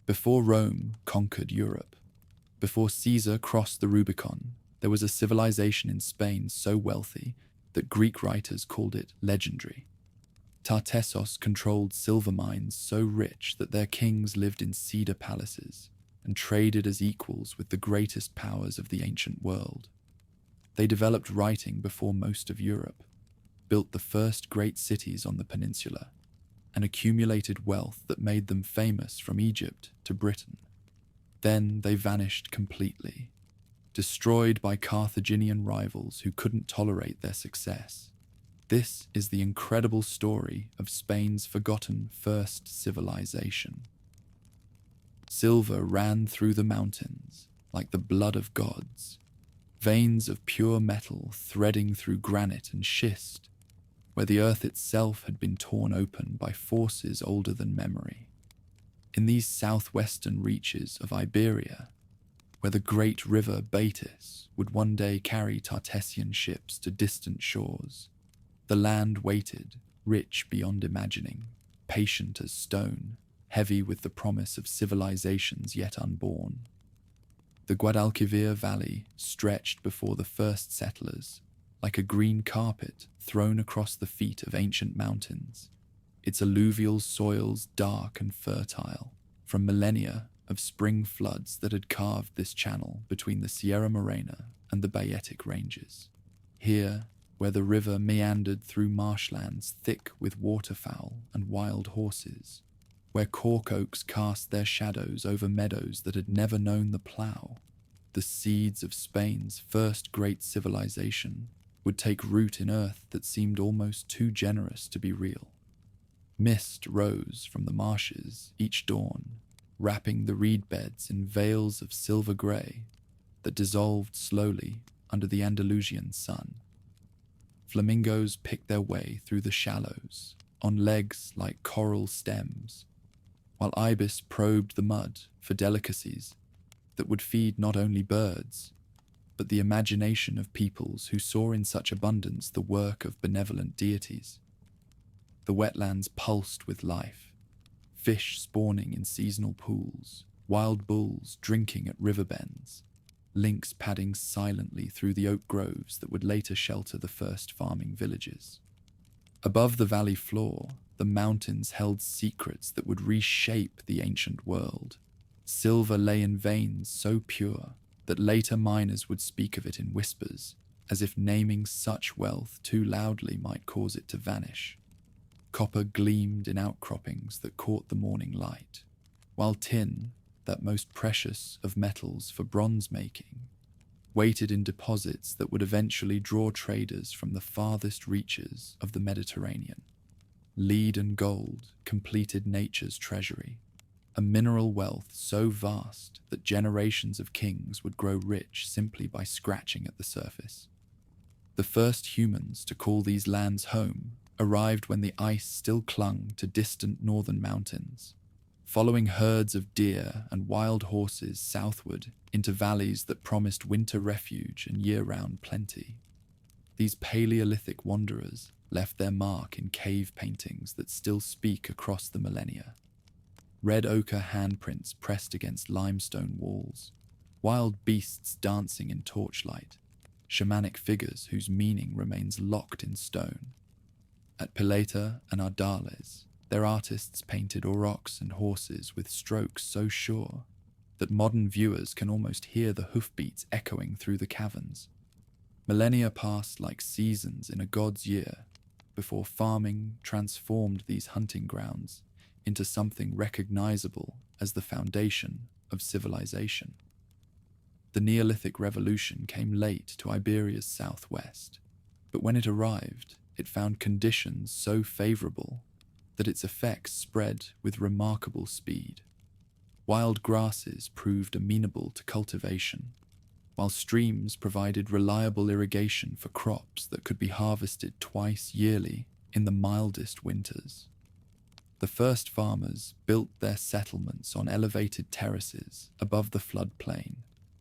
Before Rome conquered Europe, before Caesar crossed the Rubicon, there was a civilization in Spain so wealthy that Greek writers called it legendary. Tartessos controlled silver mines so rich that their kings lived in cedar palaces and traded as equals with the greatest powers of the ancient world. They developed writing before most of Europe, built the first great cities on the peninsula, and accumulated wealth that made them famous from Egypt to Britain. Then they vanished completely, destroyed by Carthaginian rivals who couldn't tolerate their success. This is the incredible story of Spain's forgotten first civilization. Silver ran through the mountains like the blood of gods, veins of pure metal threading through granite and schist, where the earth itself had been torn open by forces older than memory. In these southwestern reaches of Iberia, where the great river Baetis would one day carry Tartessian ships to distant shores, the land waited, rich beyond imagining, patient as stone, heavy with the promise of civilizations yet unborn. The Guadalquivir Valley stretched before the first settlers, like a green carpet thrown across the feet of ancient mountains, its alluvial soils dark and fertile, from millennia of spring floods that had carved this channel between the Sierra Morena and the Baetic Ranges. Here, where the river meandered through marshlands thick with waterfowl and wild horses, where cork oaks cast their shadows over meadows that had never known the plough, the seeds of Spain's first great civilization would take root in earth that seemed almost too generous to be real. Mist rose from the marshes each dawn, wrapping the reed beds in veils of silver grey that dissolved slowly under the Andalusian sun. Flamingos picked their way through the shallows, on legs like coral stems, while ibis probed the mud for delicacies that would feed not only birds, but the imagination of peoples who saw in such abundance the work of benevolent deities. The wetlands pulsed with life, fish spawning in seasonal pools, wild bulls drinking at river bends, lynx padding silently through the oak groves that would later shelter the first farming villages. Above the valley floor, the mountains held secrets that would reshape the ancient world. Silver lay in veins so pure that later miners would speak of it in whispers, as if naming such wealth too loudly might cause it to vanish. Copper gleamed in outcroppings that caught the morning light, while tin, that most precious of metals for bronze making, waited in deposits that would eventually draw traders from the farthest reaches of the Mediterranean. Lead and gold completed nature's treasury, a mineral wealth so vast that generations of kings would grow rich simply by scratching at the surface. The first humans to call these lands home arrived when the ice still clung to distant northern mountains, following herds of deer and wild horses southward into valleys that promised winter refuge and year-round plenty. These Paleolithic wanderers left their mark in cave paintings that still speak across the millennia. Red ochre handprints pressed against limestone walls, wild beasts dancing in torchlight, shamanic figures whose meaning remains locked in stone. At Pileta and Ardales, their artists painted aurochs and horses with strokes so sure that modern viewers can almost hear the hoofbeats echoing through the caverns. Millennia passed like seasons in a god's year before farming transformed these hunting grounds into something recognizable as the foundation of civilization. The Neolithic Revolution came late to Iberia's southwest, but when it arrived, it found conditions so favorable that its effects spread with remarkable speed. Wild grasses proved amenable to cultivation, while streams provided reliable irrigation for crops that could be harvested twice yearly in the mildest winters. The first farmers built their settlements on elevated terraces above the floodplain,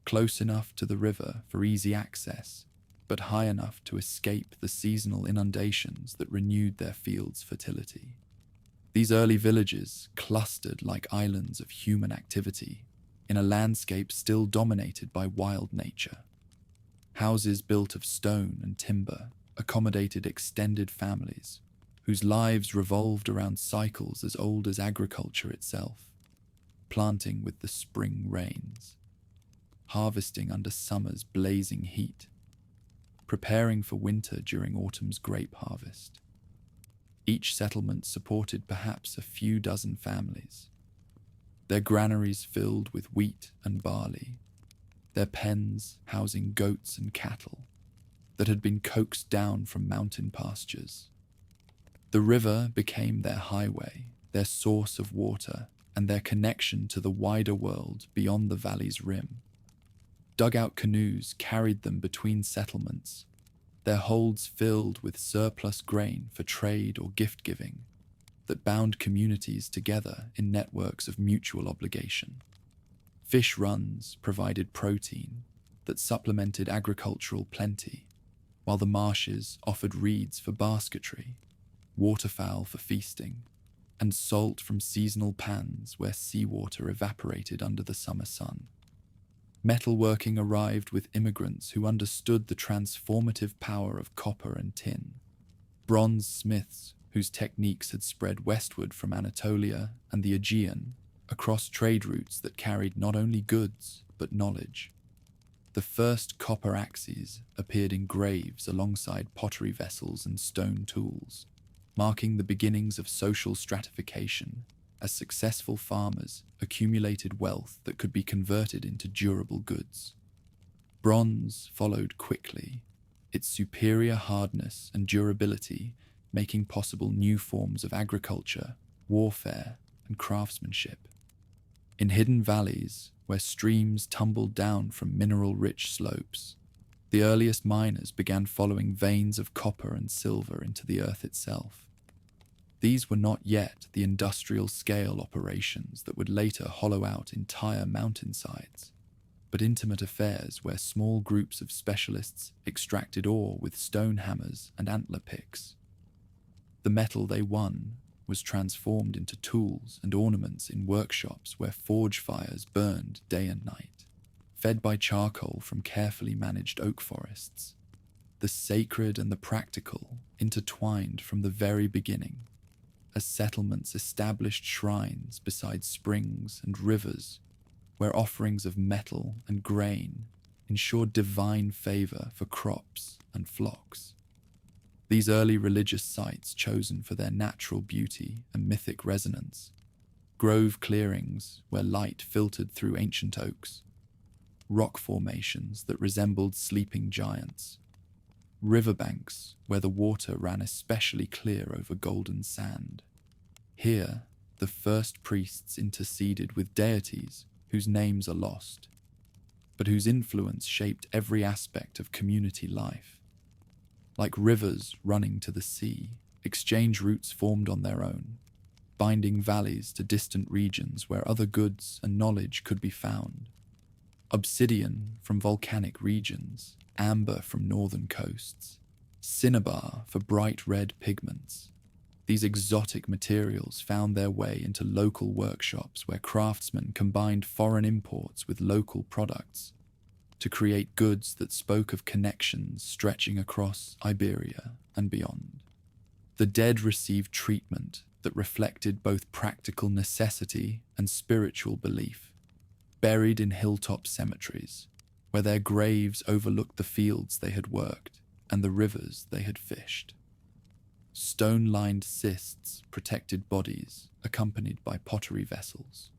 close enough to the river for easy access, but high enough to escape the seasonal inundations that renewed their fields' fertility. These early villages clustered like islands of human activity in a landscape still dominated by wild nature. Houses built of stone and timber accommodated extended families whose lives revolved around cycles as old as agriculture itself, planting with the spring rains, harvesting under summer's blazing heat, preparing for winter during autumn's grape harvest. Each settlement supported perhaps a few dozen families, their granaries filled with wheat and barley, their pens housing goats and cattle that had been coaxed down from mountain pastures. The river became their highway, their source of water, and their connection to the wider world beyond the valley's rim. Dugout canoes carried them between settlements, their holds filled with surplus grain for trade or gift-giving that bound communities together in networks of mutual obligation. Fish runs provided protein that supplemented agricultural plenty, while the marshes offered reeds for basketry, waterfowl for feasting, and salt from seasonal pans where seawater evaporated under the summer sun. Metalworking arrived with immigrants who understood the transformative power of copper and tin. Bronze smiths whose techniques had spread westward from Anatolia and the Aegean across trade routes that carried not only goods but knowledge. The first copper axes appeared in graves alongside pottery vessels and stone tools, marking the beginnings of social stratification as successful farmers accumulated wealth that could be converted into durable goods. Bronze followed quickly, its superior hardness and durability making possible new forms of agriculture, warfare, and craftsmanship. In hidden valleys, where streams tumbled down from mineral-rich slopes, the earliest miners began following veins of copper and silver into the earth itself. These were not yet the industrial-scale operations that would later hollow out entire mountainsides, but intimate affairs where small groups of specialists extracted ore with stone hammers and antler picks. The metal they won was transformed into tools and ornaments in workshops where forge fires burned day and night, fed by charcoal from carefully managed oak forests. The sacred and the practical intertwined from the very beginning, as settlements established shrines beside springs and rivers where offerings of metal and grain ensured divine favor for crops and flocks. These early religious sites chosen for their natural beauty and mythic resonance, grove clearings where light filtered through ancient oaks, rock formations that resembled sleeping giants, riverbanks where the water ran especially clear over golden sand. Here, the first priests interceded with deities whose names are lost, but whose influence shaped every aspect of community life. Like rivers running to the sea, exchange routes formed on their own, binding valleys to distant regions where other goods and knowledge could be found. Obsidian from volcanic regions, amber from northern coasts, cinnabar for bright red pigments. These exotic materials found their way into local workshops where craftsmen combined foreign imports with local products to create goods that spoke of connections stretching across Iberia and beyond. The dead received treatment that reflected both practical necessity and spiritual belief, buried in hilltop cemeteries, where their graves overlooked the fields they had worked and the rivers they had fished. Stone-lined cists protected bodies, accompanied by pottery vessels,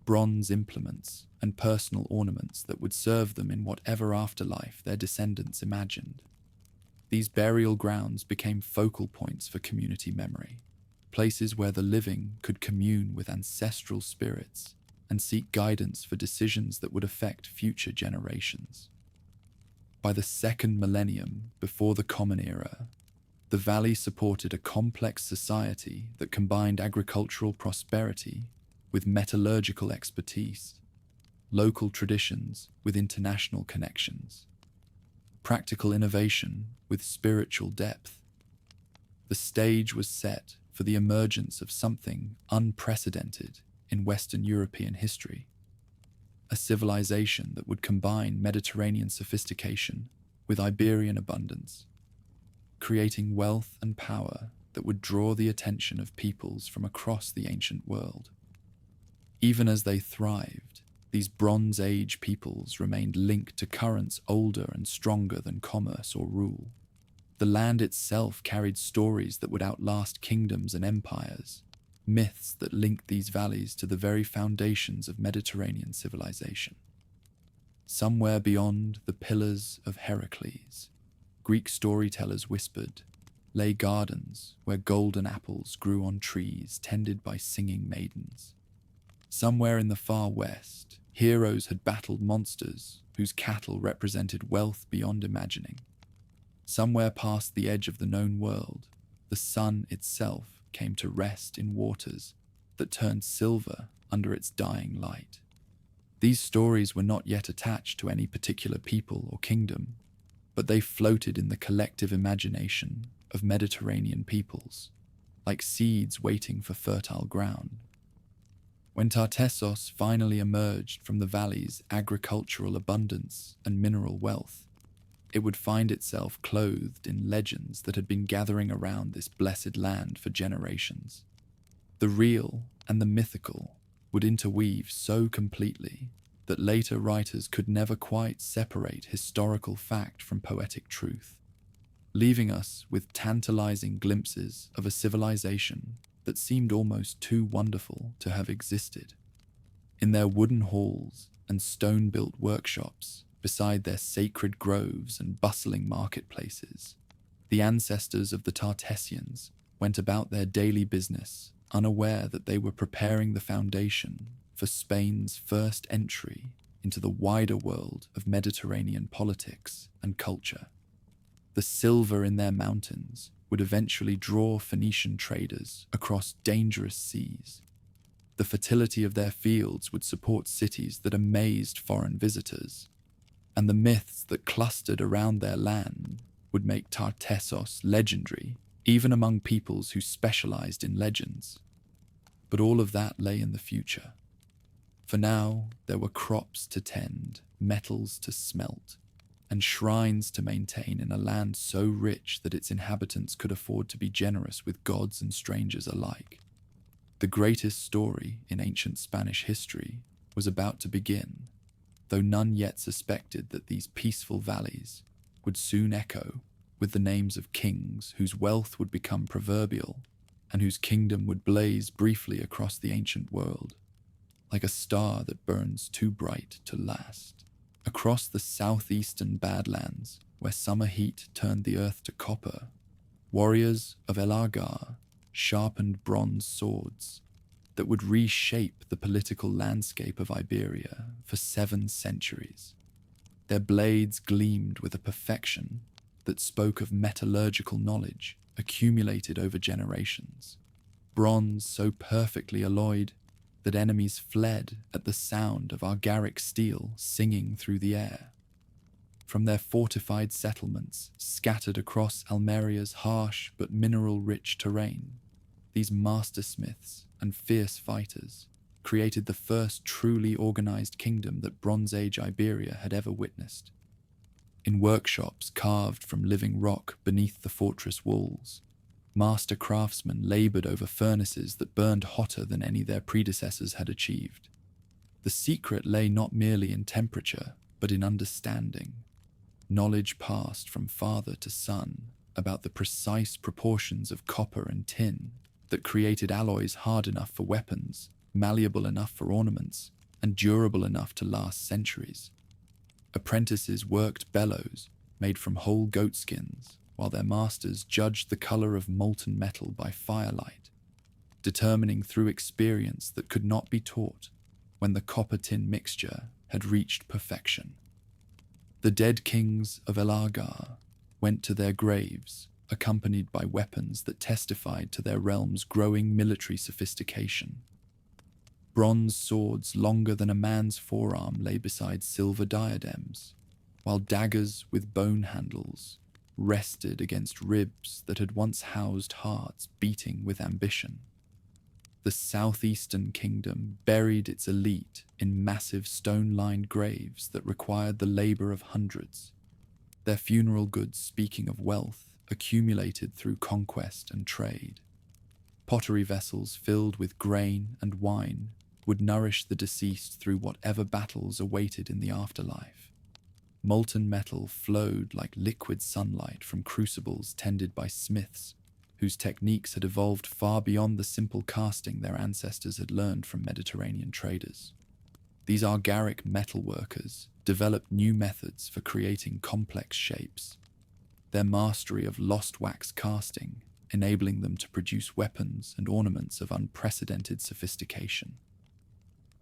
bronze implements, and personal ornaments that would serve them in whatever afterlife their descendants imagined. These burial grounds became focal points for community memory, places where the living could commune with ancestral spirits and seek guidance for decisions that would affect future generations. By the second millennium before the Common Era, the valley supported a complex society that combined agricultural prosperity with metallurgical expertise, local traditions with international connections, practical innovation with spiritual depth. The stage was set for the emergence of something unprecedented in Western European history. A civilization that would combine Mediterranean sophistication with Iberian abundance, creating wealth and power that would draw the attention of peoples from across the ancient world. Even as they thrived, these Bronze Age peoples remained linked to currents older and stronger than commerce or rule. The land itself carried stories that would outlast kingdoms and empires, myths that linked these valleys to the very foundations of Mediterranean civilization. Somewhere beyond the Pillars of Heracles, Greek storytellers whispered, lay gardens where golden apples grew on trees tended by singing maidens. Somewhere in the far west, heroes had battled monsters whose cattle represented wealth beyond imagining. Somewhere past the edge of the known world, the sun itself came to rest in waters that turned silver under its dying light. These stories were not yet attached to any particular people or kingdom, but they floated in the collective imagination of Mediterranean peoples, like seeds waiting for fertile ground. When Tartessos finally emerged from the valley's agricultural abundance and mineral wealth, it would find itself clothed in legends that had been gathering around this blessed land for generations. The real and the mythical would interweave so completely that later writers could never quite separate historical fact from poetic truth, leaving us with tantalizing glimpses of a civilization that seemed almost too wonderful to have existed. In their wooden halls and stone-built workshops, beside their sacred groves and bustling marketplaces, the ancestors of the Tartessians went about their daily business, unaware that they were preparing the foundation for Spain's first entry into the wider world of Mediterranean politics and culture. The silver in their mountains would eventually draw Phoenician traders across dangerous seas. The fertility of their fields would support cities that amazed foreign visitors, and the myths that clustered around their land would make Tartessos legendary, even among peoples who specialized in legends. But all of that lay in the future. For now, there were crops to tend, metals to smelt, and shrines to maintain in a land so rich that its inhabitants could afford to be generous with gods and strangers alike. The greatest story in ancient Spanish history was about to begin, though none yet suspected that these peaceful valleys would soon echo with the names of kings whose wealth would become proverbial and whose kingdom would blaze briefly across the ancient world, like a star that burns too bright to last. Across the southeastern Badlands, where summer heat turned the earth to copper, warriors of El Argar sharpened bronze swords that would reshape the political landscape of Iberia for 7 centuries. Their blades gleamed with a perfection that spoke of metallurgical knowledge accumulated over generations, bronze so perfectly alloyed that enemies fled at the sound of Argaric steel singing through the air. From their fortified settlements scattered across Almeria's harsh but mineral-rich terrain, these mastersmiths and fierce fighters created the first truly organized kingdom that Bronze Age Iberia had ever witnessed. In workshops carved from living rock beneath the fortress walls, master craftsmen labored over furnaces that burned hotter than any their predecessors had achieved. The secret lay not merely in temperature, but in understanding. Knowledge passed from father to son about the precise proportions of copper and tin that created alloys hard enough for weapons, malleable enough for ornaments, and durable enough to last centuries. Apprentices worked bellows made from whole goat skins, while their masters judged the color of molten metal by firelight, determining through experience that could not be taught when the copper-tin mixture had reached perfection. The dead kings of El Argar went to their graves, accompanied by weapons that testified to their realm's growing military sophistication. Bronze swords longer than a man's forearm lay beside silver diadems, while daggers with bone handles rested against ribs that had once housed hearts beating with ambition. The southeastern kingdom buried its elite in massive stone-lined graves that required the labor of hundreds. Their funeral goods, speaking of wealth, accumulated through conquest and trade. Pottery vessels filled with grain and wine would nourish the deceased through whatever battles awaited in the afterlife. Molten metal flowed like liquid sunlight from crucibles tended by smiths, whose techniques had evolved far beyond the simple casting their ancestors had learned from Mediterranean traders. These Argaric metalworkers developed new methods for creating complex shapes, their mastery of lost wax casting enabling them to produce weapons and ornaments of unprecedented sophistication.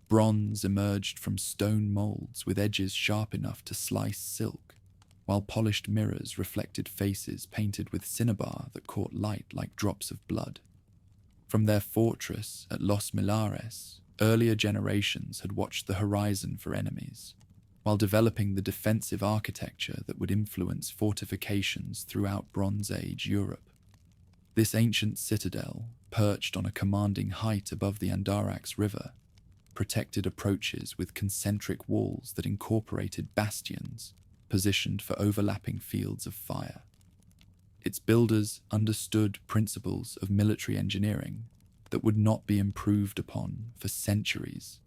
Bronze emerged from stone molds with edges sharp enough to slice silk, while polished mirrors reflected faces painted with cinnabar that caught light like drops of blood. From their fortress at Los Millares, earlier generations had watched the horizon for enemies, while developing the defensive architecture that would influence fortifications throughout Bronze Age Europe. This ancient citadel, perched on a commanding height above the Andarax River, protected approaches with concentric walls that incorporated bastions positioned for overlapping fields of fire. Its builders understood principles of military engineering that would not be improved upon for centuries,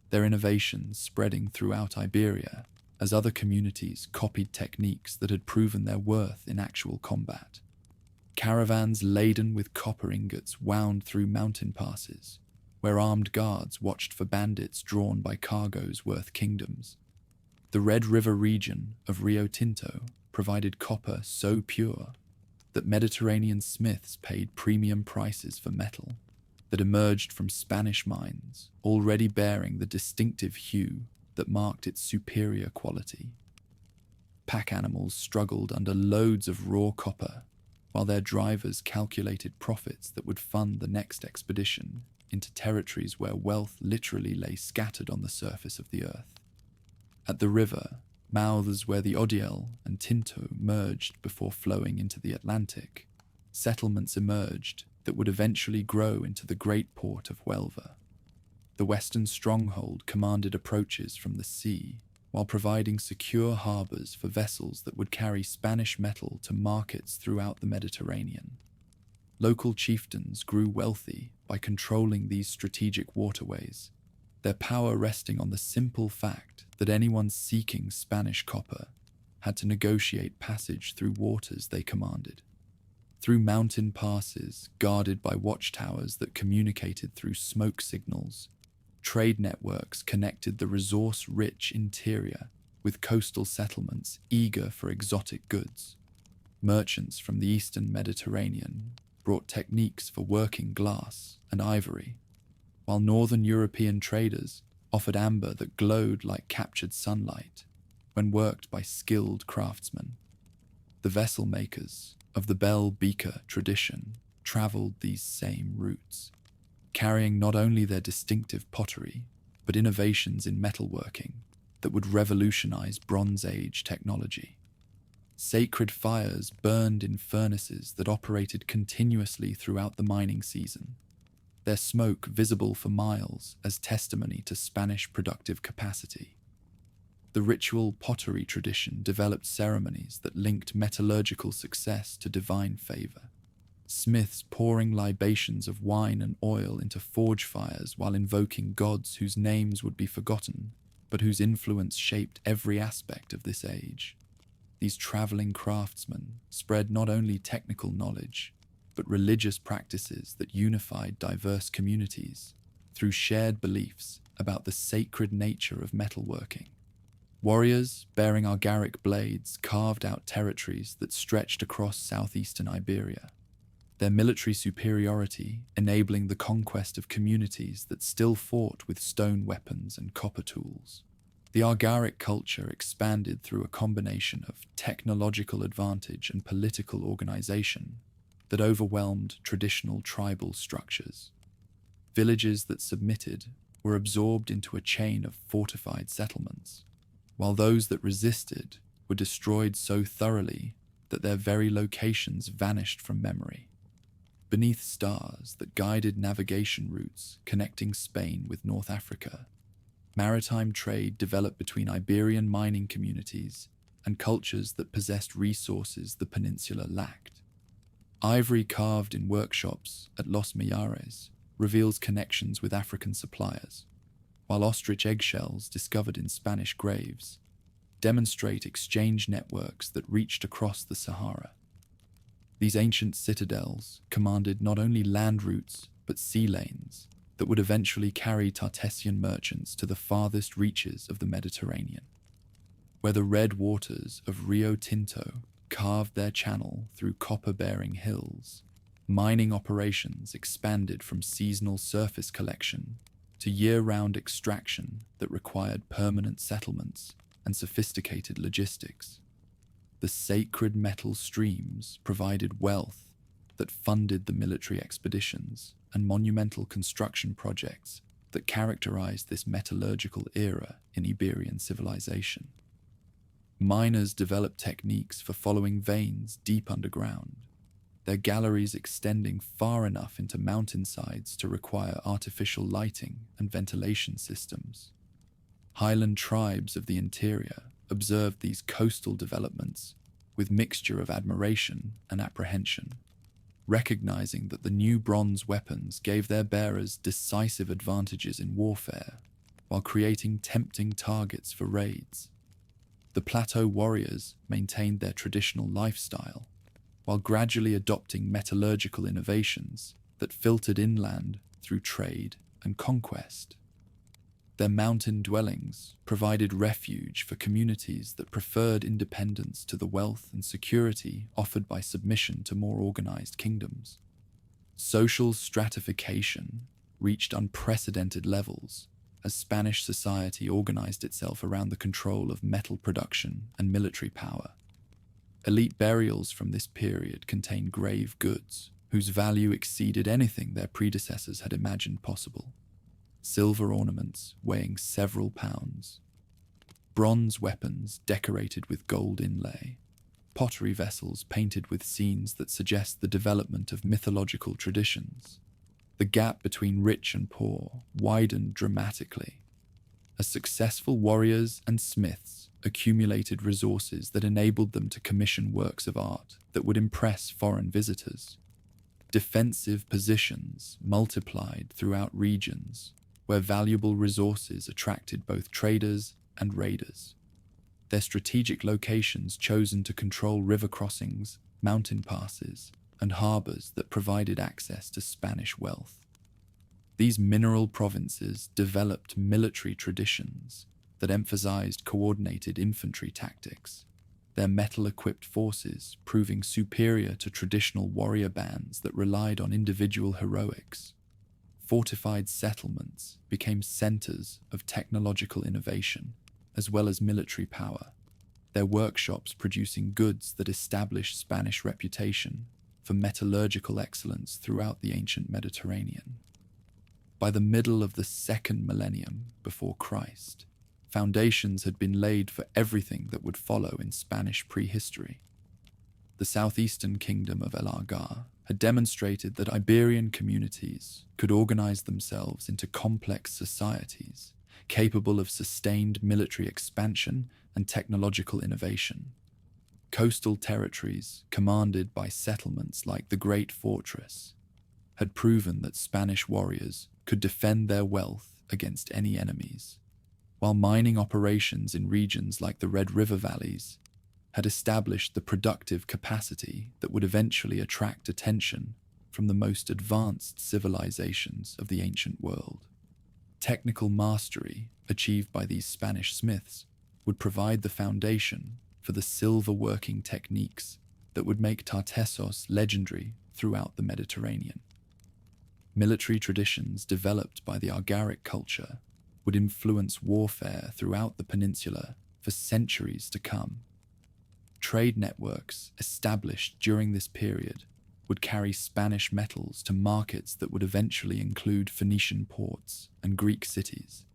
their innovations spreading throughout Iberia as other communities copied techniques that had proven their worth in actual combat. Caravans laden with copper ingots wound through mountain passes, where armed guards watched for bandits drawn by cargoes worth kingdoms. The Red River region of Rio Tinto provided copper so pure that Mediterranean smiths paid premium prices for metal that emerged from Spanish mines, already bearing the distinctive hue that marked its superior quality. Pack animals struggled under loads of raw copper, while their drivers calculated profits that would fund the next expedition into territories where wealth literally lay scattered on the surface of the earth. At the river, mouths where the Odiel and Tinto merged before flowing into the Atlantic, settlements emerged that would eventually grow into the great port of Huelva. The western stronghold commanded approaches from the sea, while providing secure harbors for vessels that would carry Spanish metal to markets throughout the Mediterranean. Local chieftains grew wealthy by controlling these strategic waterways, their power resting on the simple fact that anyone seeking Spanish copper had to negotiate passage through waters they commanded. Through mountain passes guarded by watchtowers that communicated through smoke signals, trade networks connected the resource-rich interior with coastal settlements eager for exotic goods. Merchants from the eastern Mediterranean brought techniques for working glass and ivory, while northern European traders offered amber that glowed like captured sunlight when worked by skilled craftsmen. The vessel makers of the bell beaker tradition traveled these same routes, carrying not only their distinctive pottery, but innovations in metalworking that would revolutionize Bronze Age technology. Sacred fires burned in furnaces that operated continuously throughout the mining season, their smoke visible for miles as testimony to Spanish productive capacity. The ritual pottery tradition developed ceremonies that linked metallurgical success to divine favor. Smiths pouring libations of wine and oil into forge fires while invoking gods whose names would be forgotten, but whose influence shaped every aspect of this age. These traveling craftsmen spread not only technical knowledge, but religious practices that unified diverse communities through shared beliefs about the sacred nature of metalworking. Warriors bearing Argaric blades carved out territories that stretched across southeastern Iberia, their military superiority enabling the conquest of communities that still fought with stone weapons and copper tools. The Argaric culture expanded through a combination of technological advantage and political organization that overwhelmed traditional tribal structures. Villages that submitted were absorbed into a chain of fortified settlements, while those that resisted were destroyed so thoroughly that their very locations vanished from memory. Beneath stars that guided navigation routes connecting Spain with North Africa, maritime trade developed between Iberian mining communities and cultures that possessed resources the peninsula lacked. Ivory carved in workshops at Los Millares reveals connections with African suppliers, while ostrich eggshells discovered in Spanish graves demonstrate exchange networks that reached across the Sahara. These ancient citadels commanded not only land routes but sea lanes that would eventually carry Tartessian merchants to the farthest reaches of the Mediterranean, where the red waters of Rio Tinto carved their channel through copper-bearing hills. Mining operations expanded from seasonal surface collection to year-round extraction that required permanent settlements and sophisticated logistics. The sacred metal streams provided wealth that funded the military expeditions and monumental construction projects that characterized this metallurgical era in Iberian civilization. Miners developed techniques for following veins deep underground, their galleries extending far enough into mountainsides to require artificial lighting and ventilation systems. Highland tribes of the interior observed these coastal developments with mixture of admiration and apprehension, recognizing that the new bronze weapons gave their bearers decisive advantages in warfare, while creating tempting targets for raids. The plateau warriors maintained their traditional lifestyle, while gradually adopting metallurgical innovations that filtered inland through trade and conquest. Their mountain dwellings provided refuge for communities that preferred independence to the wealth and security offered by submission to more organized kingdoms. Social stratification reached unprecedented levels as Spanish society organized itself around the control of metal production and military power. Elite burials from this period contained grave goods whose value exceeded anything their predecessors had imagined possible. Silver ornaments weighing several pounds, bronze weapons decorated with gold inlay, pottery vessels painted with scenes that suggest the development of mythological traditions. The gap between rich and poor widened dramatically as successful warriors and smiths accumulated resources that enabled them to commission works of art that would impress foreign visitors. Defensive positions multiplied throughout regions where valuable resources attracted both traders and raiders. Their strategic locations chosen to control river crossings, mountain passes, and harbors that provided access to Spanish wealth. These mineral provinces developed military traditions that emphasized coordinated infantry tactics, their metal-equipped forces proving superior to traditional warrior bands that relied on individual heroics. Fortified settlements became centers of technological innovation, as well as military power, their workshops producing goods that established Spanish reputation for metallurgical excellence throughout the ancient Mediterranean. By the middle of the second millennium before Christ, foundations had been laid for everything that would follow in Spanish prehistory. The southeastern kingdom of El Argar had demonstrated that Iberian communities could organize themselves into complex societies capable of sustained military expansion and technological innovation. Coastal territories commanded by settlements like the Great Fortress had proven that Spanish warriors could defend their wealth against any enemies, while mining operations in regions like the Red River valleys had established the productive capacity that would eventually attract attention from the most advanced civilizations of the ancient world. Technical mastery achieved by these Spanish smiths would provide the foundation for the silver-working techniques that would make Tartessos legendary throughout the Mediterranean. Military traditions developed by the Argaric culture would influence warfare throughout the peninsula for centuries to come. Trade networks established during this period would carry Spanish metals to markets that would eventually include Phoenician ports and Greek cities,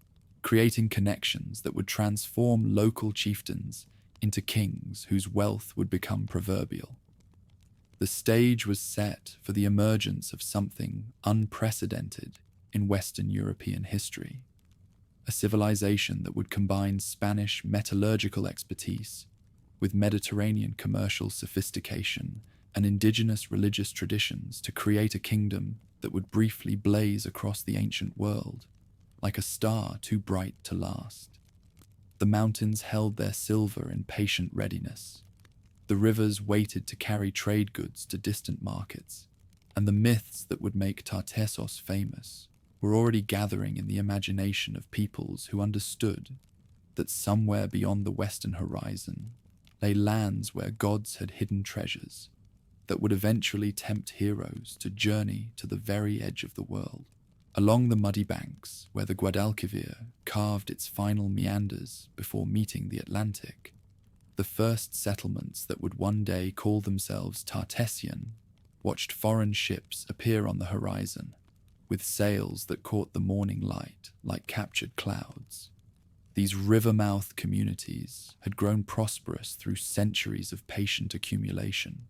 creating connections that would transform local chieftains into kings whose wealth would become proverbial. The stage was set for the emergence of something unprecedented in Western European history, a civilization that would combine Spanish metallurgical expertise with Mediterranean commercial sophistication and indigenous religious traditions to create a kingdom that would briefly blaze across the ancient world, like a star too bright to last. The mountains held their silver in patient readiness. The rivers waited to carry trade goods to distant markets, and the myths that would make Tartessos famous were already gathering in the imagination of peoples who understood that somewhere beyond the western horizon lay lands where gods had hidden treasures that would eventually tempt heroes to journey to the very edge of the world. Along the muddy banks where the Guadalquivir carved its final meanders before meeting the Atlantic, the first settlements that would one day call themselves Tartessian watched foreign ships appear on the horizon, with sails that caught the morning light like captured clouds. These river-mouth communities had grown prosperous through centuries of patient accumulation,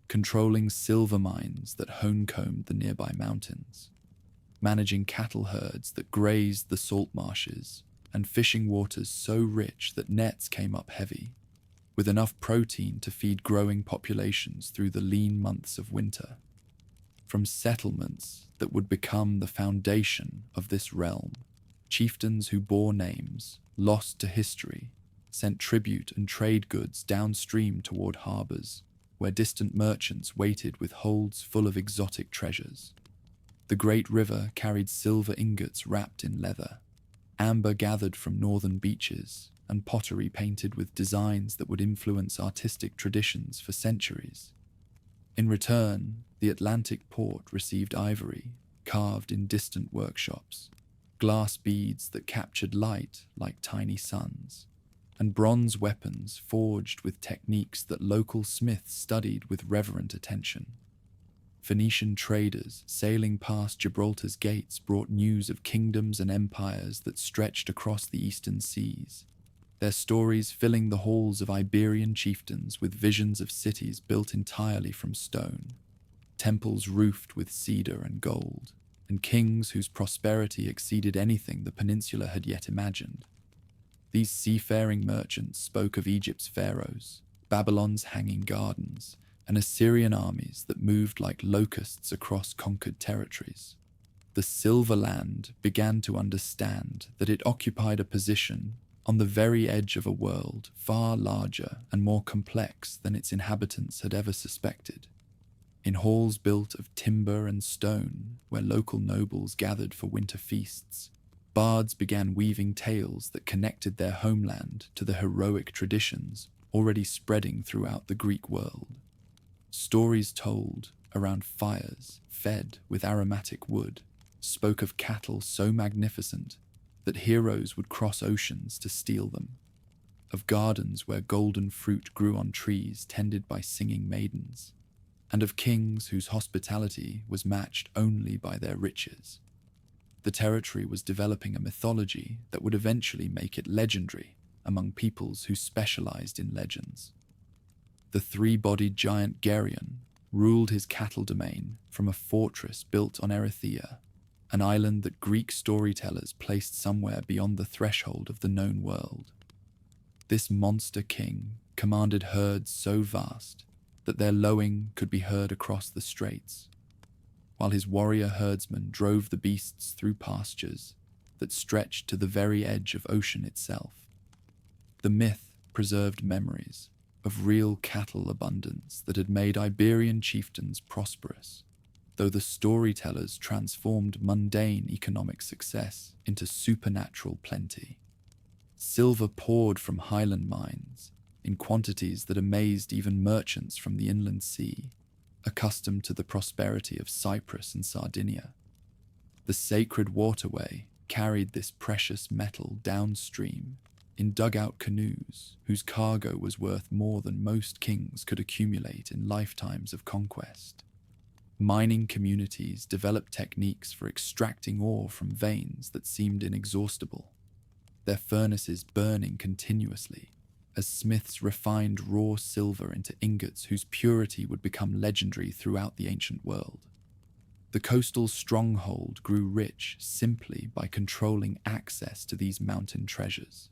controlling silver mines that honeycombed the nearby mountains, managing cattle herds that grazed the salt marshes, and fishing waters so rich that nets came up heavy, with enough protein to feed growing populations through the lean months of winter. From settlements that would become the foundation of this realm, chieftains who bore names lost to history sent tribute and trade goods downstream toward harbors, where distant merchants waited with holds full of exotic treasures. The great river carried silver ingots wrapped in leather, amber gathered from northern beaches, and pottery painted with designs that would influence artistic traditions for centuries. In return, the Atlantic port received ivory, carved in distant workshops, glass beads that captured light like tiny suns, and bronze weapons forged with techniques that local smiths studied with reverent attention. Phoenician traders sailing past Gibraltar's gates brought news of kingdoms and empires that stretched across the eastern seas, their stories filling the halls of Iberian chieftains with visions of cities built entirely from stone, temples roofed with cedar and gold, and kings whose prosperity exceeded anything the peninsula had yet imagined. These seafaring merchants spoke of Egypt's pharaohs, Babylon's hanging gardens, and Assyrian armies that moved like locusts across conquered territories. The Silver Land began to understand that it occupied a position on the very edge of a world far larger and more complex than its inhabitants had ever suspected. In halls built of timber and stone, where local nobles gathered for winter feasts, bards began weaving tales that connected their homeland to the heroic traditions already spreading throughout the Greek world. Stories told around fires fed with aromatic wood spoke of cattle so magnificent that heroes would cross oceans to steal them, of gardens where golden fruit grew on trees tended by singing maidens, and of kings whose hospitality was matched only by their riches. The territory was developing a mythology that would eventually make it legendary among peoples who specialized in legends. The three-bodied giant Geryon ruled his cattle domain from a fortress built on Erythea, an island that Greek storytellers placed somewhere beyond the threshold of the known world. This monster king commanded herds so vast that their lowing could be heard across the straits, while his warrior herdsmen drove the beasts through pastures that stretched to the very edge of ocean itself. The myth preserved memories of real cattle abundance that had made Iberian chieftains prosperous, though the storytellers transformed mundane economic success into supernatural plenty. Silver poured from highland mines in quantities that amazed even merchants from the inland sea, accustomed to the prosperity of Cyprus and Sardinia. The sacred waterway carried this precious metal downstream in dugout canoes whose cargo was worth more than most kings could accumulate in lifetimes of conquest. Mining communities developed techniques for extracting ore from veins that seemed inexhaustible, their furnaces burning continuously, as smiths refined raw silver into ingots whose purity would become legendary throughout the ancient world. The coastal stronghold grew rich simply by controlling access to these mountain treasures.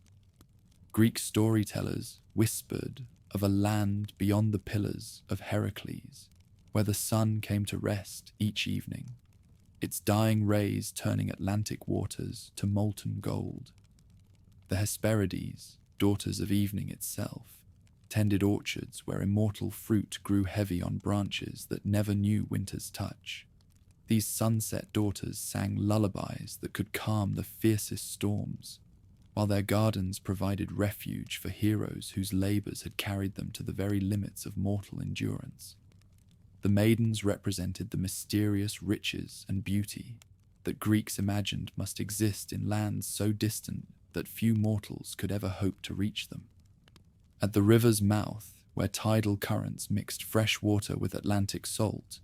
Greek storytellers whispered of a land beyond the pillars of Heracles, where the sun came to rest each evening, its dying rays turning Atlantic waters to molten gold. The Hesperides, daughters of evening itself, tended orchards where immortal fruit grew heavy on branches that never knew winter's touch. These sunset daughters sang lullabies that could calm the fiercest storms, while their gardens provided refuge for heroes whose labors had carried them to the very limits of mortal endurance. The maidens represented the mysterious riches and beauty that Greeks imagined must exist in lands so distant that few mortals could ever hope to reach them. At the river's mouth, where tidal currents mixed fresh water with Atlantic salt,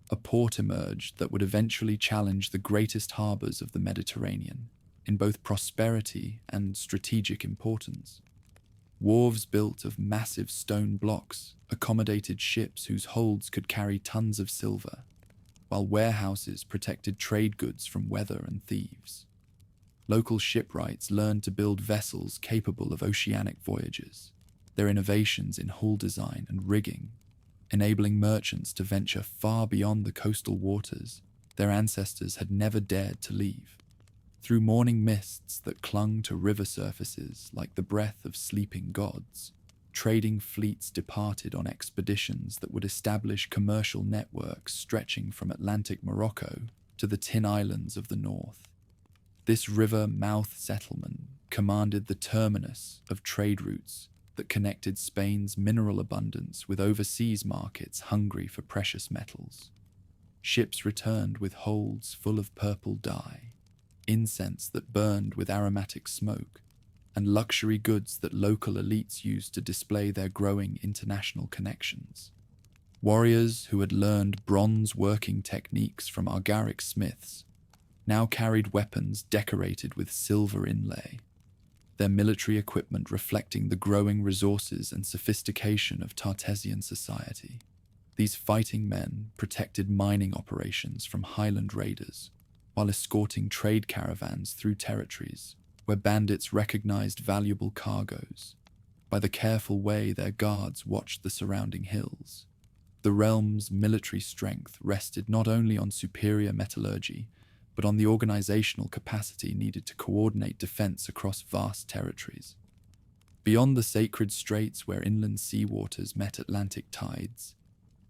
a port emerged that would eventually challenge the greatest harbors of the Mediterranean in both prosperity and strategic importance. Wharves built of massive stone blocks accommodated ships whose holds could carry tons of silver, while warehouses protected trade goods from weather and thieves. Local shipwrights learned to build vessels capable of oceanic voyages, their innovations in hull design and rigging enabling merchants to venture far beyond the coastal waters their ancestors had never dared to leave. Through morning mists that clung to river surfaces like the breath of sleeping gods, trading fleets departed on expeditions that would establish commercial networks stretching from Atlantic Morocco to the Tin Islands of the north. This river mouth settlement commanded the terminus of trade routes that connected Spain's mineral abundance with overseas markets hungry for precious metals. Ships returned with holds full of purple dye, incense that burned with aromatic smoke, and luxury goods that local elites used to display their growing international connections. Warriors who had learned bronze working techniques from Argaric smiths now carried weapons decorated with silver inlay, their military equipment reflecting the growing resources and sophistication of Tartessian society. These fighting men protected mining operations from highland raiders, while escorting trade caravans through territories where bandits recognized valuable cargoes. By the careful way their guards watched the surrounding hills, the realm's military strength rested not only on superior metallurgy, but on the organizational capacity needed to coordinate defense across vast territories. Beyond the sacred straits where inland sea waters met Atlantic tides,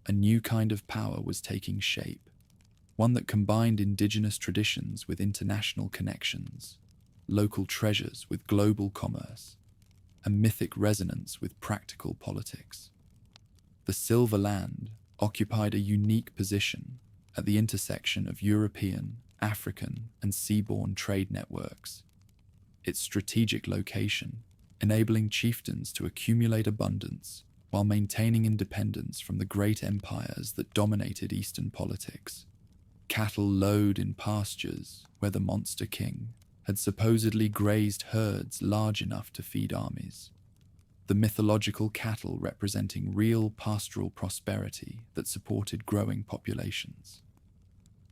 a new kind of power was taking shape, one that combined indigenous traditions with international connections, local treasures with global commerce, and mythic resonance with practical politics. The Silver Land occupied a unique position at the intersection of European, African, and seaborne trade networks. Its strategic location, enabling chieftains to accumulate abundance while maintaining independence from the great empires that dominated Eastern politics. Cattle lowed in pastures where the monster king had supposedly grazed herds large enough to feed armies. The mythological cattle representing real pastoral prosperity that supported growing populations.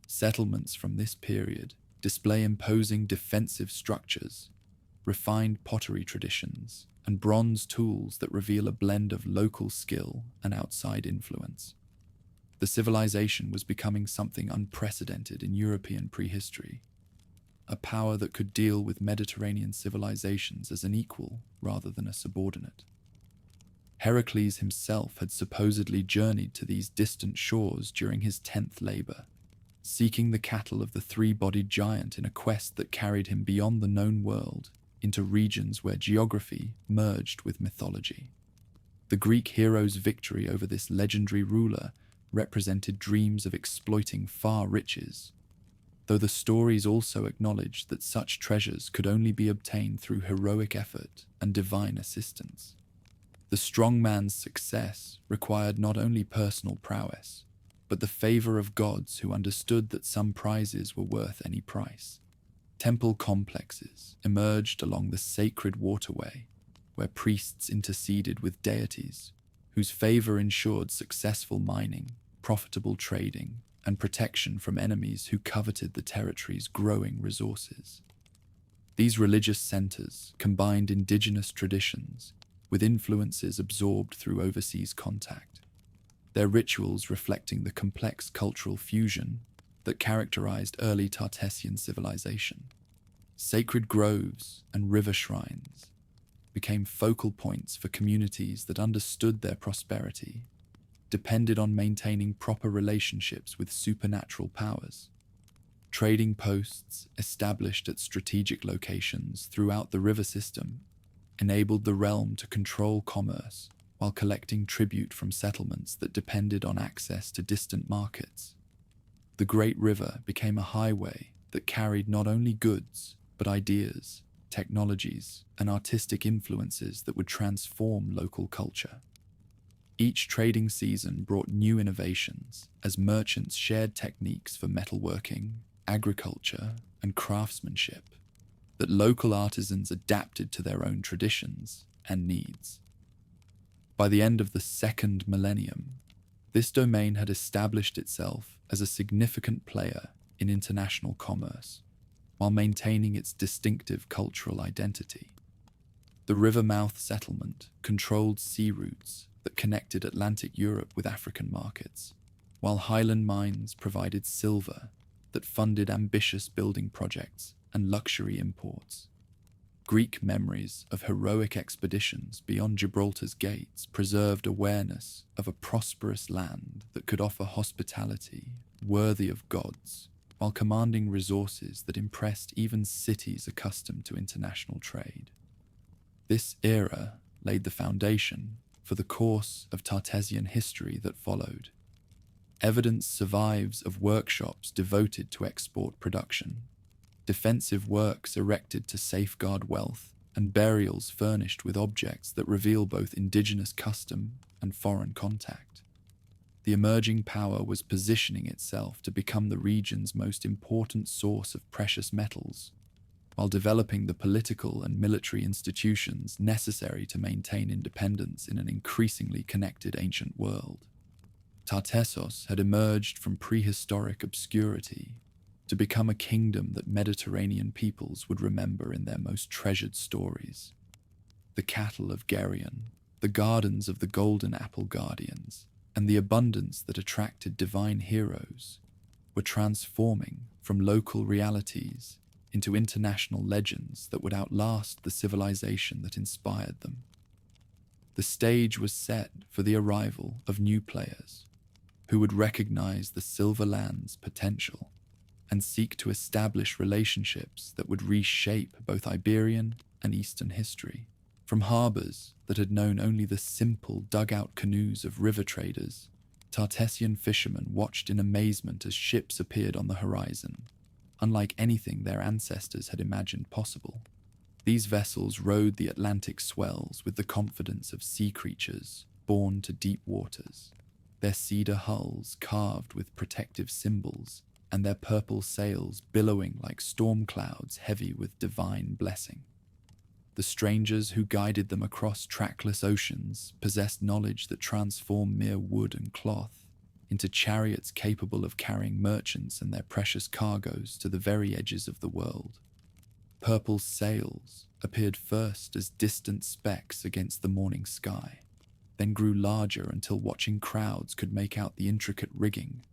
Settlements from this period display imposing defensive structures, refined pottery traditions, and bronze tools that reveal a blend of local skill and outside influence. The civilization was becoming something unprecedented in European prehistory, a power that could deal with Mediterranean civilizations as an equal rather than a subordinate. Heracles himself had supposedly journeyed to these distant shores during his 10th labor, seeking the cattle of the three-bodied giant in a quest that carried him beyond the known world into regions where geography merged with mythology. The Greek hero's victory over this legendary ruler represented dreams of exploiting far riches, though the stories also acknowledged that such treasures could only be obtained through heroic effort and divine assistance. The strong man's success required not only personal prowess, but the favor of gods who understood that some prizes were worth any price. Temple complexes emerged along the sacred waterway, where priests interceded with deities, whose favor ensured successful mining, profitable trading, and protection from enemies who coveted the territory's growing resources. These religious centers combined indigenous traditions with influences absorbed through overseas contact, their rituals reflecting the complex cultural fusion that characterized early Tartessian civilization. Sacred groves and river shrines became focal points for communities that understood their prosperity, depended on maintaining proper relationships with supernatural powers. Trading posts established at strategic locations throughout the river system enabled the realm to control commerce while collecting tribute from settlements that depended on access to distant markets. The Great River became a highway that carried not only goods, but ideas, technologies, and artistic influences that would transform local culture. Each trading season brought new innovations as merchants shared techniques for metalworking, agriculture, and craftsmanship that local artisans adapted to their own traditions and needs. By the end of the second millennium, this domain had established itself as a significant player in international commerce, while maintaining its distinctive cultural identity. The river-mouth settlement controlled sea routes that connected Atlantic Europe with African markets, while highland mines provided silver that funded ambitious building projects and luxury imports. Greek memories of heroic expeditions beyond Gibraltar's gates preserved awareness of a prosperous land that could offer hospitality worthy of gods, while commanding resources that impressed even cities accustomed to international trade. This era laid the foundation for the course of Tartessian history that followed. Evidence survives of workshops devoted to export production, defensive works erected to safeguard wealth, and burials furnished with objects that reveal both indigenous custom and foreign contact. The emerging power was positioning itself to become the region's most important source of precious metals, while developing the political and military institutions necessary to maintain independence in an increasingly connected ancient world. Tartessos had emerged from prehistoric obscurity to become a kingdom that Mediterranean peoples would remember in their most treasured stories. The cattle of Geryon, the gardens of the Golden Apple Guardians, and the abundance that attracted divine heroes were transforming from local realities into international legends that would outlast the civilization that inspired them. The stage was set for the arrival of new players who would recognize the Silver Land's potential and seek to establish relationships that would reshape both Iberian and Eastern history. From harbors that had known only the simple dugout canoes of river traders, Tartessian fishermen watched in amazement as ships appeared on the horizon, unlike anything their ancestors had imagined possible. These vessels rode the Atlantic swells with the confidence of sea creatures born to deep waters, their cedar hulls carved with protective symbols and their purple sails billowing like storm clouds heavy with divine blessing. The strangers who guided them across trackless oceans possessed knowledge that transformed mere wood and cloth into chariots capable of carrying merchants and their precious cargoes to the very edges of the world. Purple sails appeared first as distant specks against the morning sky, then grew larger until watching crowds could make out the intricate rigging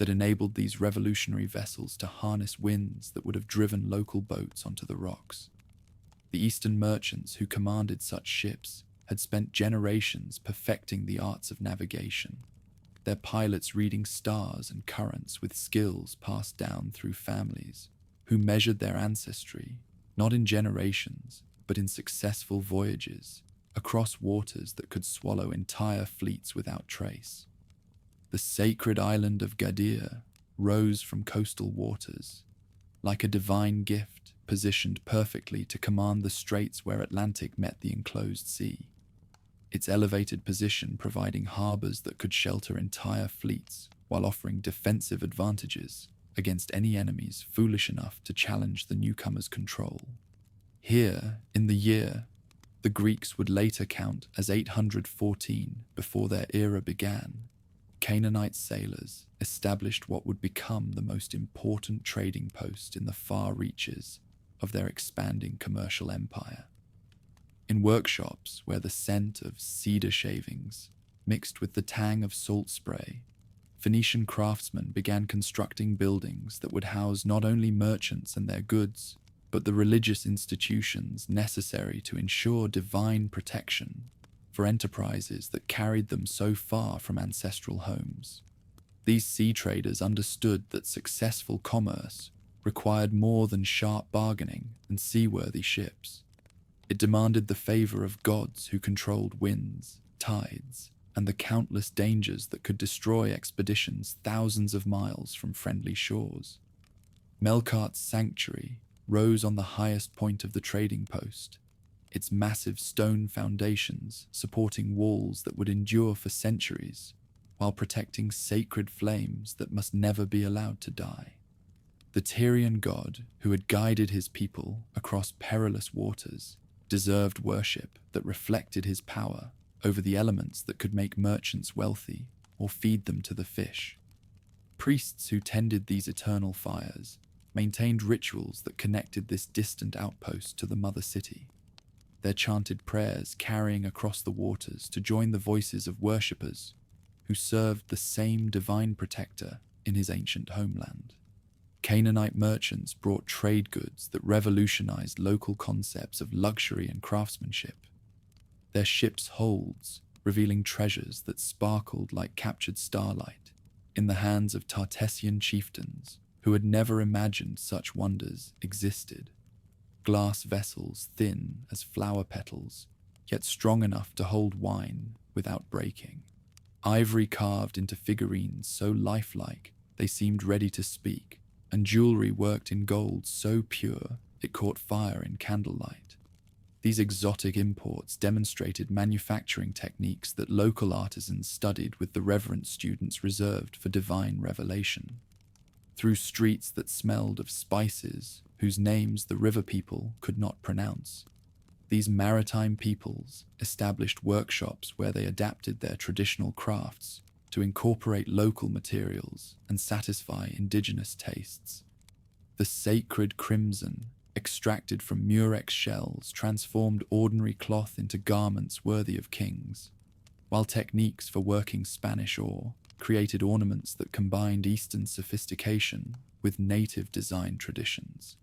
that enabled these revolutionary vessels to harness winds that would have driven local boats onto the rocks. The Eastern merchants who commanded such ships had spent generations perfecting the arts of navigation, their pilots reading stars and currents with skills passed down through families who measured their ancestry not in generations but in successful voyages across waters that could swallow entire fleets without trace. The sacred island of Gadir rose from coastal waters, like a divine gift positioned perfectly to command the straits where Atlantic met the enclosed sea, its elevated position providing harbors that could shelter entire fleets while offering defensive advantages against any enemies foolish enough to challenge the newcomers' control. Here, in the year the Greeks would later count as 814 before their era began, Canaanite sailors established what would become the most important trading post in the far reaches of their expanding commercial empire. In workshops where the scent of cedar shavings mixed with the tang of salt spray, Phoenician craftsmen began constructing buildings that would house not only merchants and their goods, but the religious institutions necessary to ensure divine protection for enterprises that carried them so far from ancestral homes. These sea traders understood that successful commerce required more than sharp bargaining and seaworthy ships. It demanded the favor of gods who controlled winds, tides, and the countless dangers that could destroy expeditions thousands of miles from friendly shores. Melkart's sanctuary rose on the highest point of the trading post, its massive stone foundations supporting walls that would endure for centuries, while protecting sacred flames that must never be allowed to die. The Tyrian god who had guided his people across perilous waters deserved worship that reflected his power over the elements that could make merchants wealthy or feed them to the fish. Priests who tended these eternal fires maintained rituals that connected this distant outpost to the mother city, their chanted prayers carrying across the waters to join the voices of worshippers who served the same divine protector in his ancient homeland. Canaanite merchants brought trade goods that revolutionized local concepts of luxury and craftsmanship, their ships' holds revealing treasures that sparkled like captured starlight in the hands of Tartessian chieftains who had never imagined such wonders existed. Glass vessels thin as flower petals, yet strong enough to hold wine without breaking. Ivory carved into figurines so lifelike they seemed ready to speak, and jewelry worked in gold so pure it caught fire in candlelight. These exotic imports demonstrated manufacturing techniques that local artisans studied with the reverent students reserved for divine revelation. Through streets that smelled of spices whose names the river people could not pronounce, these maritime peoples established workshops where they adapted their traditional crafts to incorporate local materials and satisfy indigenous tastes. The sacred crimson extracted from murex shells transformed ordinary cloth into garments worthy of kings, while techniques for working Spanish ore created ornaments that combined Eastern sophistication with native design traditions.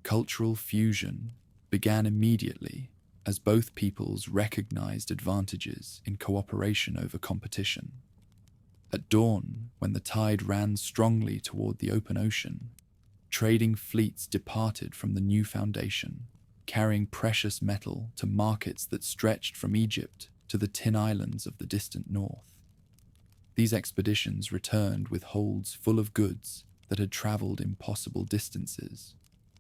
Cultural fusion began immediately as both peoples recognized advantages in cooperation over competition. At dawn, when the tide ran strongly toward the open ocean, trading fleets departed from the new foundation, carrying precious metal to markets that stretched from Egypt to the tin islands of the distant north. These expeditions returned with holds full of goods that had traveled impossible distances,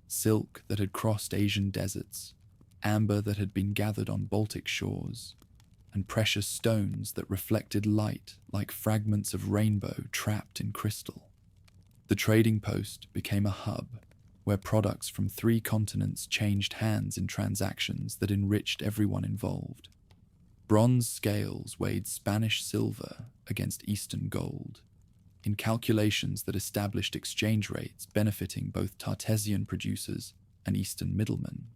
silk that had crossed Asian deserts, amber that had been gathered on Baltic shores, and precious stones that reflected light like fragments of rainbow trapped in crystal. The trading post became a hub where products from 3 continents changed hands in transactions that enriched everyone involved. Bronze scales weighed Spanish silver against Eastern gold, in calculations that established exchange rates benefiting both Tartessian producers and Eastern middlemen.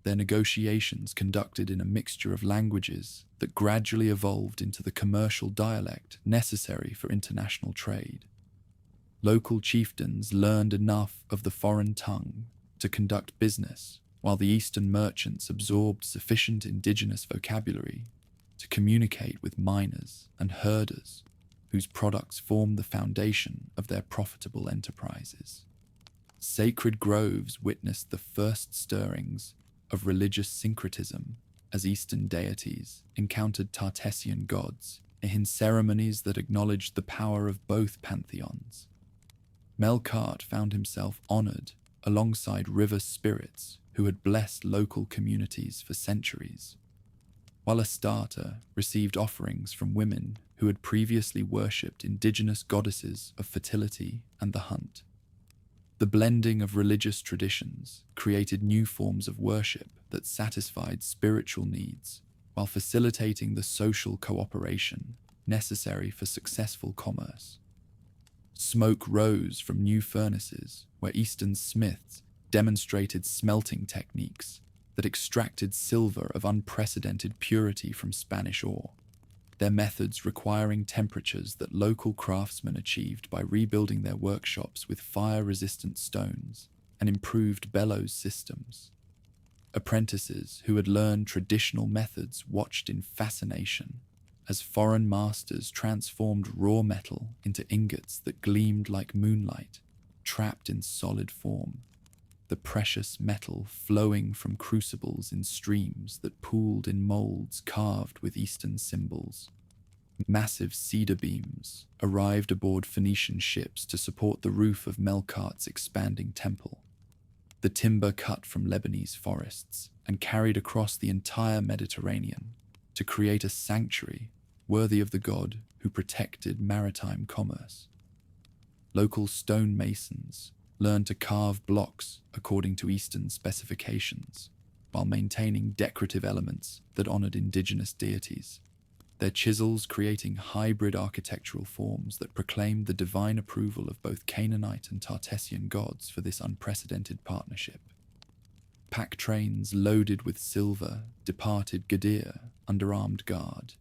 Their negotiations conducted in a mixture of languages that gradually evolved into the commercial dialect necessary for international trade. Local chieftains learned enough of the foreign tongue to conduct business, while the Eastern merchants absorbed sufficient indigenous vocabulary to communicate with miners and herders whose products formed the foundation of their profitable enterprises. Sacred groves witnessed the first stirrings of religious syncretism as Eastern deities encountered Tartessian gods in ceremonies that acknowledged the power of both pantheons. Melkart found himself honored alongside river spirits who had blessed local communities for centuries, while Astarte received offerings from women who had previously worshipped indigenous goddesses of fertility and the hunt. The blending of religious traditions created new forms of worship that satisfied spiritual needs while facilitating the social cooperation necessary for successful commerce. Smoke rose from new furnaces where Eastern smiths demonstrated smelting techniques that extracted silver of unprecedented purity from Spanish ore, their methods requiring temperatures that local craftsmen achieved by rebuilding their workshops with fire-resistant stones and improved bellows systems. Apprentices who had learned traditional methods watched in fascination as foreign masters transformed raw metal into ingots that gleamed like moonlight, trapped in solid form, the precious metal flowing from crucibles in streams that pooled in molds carved with Eastern symbols. Massive cedar beams arrived aboard Phoenician ships to support the roof of Melkart's expanding temple. The timber cut from Lebanese forests and carried across the entire Mediterranean to create a sanctuary worthy of the god who protected maritime commerce. Local stonemasons learned to carve blocks according to Eastern specifications, while maintaining decorative elements that honored indigenous deities, their chisels creating hybrid architectural forms that proclaimed the divine approval of both Canaanite and Tartessian gods for this unprecedented partnership. Pack trains loaded with silver departed Gadir under armed guard,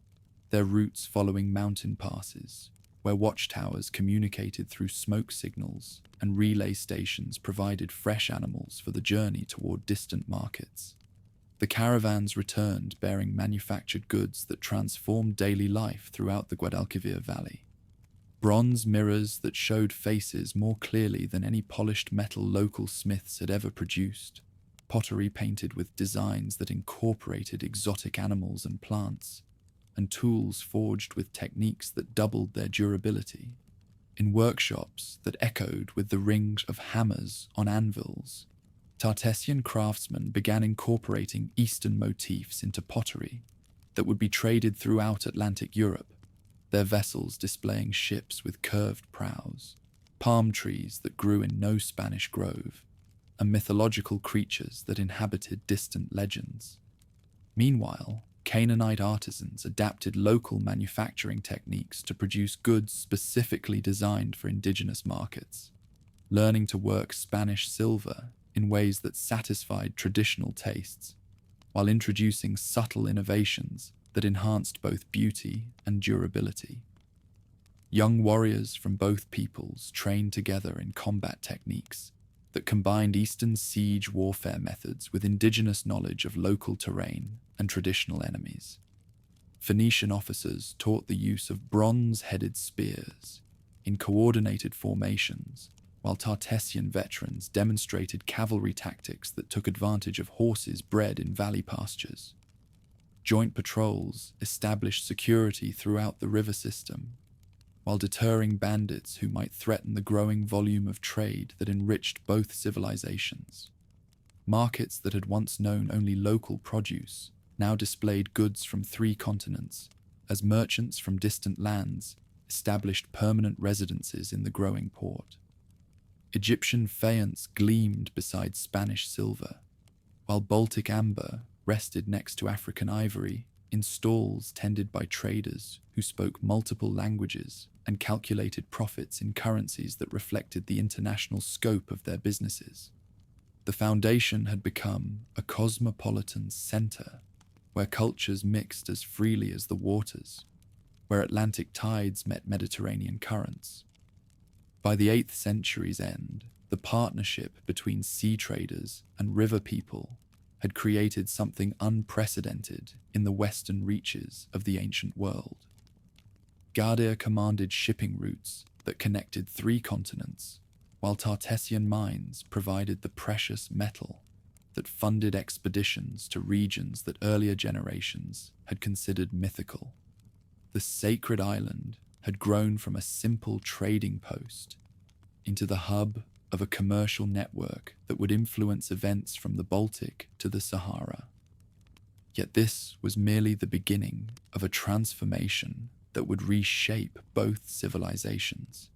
their routes following mountain passes, where watchtowers communicated through smoke signals and relay stations provided fresh animals for the journey toward distant markets. The caravans returned bearing manufactured goods that transformed daily life throughout the Guadalquivir Valley. Bronze mirrors that showed faces more clearly than any polished metal local smiths had ever produced, pottery painted with designs that incorporated exotic animals and plants, and tools forged with techniques that doubled their durability. In workshops that echoed with the ring of hammers on anvils, Tartessian craftsmen began incorporating Eastern motifs into pottery that would be traded throughout Atlantic Europe, their vessels displaying ships with curved prows, palm trees that grew in no Spanish grove, and mythological creatures that inhabited distant legends. Meanwhile, Canaanite artisans adapted local manufacturing techniques to produce goods specifically designed for indigenous markets, learning to work Spanish silver in ways that satisfied traditional tastes, while introducing subtle innovations that enhanced both beauty and durability. Young warriors from both peoples trained together in combat techniques that combined Eastern siege warfare methods with indigenous knowledge of local terrain and traditional enemies. Phoenician officers taught the use of bronze-headed spears in coordinated formations, while Tartessian veterans demonstrated cavalry tactics that took advantage of horses bred in valley pastures. Joint patrols established security throughout the river system, while deterring bandits who might threaten the growing volume of trade that enriched both civilizations. Markets that had once known only local produce now displayed goods from 3 continents, as merchants from distant lands established permanent residences in the growing port. Egyptian faience gleamed beside Spanish silver, while Baltic amber rested next to African ivory in stalls tended by traders who spoke multiple languages and calculated profits in currencies that reflected the international scope of their businesses. The foundation had become a cosmopolitan center where cultures mixed as freely as the waters, where Atlantic tides met Mediterranean currents. By the 8th century's end, the partnership between sea traders and river people had created something unprecedented in the western reaches of the ancient world. Gadir commanded shipping routes that connected 3 continents, while Tartessian mines provided the precious metal that funded expeditions to regions that earlier generations had considered mythical. The sacred island had grown from a simple trading post into the hub of a commercial network that would influence events from the Baltic to the Sahara. Yet this was merely the beginning of a transformation that would reshape both civilizations.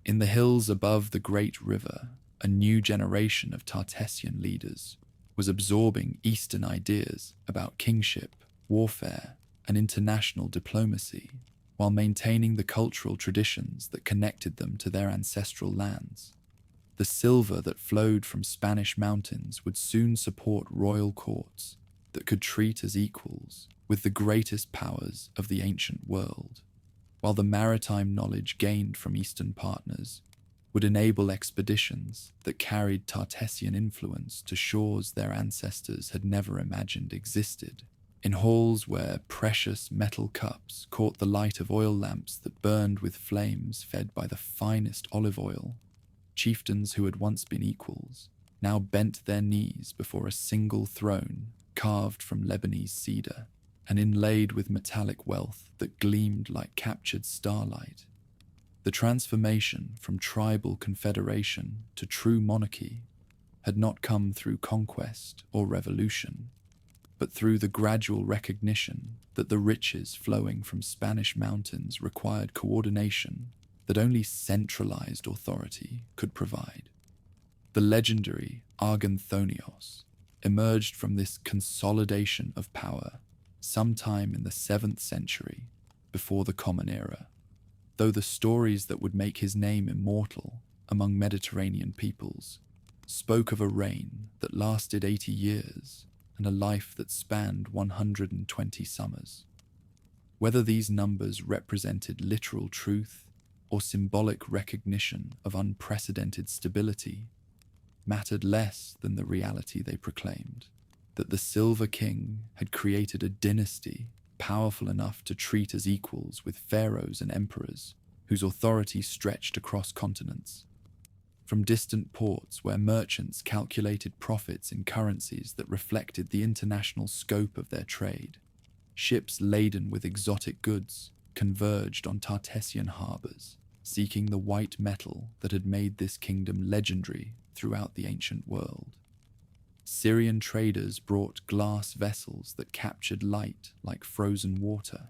In the hills above the great river, a new generation of Tartessian leaders was absorbing Eastern ideas about kingship, warfare, and international diplomacy, while maintaining the cultural traditions that connected them to their ancestral lands. The silver that flowed from Spanish mountains would soon support royal courts that could treat as equals with the greatest powers of the ancient world, while the maritime knowledge gained from Eastern partners would enable expeditions that carried Tartessian influence to shores their ancestors had never imagined existed, in halls where precious metal cups caught the light of oil lamps that burned with flames fed by the finest olive oil. Chieftains who had once been equals now bent their knees before a single throne carved from Lebanese cedar and inlaid with metallic wealth that gleamed like captured starlight. The transformation from tribal confederation to true monarchy had not come through conquest or revolution, but through the gradual recognition that the riches flowing from Spanish mountains required coordination that only centralized authority could provide. The legendary Arganthonios emerged from this consolidation of power sometime in the 7th century before the Common Era, though the stories that would make his name immortal among Mediterranean peoples spoke of a reign that lasted 80 years and a life that spanned 120 summers. Whether these numbers represented literal truth or symbolic recognition of unprecedented stability mattered less than the reality they proclaimed, that the Silver King had created a dynasty powerful enough to treat as equals with pharaohs and emperors whose authority stretched across continents. From distant ports where merchants calculated profits in currencies that reflected the international scope of their trade, ships laden with exotic goods converged on Tartessian harbors, seeking the white metal that had made this kingdom legendary throughout the ancient world. Syrian traders brought glass vessels that captured light like frozen water,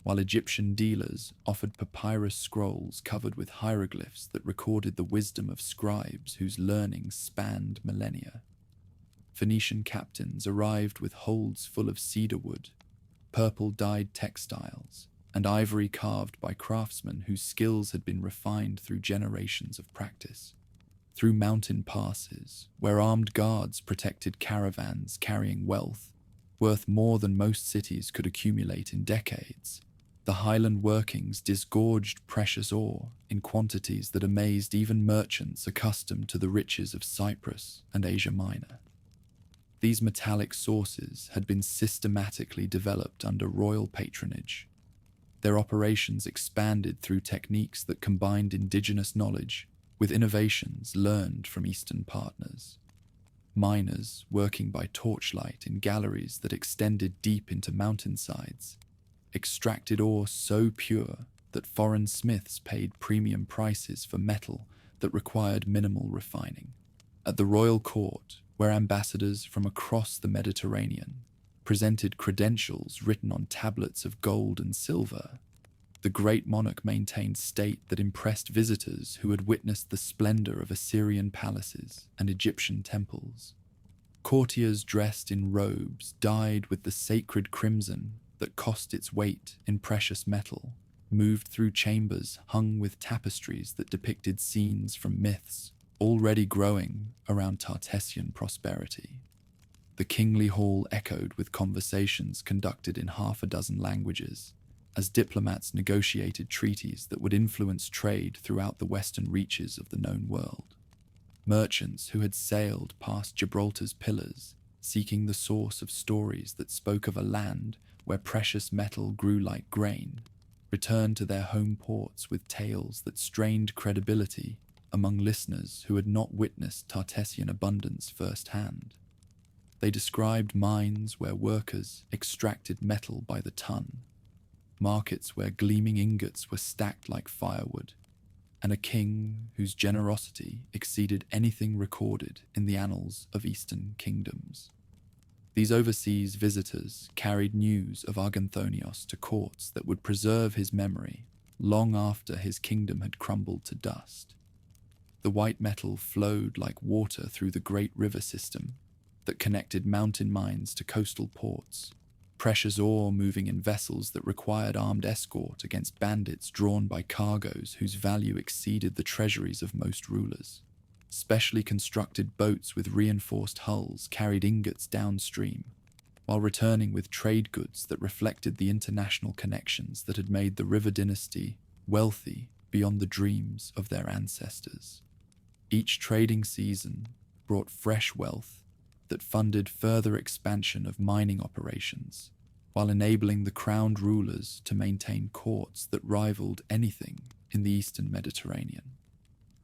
while Egyptian dealers offered papyrus scrolls covered with hieroglyphs that recorded the wisdom of scribes whose learning spanned millennia. Phoenician captains arrived with holds full of cedar wood, purple-dyed textiles, and ivory carved by craftsmen whose skills had been refined through generations of practice. Through mountain passes, where armed guards protected caravans carrying wealth, worth more than most cities could accumulate in decades, the highland workings disgorged precious ore in quantities that amazed even merchants accustomed to the riches of Cyprus and Asia Minor. These metallic sources had been systematically developed under royal patronage. Their operations expanded through techniques that combined indigenous knowledge with innovations learned from Eastern partners. Miners working by torchlight in galleries that extended deep into mountainsides extracted ore so pure that foreign smiths paid premium prices for metal that required minimal refining. At the royal court, where ambassadors from across the Mediterranean presented credentials written on tablets of gold and silver, the great monarch maintained state that impressed visitors who had witnessed the splendor of Assyrian palaces and Egyptian temples. Courtiers dressed in robes dyed with the sacred crimson that cost its weight in precious metal moved through chambers hung with tapestries that depicted scenes from myths already growing around Tartessian prosperity. The kingly hall echoed with conversations conducted in half a dozen languages, as diplomats negotiated treaties that would influence trade throughout the western reaches of the known world. Merchants who had sailed past Gibraltar's pillars, seeking the source of stories that spoke of a land where precious metal grew like grain, returned to their home ports with tales that strained credibility among listeners who had not witnessed Tartessian abundance firsthand. They described mines where workers extracted metal by the ton, markets where gleaming ingots were stacked like firewood, and a king whose generosity exceeded anything recorded in the annals of Eastern kingdoms. These overseas visitors carried news of Arganthonios to courts that would preserve his memory long after his kingdom had crumbled to dust. The white metal flowed like water through the great river system that connected mountain mines to coastal ports, precious ore moving in vessels that required armed escort against bandits drawn by cargoes whose value exceeded the treasuries of most rulers. Specially constructed boats with reinforced hulls carried ingots downstream, while returning with trade goods that reflected the international connections that had made the River dynasty wealthy beyond the dreams of their ancestors. Each trading season brought fresh wealth that funded further expansion of mining operations, while enabling the crowned rulers to maintain courts that rivaled anything in the Eastern Mediterranean.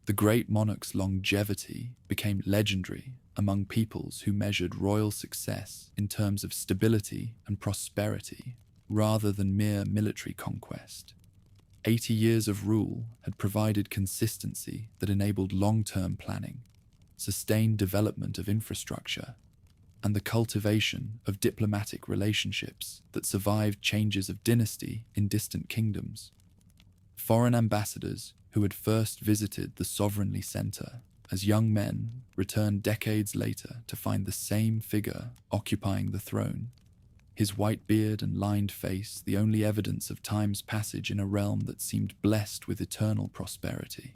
The great monarch's longevity became legendary among peoples who measured royal success in terms of stability and prosperity rather than mere military conquest. 80 years of rule had provided consistency that enabled long-term planning, sustained development of infrastructure, and the cultivation of diplomatic relationships that survived changes of dynasty in distant kingdoms. Foreign ambassadors who had first visited the sovereignly center as young men returned decades later to find the same figure occupying the throne, his white beard and lined face the only evidence of time's passage in a realm that seemed blessed with eternal prosperity.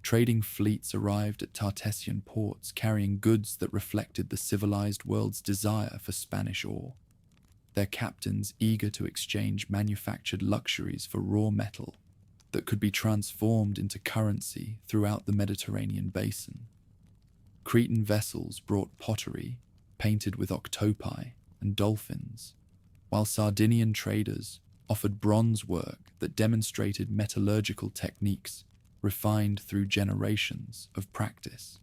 Trading fleets arrived at Tartessian ports carrying goods that reflected the civilized world's desire for Spanish ore, their captains eager to exchange manufactured luxuries for raw metal that could be transformed into currency throughout the Mediterranean basin. Cretan vessels brought pottery painted with octopi and dolphins, while Sardinian traders offered bronze work that demonstrated metallurgical techniques refined through generations of practice.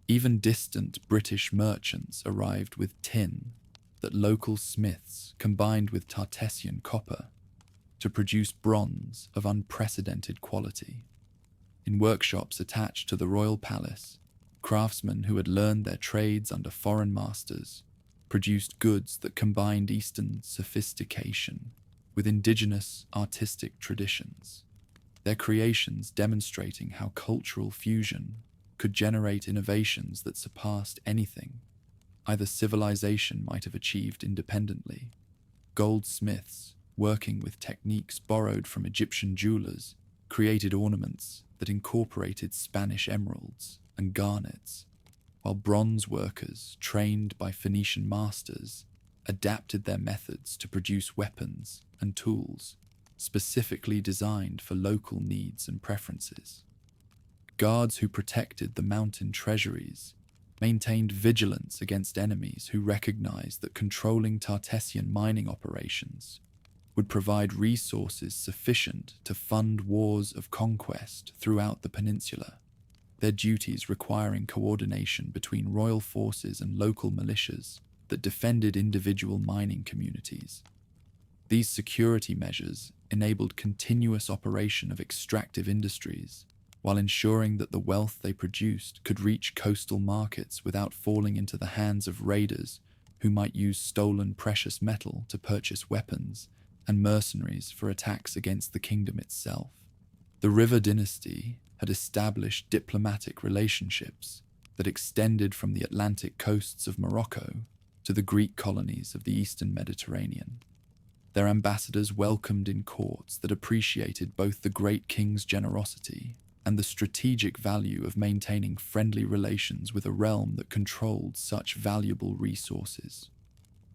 Even distant British merchants arrived with tin that local smiths combined with Tartessian copper to produce bronze of unprecedented quality. In workshops attached to the royal palace, craftsmen who had learned their trades under foreign masters produced goods that combined Eastern sophistication with indigenous artistic traditions, their creations demonstrating how cultural fusion could generate innovations that surpassed anything either civilization might have achieved independently. Goldsmiths, working with techniques borrowed from Egyptian jewelers, created ornaments that incorporated Spanish emeralds and garnets, while bronze workers, trained by Phoenician masters, adapted their methods to produce weapons and tools specifically designed for local needs and preferences. Guards who protected the mountain treasuries maintained vigilance against enemies who recognized that controlling Tartessian mining operations would provide resources sufficient to fund wars of conquest throughout the peninsula, their duties requiring coordination between royal forces and local militias that defended individual mining communities. These security measures enabled continuous operation of extractive industries, while ensuring that the wealth they produced could reach coastal markets without falling into the hands of raiders who might use stolen precious metal to purchase weapons and mercenaries for attacks against the kingdom itself. The River dynasty had established diplomatic relationships that extended from the Atlantic coasts of Morocco to the Greek colonies of the Eastern Mediterranean. Their ambassadors welcomed in courts that appreciated both the great king's generosity and the strategic value of maintaining friendly relations with a realm that controlled such valuable resources.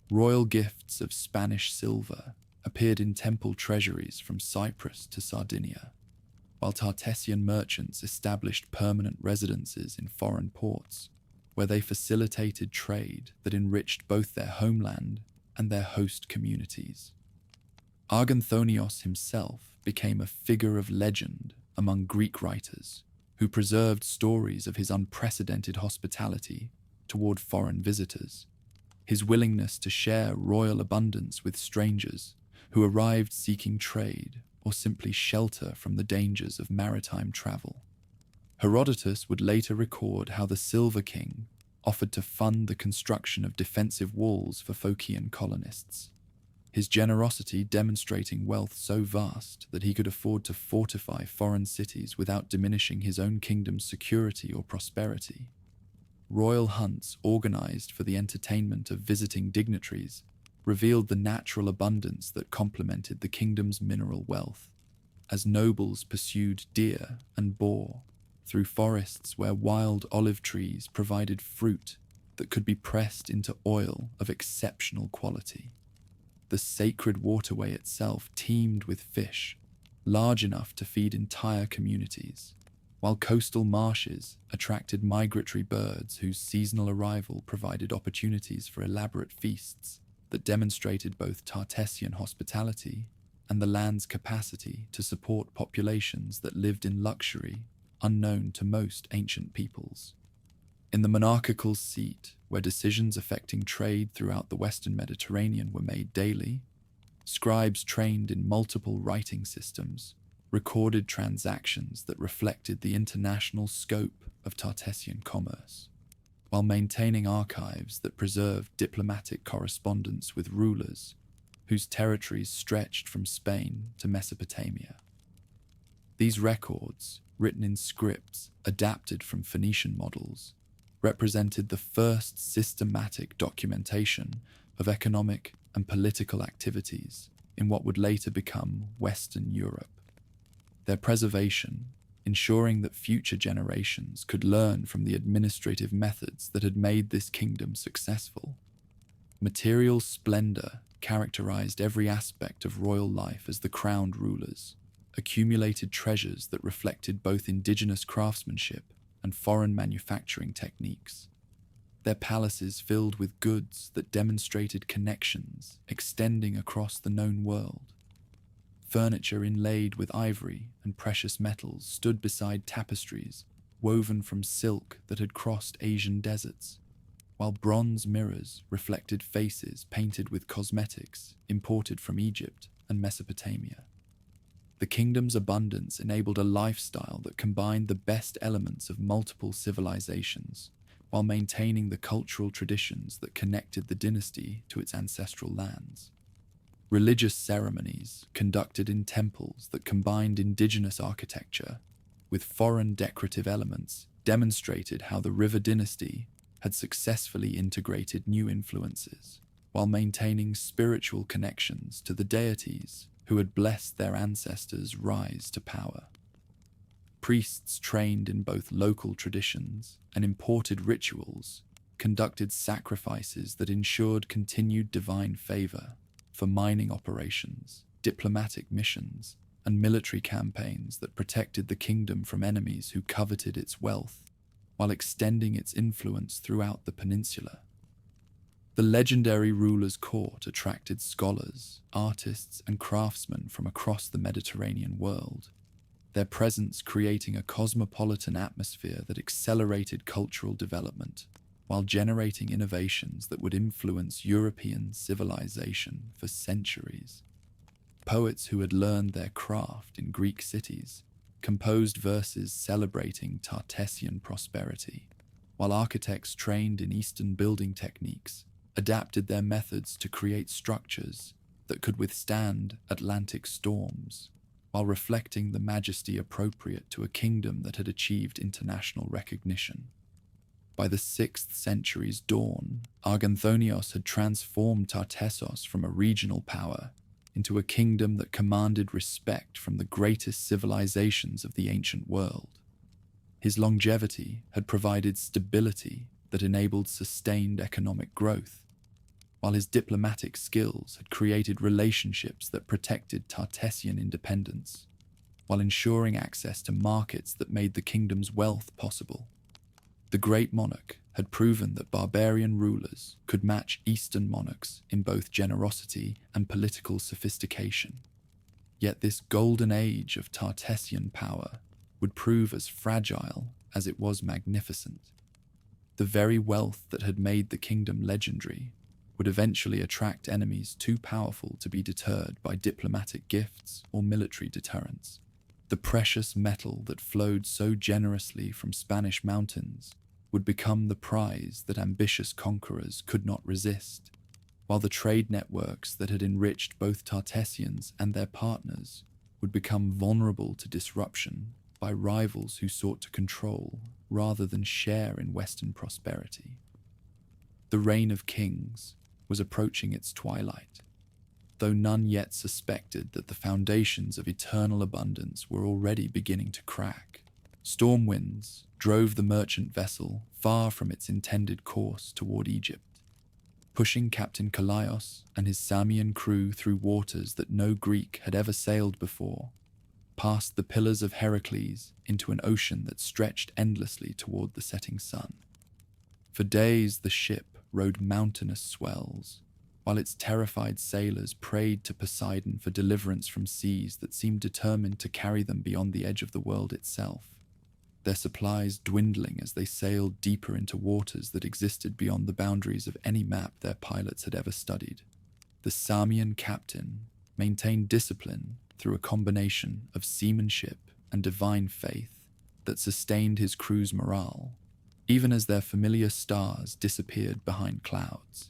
Royal gifts of Spanish silver appeared in temple treasuries from Cyprus to Sardinia, while Tartessian merchants established permanent residences in foreign ports, where they facilitated trade that enriched both their homeland and their host communities. Arganthonios himself became a figure of legend among Greek writers who preserved stories of his unprecedented hospitality toward foreign visitors, his willingness to share royal abundance with strangers who arrived seeking trade or simply shelter from the dangers of maritime travel. Herodotus would later record how the Silver King offered to fund the construction of defensive walls for Phocian colonists. his generosity demonstrating wealth so vast that he could afford to fortify foreign cities without diminishing his own kingdom's security or prosperity. Royal hunts organized for the entertainment of visiting dignitaries revealed the natural abundance that complemented the kingdom's mineral wealth, as nobles pursued deer and boar through forests where wild olive trees provided fruit that could be pressed into oil of exceptional quality. The sacred waterway itself teemed with fish, large enough to feed entire communities, while coastal marshes attracted migratory birds whose seasonal arrival provided opportunities for elaborate feasts that demonstrated both Tartessian hospitality and the land's capacity to support populations that lived in luxury unknown to most ancient peoples. In the monarchical seat, where decisions affecting trade throughout the Western Mediterranean were made daily, scribes trained in multiple writing systems recorded transactions that reflected the international scope of Tartessian commerce, while maintaining archives that preserved diplomatic correspondence with rulers whose territories stretched from Spain to Mesopotamia. These records, written in scripts adapted from Phoenician models, represented the first systematic documentation of economic and political activities in what would later become Western Europe. Their preservation, ensuring that future generations could learn from the administrative methods that had made this kingdom successful. Material splendor characterized every aspect of royal life as the crowned rulers accumulated treasures that reflected both indigenous craftsmanship and foreign manufacturing techniques. Their palaces filled with goods that demonstrated connections extending across the known world. Furniture inlaid with ivory and precious metals stood beside tapestries woven from silk that had crossed Asian deserts, while bronze mirrors reflected faces painted with cosmetics imported from Egypt and Mesopotamia. The kingdom's abundance enabled a lifestyle that combined the best elements of multiple civilizations while maintaining the cultural traditions that connected the dynasty to its ancestral lands. Religious ceremonies conducted in temples that combined indigenous architecture with foreign decorative elements demonstrated how the River dynasty had successfully integrated new influences while maintaining spiritual connections to the deities who had blessed their ancestors' rise to power. Priests trained in both local traditions and imported rituals conducted sacrifices that ensured continued divine favor for mining operations, diplomatic missions, and military campaigns that protected the kingdom from enemies who coveted its wealth, while extending its influence throughout the peninsula. The legendary ruler's court attracted scholars, artists, and craftsmen from across the Mediterranean world, their presence creating a cosmopolitan atmosphere that accelerated cultural development while generating innovations that would influence European civilization for centuries. Poets who had learned their craft in Greek cities composed verses celebrating Tartessian prosperity, while architects trained in Eastern building techniques adapted their methods to create structures that could withstand Atlantic storms, while reflecting the majesty appropriate to a kingdom that had achieved international recognition. By the 6th century's dawn, Arganthonios had transformed Tartessos from a regional power into a kingdom that commanded respect from the greatest civilizations of the ancient world. His longevity had provided stability that enabled sustained economic growth, while his diplomatic skills had created relationships that protected Tartessian independence, while ensuring access to markets that made the kingdom's wealth possible. The great monarch had proven that barbarian rulers could match Eastern monarchs in both generosity and political sophistication. Yet this golden age of Tartessian power would prove as fragile as it was magnificent. The very wealth that had made the kingdom legendary would eventually attract enemies too powerful to be deterred by diplomatic gifts or military deterrence. The precious metal that flowed so generously from Spanish mountains would become the prize that ambitious conquerors could not resist. while the trade networks that had enriched both Tartessians and their partners would become vulnerable to disruption by rivals who sought to control rather than share in Western prosperity. The reign of kings was approaching its twilight, though none yet suspected that the foundations of eternal abundance were already beginning to crack. Storm winds drove the merchant vessel far from its intended course toward Egypt, pushing Captain Kalaios and his Samian crew through waters that no Greek had ever sailed before, past the Pillars of Heracles into an ocean that stretched endlessly toward the setting sun. For days the ship rode mountainous swells, while its terrified sailors prayed to Poseidon for deliverance from seas that seemed determined to carry them beyond the edge of the world itself, their supplies dwindling as they sailed deeper into waters that existed beyond the boundaries of any map their pilots had ever studied. The Samian captain maintained discipline through a combination of seamanship and divine faith that sustained his crew's morale, even as their familiar stars disappeared behind clouds,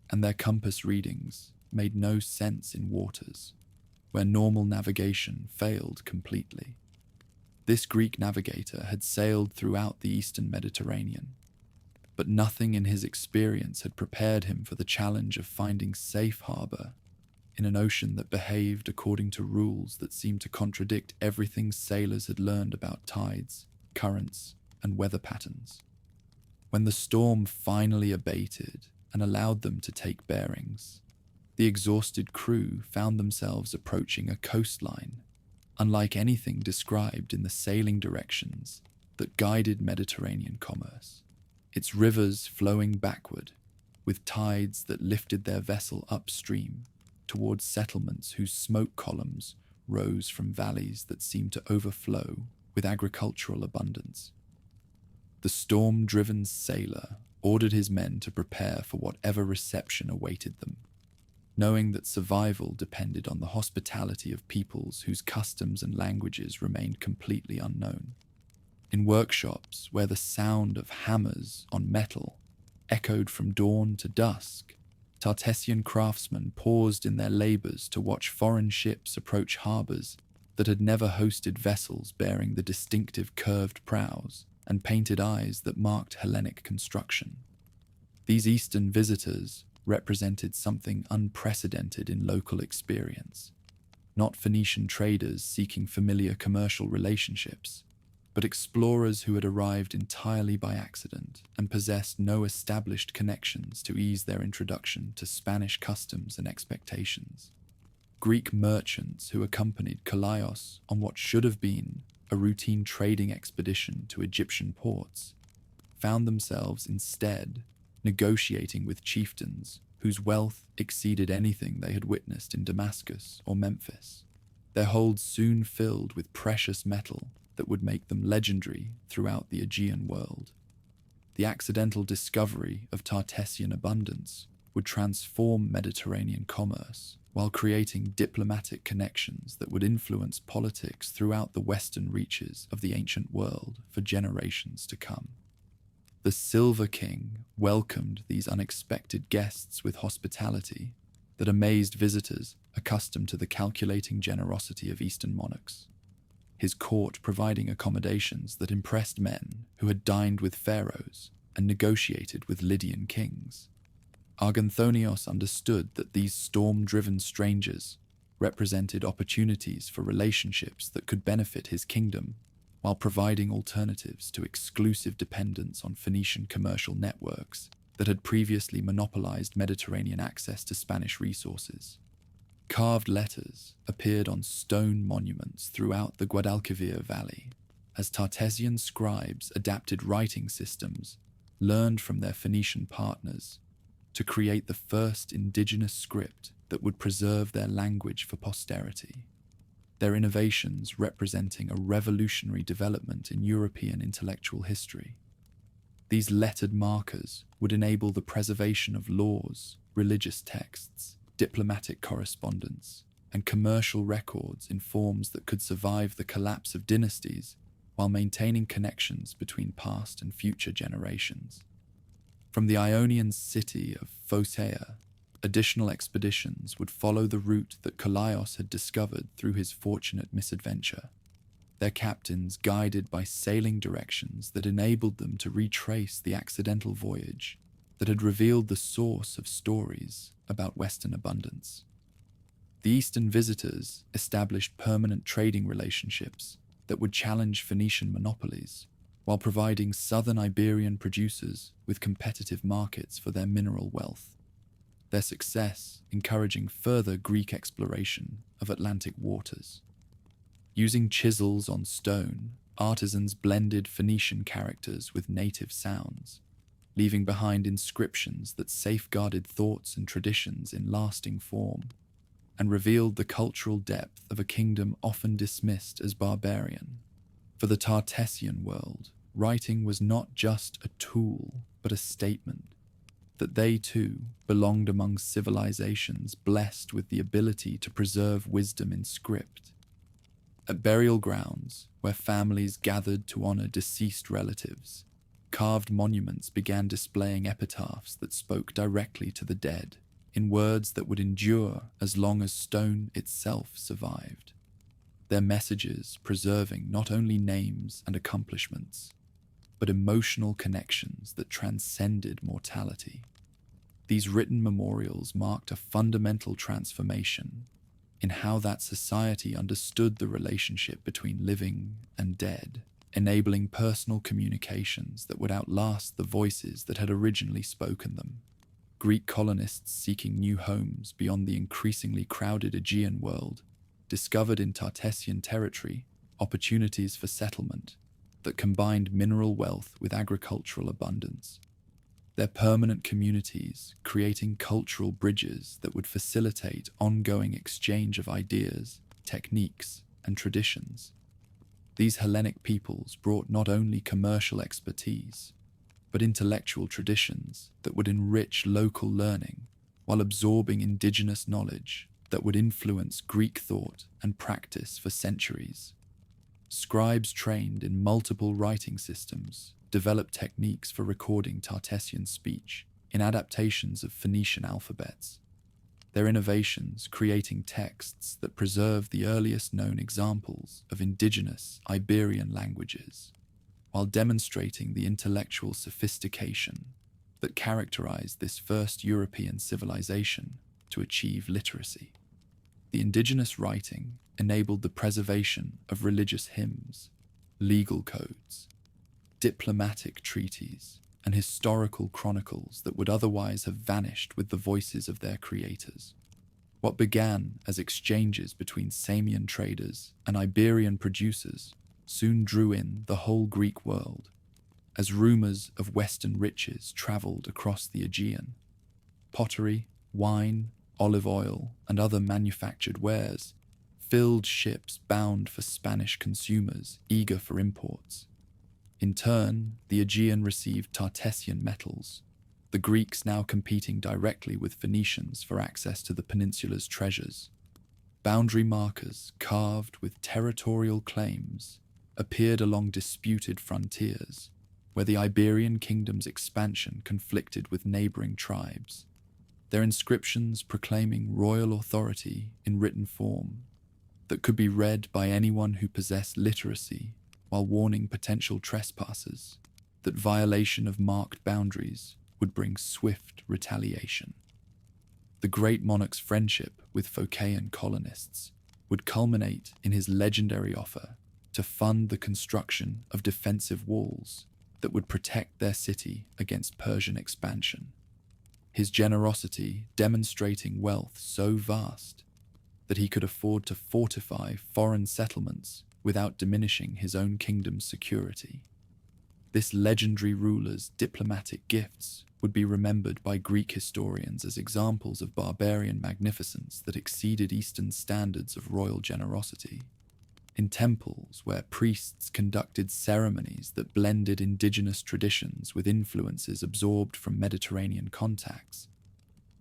and their compass readings made no sense in waters where normal navigation failed completely. This Greek navigator had sailed throughout the eastern Mediterranean, but nothing in his experience had prepared him for the challenge of finding safe harbor in an ocean that behaved according to rules that seemed to contradict everything sailors had learned about tides, currents, and weather patterns. When the storm finally abated and allowed them to take bearings, the exhausted crew found themselves approaching a coastline unlike anything described in the sailing directions that guided Mediterranean commerce, its rivers flowing backward, with tides that lifted their vessel upstream towards settlements whose smoke columns rose from valleys that seemed to overflow with agricultural abundance. The storm-driven sailor ordered his men to prepare for whatever reception awaited them, knowing that survival depended on the hospitality of peoples whose customs and languages remained completely unknown. In workshops where the sound of hammers on metal echoed from dawn to dusk, Tartessian craftsmen paused in their labors to watch foreign ships approach harbors that had never hosted vessels bearing the distinctive curved prows and painted eyes that marked Hellenic construction. These Eastern visitors represented something unprecedented in local experience, not Phoenician traders seeking familiar commercial relationships, but explorers who had arrived entirely by accident and possessed no established connections to ease their introduction to Spanish customs and expectations. Greek merchants who accompanied Kalaios on what should have been a routine trading expedition to Egyptian ports found themselves instead negotiating with chieftains whose wealth exceeded anything they had witnessed in Damascus or Memphis, their holds soon filled with precious metal that would make them legendary throughout the Aegean world. The accidental discovery of Tartessian abundance would transform Mediterranean commerce while creating diplomatic connections that would influence politics throughout the western reaches of the ancient world for generations to come. The Silver King welcomed these unexpected guests with hospitality that amazed visitors accustomed to the calculating generosity of Eastern monarchs, his court providing accommodations that impressed men who had dined with pharaohs and negotiated with Lydian kings. Arganthonios understood that these storm-driven strangers represented opportunities for relationships that could benefit his kingdom while providing alternatives to exclusive dependence on Phoenician commercial networks that had previously monopolized Mediterranean access to Spanish resources. Carved letters appeared on stone monuments throughout the Guadalquivir Valley, as Tartessian scribes adapted writing systems learned from their Phoenician partners to create the first indigenous script that would preserve their language for posterity, their innovations representing a revolutionary development in European intellectual history. These lettered markers would enable the preservation of laws, religious texts, diplomatic correspondence, and commercial records in forms that could survive the collapse of dynasties while maintaining connections between past and future generations. From the Ionian city of Phocaea Additional expeditions would follow the route that Kalaios had discovered through his fortunate misadventure, their captains guided by sailing directions that enabled them to retrace the accidental voyage that had revealed the source of stories about Western abundance. The Eastern visitors established permanent trading relationships that would challenge Phoenician monopolies, while providing southern Iberian producers with competitive markets for their mineral wealth, their success encouraging further Greek exploration of Atlantic waters. Using chisels on stone, artisans blended Phoenician characters with native sounds, leaving behind inscriptions that safeguarded thoughts and traditions in lasting form, and revealed the cultural depth of a kingdom often dismissed as barbarian. For the Tartessian world, writing was not just a tool, but a statement that they too belonged among civilizations blessed with the ability to preserve wisdom in script. At burial grounds, where families gathered to honor deceased relatives, carved monuments began displaying epitaphs that spoke directly to the dead, in words that would endure as long as stone itself survived. Their messages preserving not only names and accomplishments, but emotional connections that transcended mortality. These written memorials marked a fundamental transformation in how that society understood the relationship between living and dead, enabling personal communications that would outlast the voices that had originally spoken them. Greek colonists seeking new homes beyond the increasingly crowded Aegean world discovered in Tartessian territory opportunities for settlement that combined mineral wealth with agricultural abundance. Their permanent communities creating cultural bridges that would facilitate ongoing exchange of ideas, techniques, and traditions. These Hellenic peoples brought not only commercial expertise, but intellectual traditions that would enrich local learning while absorbing indigenous knowledge that would influence Greek thought and practice for centuries. Scribes trained in multiple writing systems developed techniques for recording Tartessian speech in adaptations of Phoenician alphabets, their innovations creating texts that preserve the earliest known examples of indigenous Iberian languages, while demonstrating the intellectual sophistication that characterized this first European civilization to achieve literacy. The indigenous writing enabled the preservation of religious hymns, legal codes, diplomatic treaties, and historical chronicles that would otherwise have vanished with the voices of their creators. What began as exchanges between Samian traders and Iberian producers soon drew in the whole Greek world, as rumors of Western riches traveled across the Aegean. Pottery, wine, olive oil, and other manufactured wares filled ships bound for Spanish consumers eager for imports. In turn, the Aegean received Tartessian metals, the Greeks now competing directly with Phoenicians for access to the peninsula's treasures. Boundary markers carved with territorial claims appeared along disputed frontiers, where the Iberian kingdom's expansion conflicted with neighboring tribes, their inscriptions proclaiming royal authority in written form that could be read by anyone who possessed literacy, while warning potential trespassers that violation of marked boundaries would bring swift retaliation. The great monarch's friendship with Phocéan colonists would culminate in his legendary offer to fund the construction of defensive walls that would protect their city against Persian expansion. His generosity demonstrating wealth so vast that he could afford to fortify foreign settlements without diminishing his own kingdom's security. This legendary ruler's diplomatic gifts would be remembered by Greek historians as examples of barbarian magnificence that exceeded Eastern standards of royal generosity. In temples where priests conducted ceremonies that blended indigenous traditions with influences absorbed from Mediterranean contacts,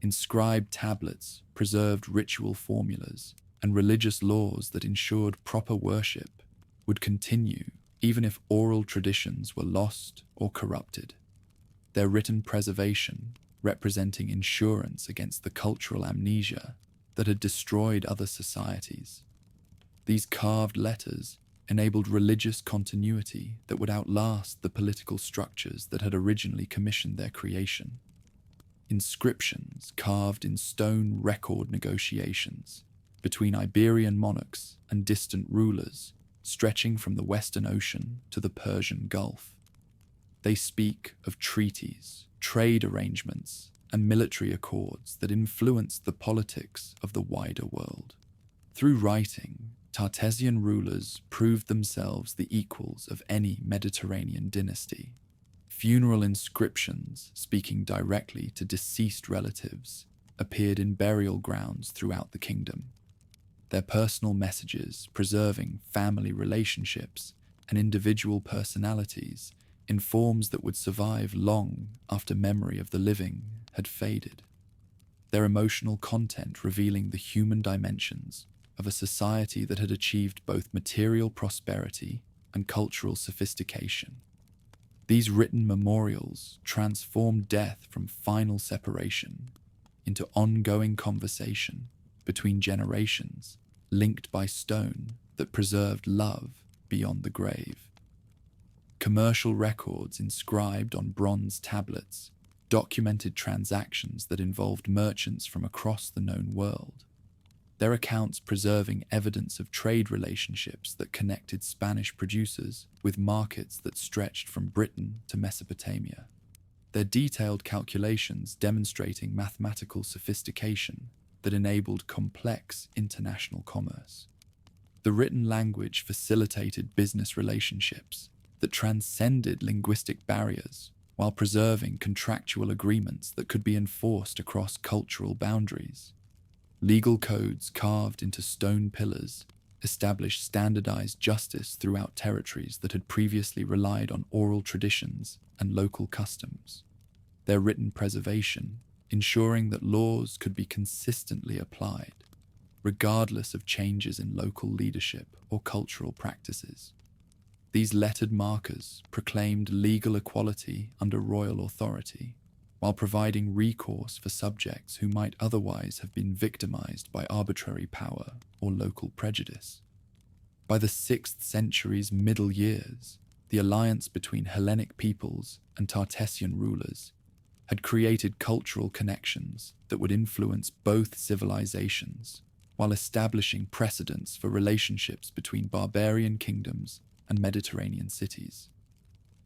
inscribed tablets preserved ritual formulas and religious laws that ensured proper worship would continue even if oral traditions were lost or corrupted. Their written preservation representing insurance against the cultural amnesia that had destroyed other societies. These carved letters enabled religious continuity that would outlast the political structures that had originally commissioned their creation. Inscriptions carved in stone record negotiations between Iberian monarchs and distant rulers, stretching from the Western Ocean to the Persian Gulf. They speak of treaties, trade arrangements, and military accords that influenced the politics of the wider world. Through writing, Tartessian rulers proved themselves the equals of any Mediterranean dynasty. Funeral inscriptions speaking directly to deceased relatives appeared in burial grounds throughout the kingdom, their personal messages preserving family relationships and individual personalities in forms that would survive long after memory of the living had faded, their emotional content revealing the human dimensions of a society that had achieved both material prosperity and cultural sophistication. These written memorials transformed death from final separation into ongoing conversation between generations, linked by stone that preserved love beyond the grave. Commercial records inscribed on bronze tablets documented transactions that involved merchants from across the known world, their accounts preserving evidence of trade relationships that connected Spanish producers with markets that stretched from Britain to Mesopotamia, their detailed calculations demonstrating mathematical sophistication that enabled complex international commerce. The written language facilitated business relationships that transcended linguistic barriers while preserving contractual agreements that could be enforced across cultural boundaries. Legal codes carved into stone pillars established standardized justice throughout territories that had previously relied on oral traditions and local customs, their written preservation ensuring that laws could be consistently applied, regardless of changes in local leadership or cultural practices. These lettered markers proclaimed legal equality under royal authority, while providing recourse for subjects who might otherwise have been victimized by arbitrary power or local prejudice. By the 6th century's middle years, the alliance between Hellenic peoples and Tartessian rulers had created cultural connections that would influence both civilizations, while establishing precedents for relationships between barbarian kingdoms and Mediterranean cities.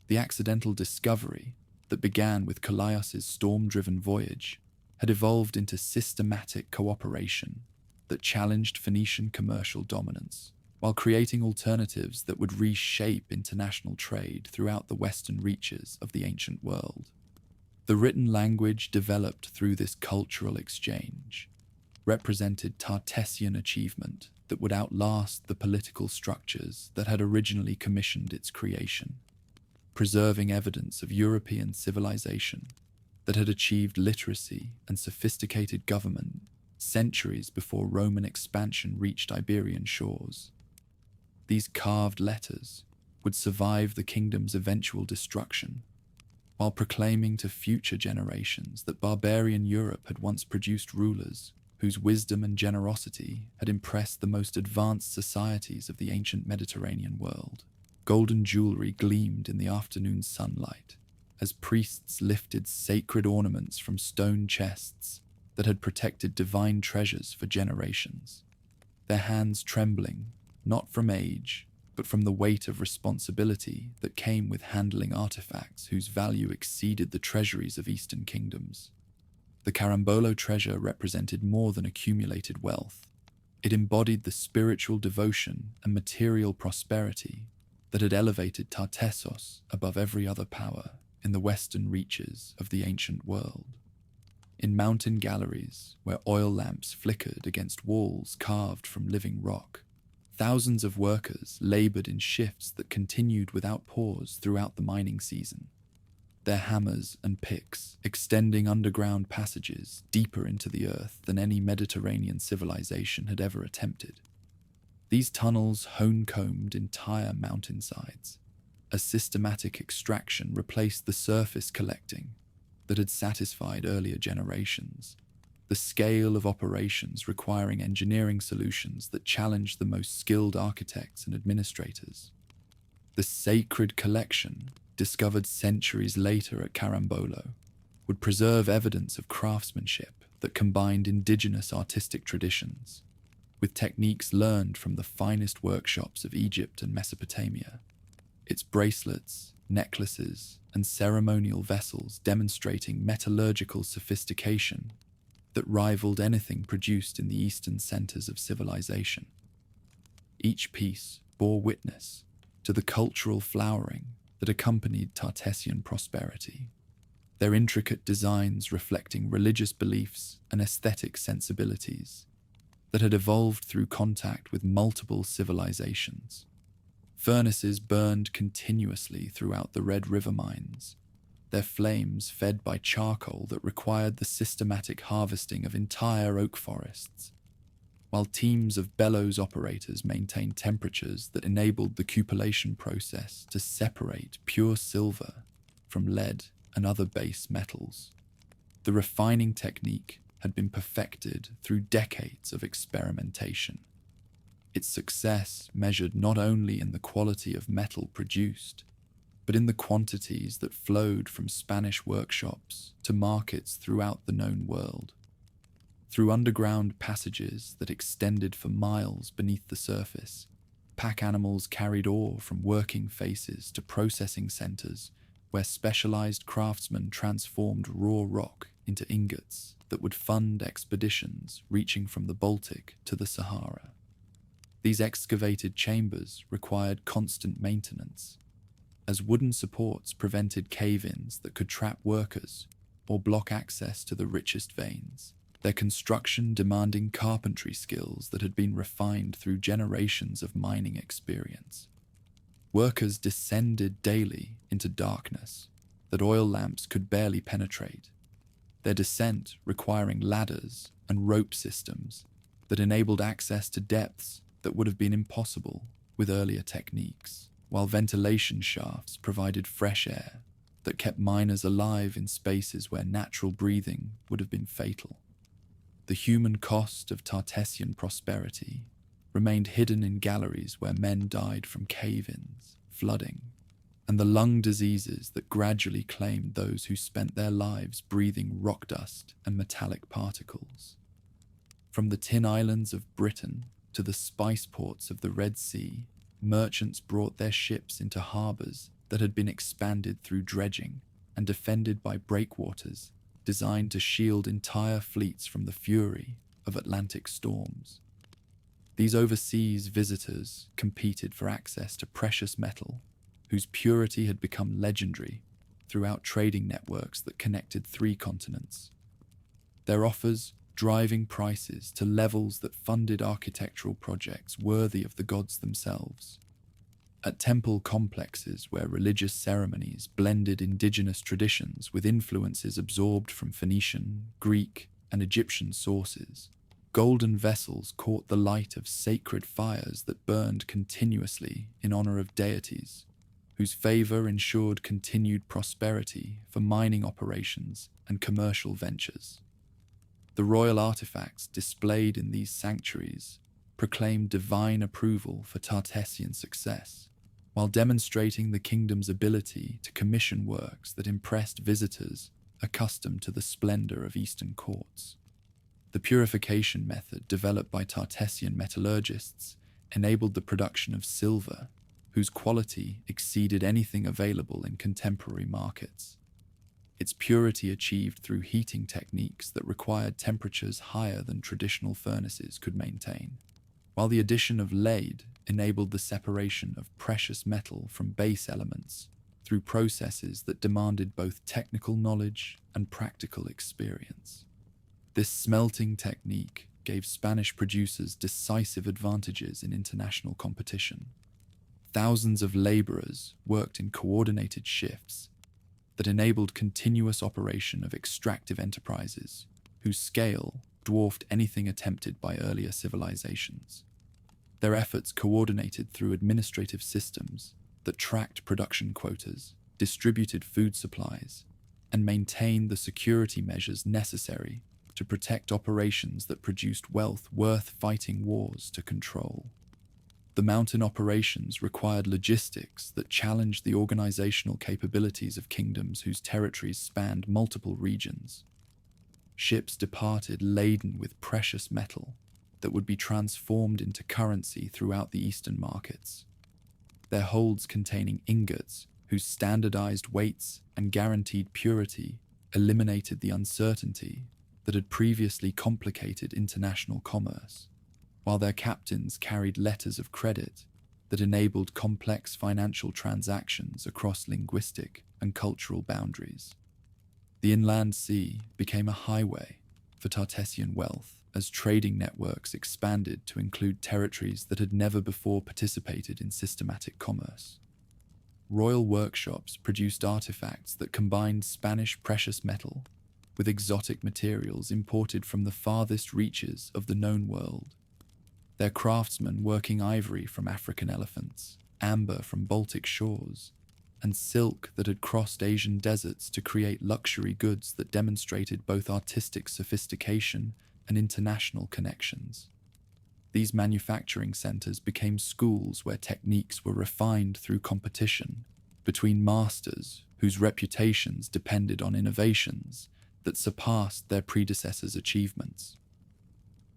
The accidental discovery that began with Callias's storm-driven voyage had evolved into systematic cooperation that challenged Phoenician commercial dominance, while creating alternatives that would reshape international trade throughout the western reaches of the ancient world. The written language developed through this cultural exchange represented Tartessian achievement that would outlast the political structures that had originally commissioned its creation, preserving evidence of European civilization that had achieved literacy and sophisticated government centuries before Roman expansion reached Iberian shores. These carved letters would survive the kingdom's eventual destruction, while proclaiming to future generations that barbarian Europe had once produced rulers whose wisdom and generosity had impressed the most advanced societies of the ancient Mediterranean world. Golden jewelry gleamed in the afternoon sunlight as priests lifted sacred ornaments from stone chests that had protected divine treasures for generations, their hands trembling not from age, but from the weight of responsibility that came with handling artifacts whose value exceeded the treasuries of Eastern kingdoms. The Carambolo treasure represented more than accumulated wealth. It embodied the spiritual devotion and material prosperity that had elevated Tartessos above every other power in the western reaches of the ancient world. In mountain galleries, where oil lamps flickered against walls carved from living rock, thousands of workers labored in shifts that continued without pause throughout the mining season, their hammers and picks extending underground passages deeper into the earth than any Mediterranean civilization had ever attempted. These tunnels honeycombed entire mountainsides. A systematic extraction replaced the surface collecting, that had satisfied earlier generations, the scale of operations requiring engineering solutions that challenged the most skilled architects and administrators. The sacred collection, discovered centuries later at Carambolo, would preserve evidence of craftsmanship that combined indigenous artistic traditions with techniques learned from the finest workshops of Egypt and Mesopotamia. Its bracelets, necklaces, and ceremonial vessels demonstrating metallurgical sophistication that rivaled anything produced in the eastern centers of civilization. Each piece bore witness to the cultural flowering that accompanied Tartessian prosperity, their intricate designs reflecting religious beliefs and aesthetic sensibilities that had evolved through contact with multiple civilizations. Furnaces burned continuously throughout the Red River mines, their flames fed by charcoal that required the systematic harvesting of entire oak forests, while teams of bellows operators maintained temperatures that enabled the cupellation process to separate pure silver from lead and other base metals. The refining technique had been perfected through decades of experimentation. Its success measured not only in the quality of metal produced, but in the quantities that flowed from Spanish workshops to markets throughout the known world. Through underground passages that extended for miles beneath the surface, pack animals carried ore from working faces to processing centers where specialized craftsmen transformed raw rock into ingots that would fund expeditions reaching from the Baltic to the Sahara. These excavated chambers required constant maintenance, as wooden supports prevented cave-ins that could trap workers or block access to the richest veins, their construction demanding carpentry skills that had been refined through generations of mining experience. Workers descended daily into darkness that oil lamps could barely penetrate, their descent requiring ladders and rope systems that enabled access to depths that would have been impossible with earlier techniques, while ventilation shafts provided fresh air that kept miners alive in spaces where natural breathing would have been fatal. The human cost of Tartessian prosperity remained hidden in galleries where men died from cave-ins, flooding, and the lung diseases that gradually claimed those who spent their lives breathing rock dust and metallic particles. From the tin islands of Britain to the spice ports of the Red Sea, merchants brought their ships into harbors that had been expanded through dredging and defended by breakwaters designed to shield entire fleets from the fury of Atlantic storms. These overseas visitors competed for access to precious metal, whose purity had become legendary throughout trading networks that connected 3 continents. Their offers driving prices to levels that funded architectural projects worthy of the gods themselves. At temple complexes where religious ceremonies blended indigenous traditions with influences absorbed from Phoenician, Greek, and Egyptian sources, golden vessels caught the light of sacred fires that burned continuously in honor of deities, whose favor ensured continued prosperity for mining operations and commercial ventures. The royal artifacts displayed in these sanctuaries proclaimed divine approval for Tartessian success, while demonstrating the kingdom's ability to commission works that impressed visitors accustomed to the splendor of Eastern courts. The purification method developed by Tartessian metallurgists enabled the production of silver, whose quality exceeded anything available in contemporary markets. Its purity achieved through heating techniques that required temperatures higher than traditional furnaces could maintain, while the addition of lead enabled the separation of precious metal from base elements through processes that demanded both technical knowledge and practical experience. This smelting technique gave Spanish producers decisive advantages in international competition. Thousands of laborers worked in coordinated shifts that enabled continuous operation of extractive enterprises, whose scale dwarfed anything attempted by earlier civilizations. Their efforts coordinated through administrative systems that tracked production quotas, distributed food supplies, and maintain the security measures necessary to protect operations that produced wealth worth fighting wars to control. The mountain operations required logistics that challenged the organizational capabilities of kingdoms whose territories spanned multiple regions. Ships departed laden with precious metal that would be transformed into currency throughout the eastern markets. Their holds containing ingots whose standardized weights and guaranteed purity eliminated the uncertainty that had previously complicated international commerce, while their captains carried letters of credit that enabled complex financial transactions across linguistic and cultural boundaries. The inland sea became a highway for Tartessian wealth as trading networks expanded to include territories that had never before participated in systematic commerce. Royal workshops produced artifacts that combined Spanish precious metal with exotic materials imported from the farthest reaches of the known world. Their craftsmen working ivory from African elephants, amber from Baltic shores, and silk that had crossed Asian deserts to create luxury goods that demonstrated both artistic sophistication and international connections. These manufacturing centers became schools where techniques were refined through competition between masters whose reputations depended on innovations that surpassed their predecessors' achievements.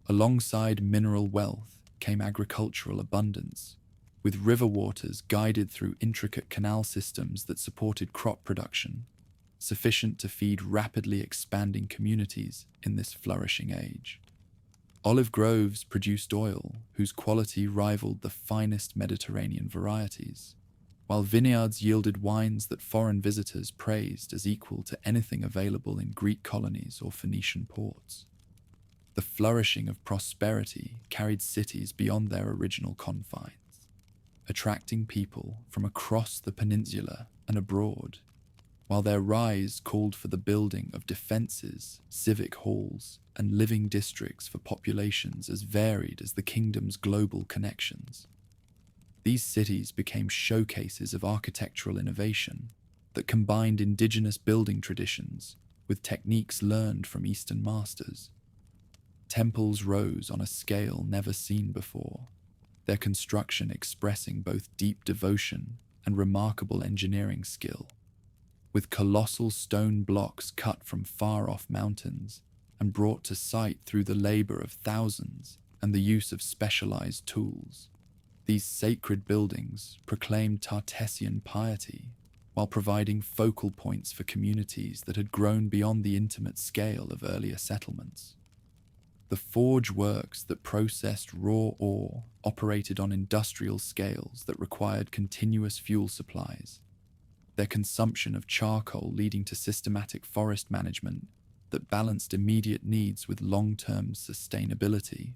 Alongside mineral wealth came agricultural abundance, with river waters guided through intricate canal systems that supported crop production, sufficient to feed rapidly expanding communities in this flourishing age. Olive groves produced oil whose quality rivaled the finest Mediterranean varieties, while vineyards yielded wines that foreign visitors praised as equal to anything available in Greek colonies or Phoenician ports. The flourishing of prosperity carried cities beyond their original confines, attracting people from across the peninsula and abroad, while their rise called for the building of defenses, civic halls, and living districts for populations as varied as the kingdom's global connections. These cities became showcases of architectural innovation that combined indigenous building traditions with techniques learned from Eastern masters. Temples rose on a scale never seen before, their construction expressing both deep devotion and remarkable engineering skill, with colossal stone blocks cut from far-off mountains and brought to sight through the labor of thousands and the use of specialized tools. These sacred buildings proclaimed Tartessian piety while providing focal points for communities that had grown beyond the intimate scale of earlier settlements. The forge works that processed raw ore operated on industrial scales that required continuous fuel supplies, their consumption of charcoal leading to systematic forest management that balanced immediate needs with long-term sustainability,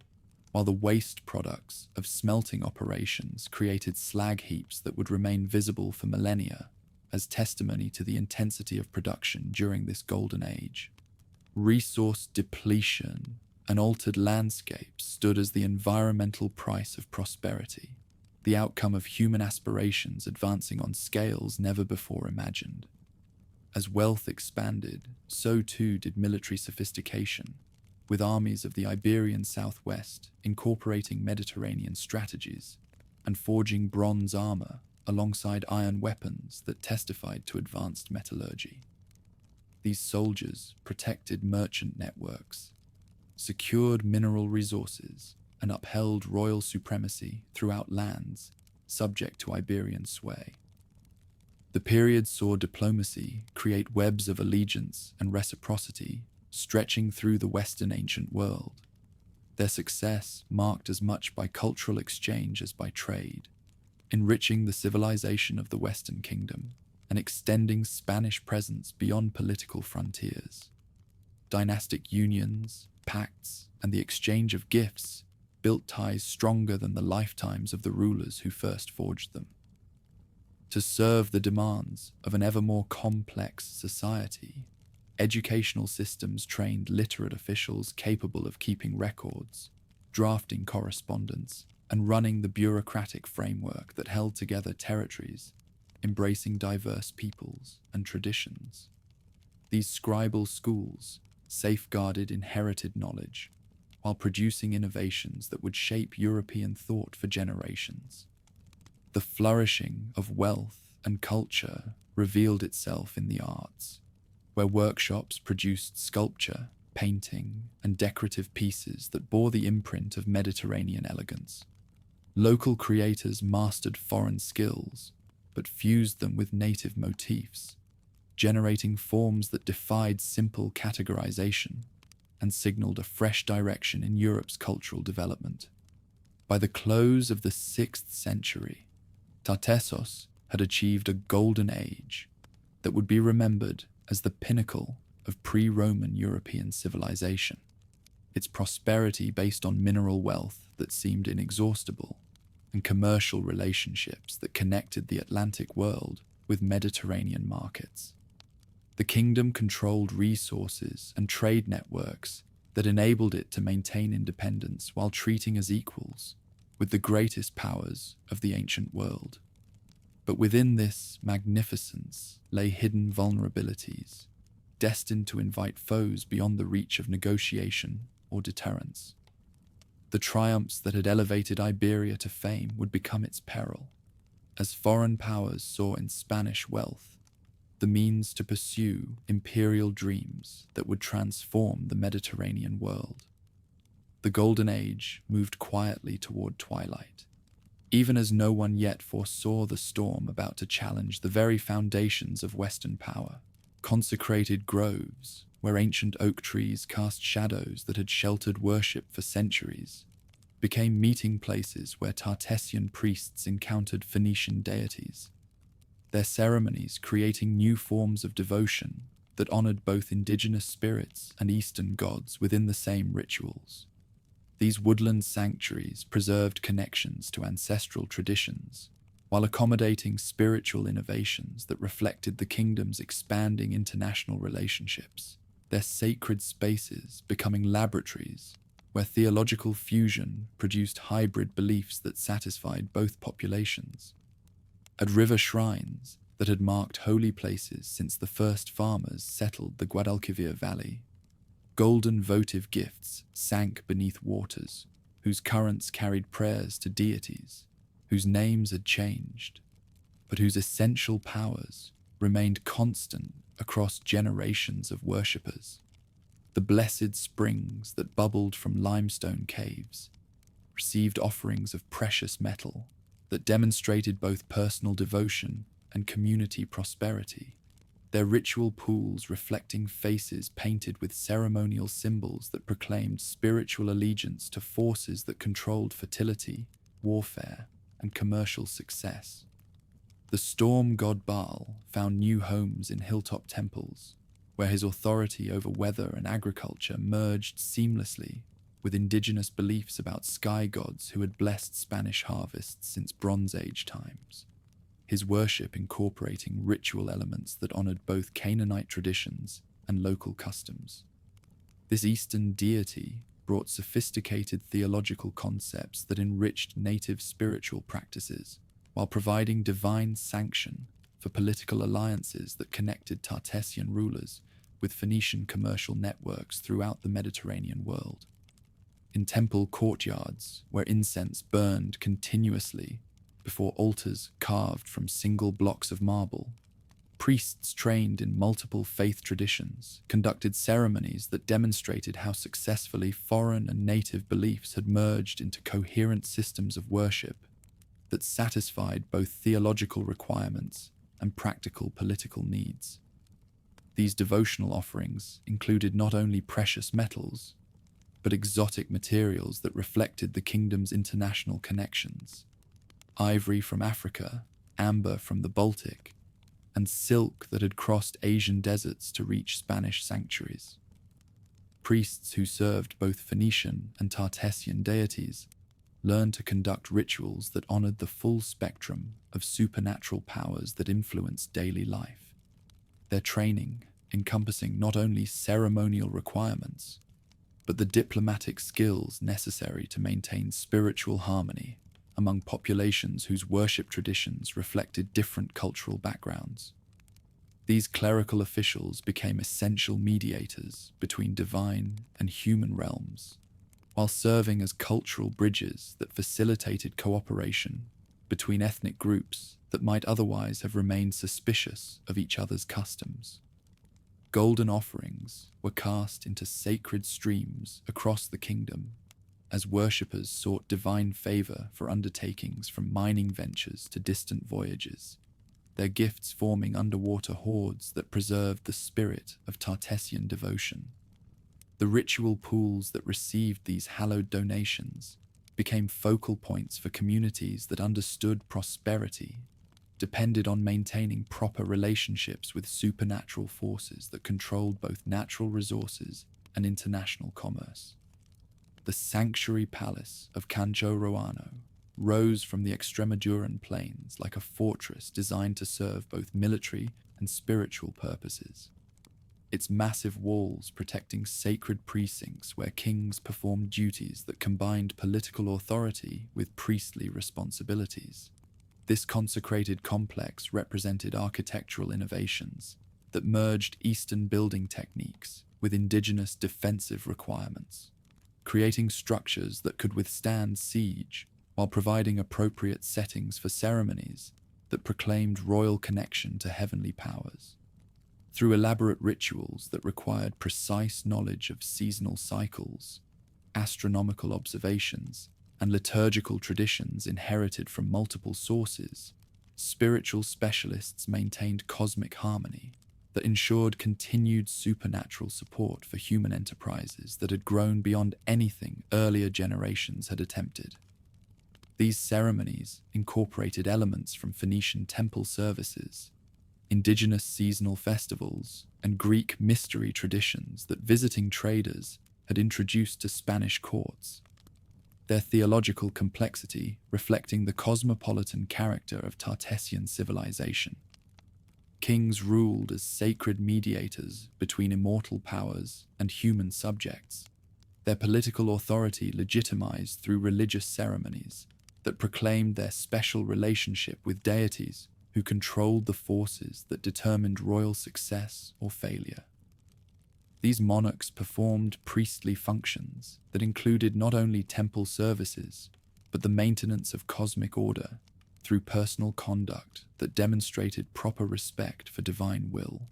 while the waste products of smelting operations created slag heaps that would remain visible for millennia as testimony to the intensity of production during this golden age. Resource depletion and altered landscapes stood as the environmental price of prosperity, the outcome of human aspirations advancing on scales never before imagined. As wealth expanded, so too did military sophistication, with armies of the Iberian Southwest incorporating Mediterranean strategies and forging bronze armor alongside iron weapons that testified to advanced metallurgy. These soldiers protected merchant networks, secured mineral resources, and upheld royal supremacy throughout lands subject to Iberian sway. The period saw diplomacy create webs of allegiance and reciprocity stretching through the Western ancient world, their success marked as much by cultural exchange as by trade, enriching the civilization of the Western Kingdom and extending Spanish presence beyond political frontiers. Dynastic unions, pacts, and the exchange of gifts built ties stronger than the lifetimes of the rulers who first forged them. To serve the demands of an ever more complex society, educational systems trained literate officials capable of keeping records, drafting correspondence, and running the bureaucratic framework that held together territories, embracing diverse peoples and traditions. These scribal schools safeguarded inherited knowledge while producing innovations that would shape European thought for generations. The flourishing of wealth and culture revealed itself in the arts, where workshops produced sculpture, painting, and decorative pieces that bore the imprint of Mediterranean elegance. Local creators mastered foreign skills, but fused them with native motifs, generating forms that defied simple categorization and signaled a fresh direction in Europe's cultural development. By the close of the 6th century, Tartessos had achieved a golden age that would be remembered as the pinnacle of pre-Roman European civilization. Its prosperity based on mineral wealth that seemed inexhaustible and commercial relationships that connected the Atlantic world with Mediterranean markets. The kingdom controlled resources and trade networks that enabled it to maintain independence while treating as equals with the greatest powers of the ancient world. But within this magnificence lay hidden vulnerabilities, destined to invite foes beyond the reach of negotiation or deterrence. The triumphs that had elevated Iberia to fame would become its peril, as foreign powers saw in Spanish wealth the means to pursue imperial dreams that would transform the Mediterranean world. The Golden Age moved quietly toward twilight, even as no one yet foresaw the storm about to challenge the very foundations of Western power. Consecrated groves, where ancient oak trees cast shadows that had sheltered worship for centuries, became meeting places where Tartessian priests encountered Phoenician deities, their ceremonies creating new forms of devotion that honored both indigenous spirits and Eastern gods within the same rituals. These woodland sanctuaries preserved connections to ancestral traditions, while accommodating spiritual innovations that reflected the kingdom's expanding international relationships, their sacred spaces becoming laboratories where theological fusion produced hybrid beliefs that satisfied both populations. At river shrines that had marked holy places since the first farmers settled the Guadalquivir Valley, golden votive gifts sank beneath waters whose currents carried prayers to deities whose names had changed, but whose essential powers remained constant across generations of worshippers. The blessed springs that bubbled from limestone caves received offerings of precious metal that demonstrated both personal devotion and community prosperity, their ritual pools reflecting faces painted with ceremonial symbols that proclaimed spiritual allegiance to forces that controlled fertility, warfare, and commercial success. The storm god Baal found new homes in hilltop temples, where his authority over weather and agriculture merged seamlessly with indigenous beliefs about sky gods who had blessed Spanish harvests since Bronze Age times, his worship incorporating ritual elements that honored both Canaanite traditions and local customs. This Eastern deity brought sophisticated theological concepts that enriched native spiritual practices, while providing divine sanction for political alliances that connected Tartessian rulers with Phoenician commercial networks throughout the Mediterranean world. In temple courtyards, where incense burned continuously before altars carved from single blocks of marble, priests trained in multiple faith traditions conducted ceremonies that demonstrated how successfully foreign and native beliefs had merged into coherent systems of worship that satisfied both theological requirements and practical political needs. These devotional offerings included not only precious metals, but exotic materials that reflected the kingdom's international connections. Ivory from Africa, amber from the Baltic, and silk that had crossed Asian deserts to reach Spanish sanctuaries. Priests who served both Phoenician and Tartessian deities learned to conduct rituals that honored the full spectrum of supernatural powers that influenced daily life. Their training encompassing not only ceremonial requirements, but the diplomatic skills necessary to maintain spiritual harmony among populations whose worship traditions reflected different cultural backgrounds. These clerical officials became essential mediators between divine and human realms, while serving as cultural bridges that facilitated cooperation between ethnic groups that might otherwise have remained suspicious of each other's customs. Golden offerings were cast into sacred streams across the kingdom as worshippers sought divine favor for undertakings from mining ventures to distant voyages, their gifts forming underwater hoards that preserved the spirit of Tartessian devotion. The ritual pools that received these hallowed donations became focal points for communities that understood prosperity, depended on maintaining proper relationships with supernatural forces that controlled both natural resources and international commerce. The sanctuary palace of Cancho Roano rose from the Extremaduran plains like a fortress designed to serve both military and spiritual purposes. Its massive walls protecting sacred precincts where kings performed duties that combined political authority with priestly responsibilities. This consecrated complex represented architectural innovations that merged Eastern building techniques with indigenous defensive requirements, creating structures that could withstand siege while providing appropriate settings for ceremonies that proclaimed royal connection to heavenly powers. Through elaborate rituals that required precise knowledge of seasonal cycles, astronomical observations, and liturgical traditions inherited from multiple sources, spiritual specialists maintained cosmic harmony that ensured continued supernatural support for human enterprises that had grown beyond anything earlier generations had attempted. These ceremonies incorporated elements from Phoenician temple services, indigenous seasonal festivals, and Greek mystery traditions that visiting traders had introduced to Spanish courts, their theological complexity reflecting the cosmopolitan character of Tartessian civilization. Kings ruled as sacred mediators between immortal powers and human subjects, their political authority legitimized through religious ceremonies that proclaimed their special relationship with deities who controlled the forces that determined royal success or failure. These monarchs performed priestly functions that included not only temple services, but the maintenance of cosmic order through personal conduct that demonstrated proper respect for divine will,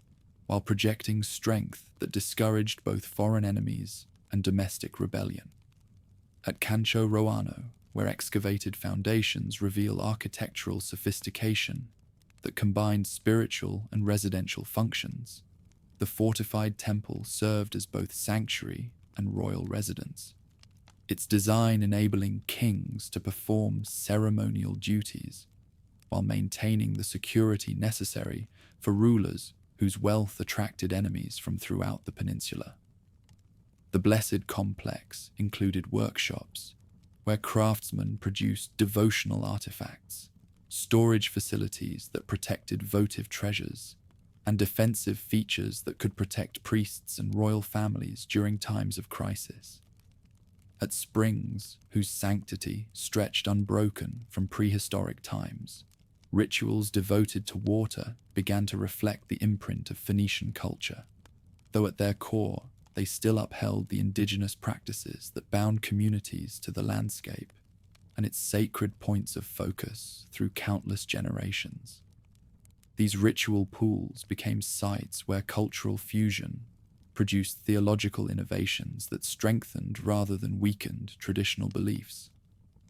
while projecting strength that discouraged both foreign enemies and domestic rebellion. At Cancho Roano, where excavated foundations reveal architectural sophistication that combined spiritual and residential functions, the fortified temple served as both sanctuary and royal residence, its design enabling kings to perform ceremonial duties while maintaining the security necessary for rulers whose wealth attracted enemies from throughout the peninsula. The Blessed Complex included workshops where craftsmen produced devotional artifacts, storage facilities that protected votive treasures, and defensive features that could protect priests and royal families during times of crisis. At springs, whose sanctity stretched unbroken from prehistoric times, rituals devoted to water began to reflect the imprint of Phoenician culture, though at their core they still upheld the indigenous practices that bound communities to the landscape and its sacred points of focus through countless generations. These ritual pools became sites where cultural fusion produced theological innovations that strengthened rather than weakened traditional beliefs,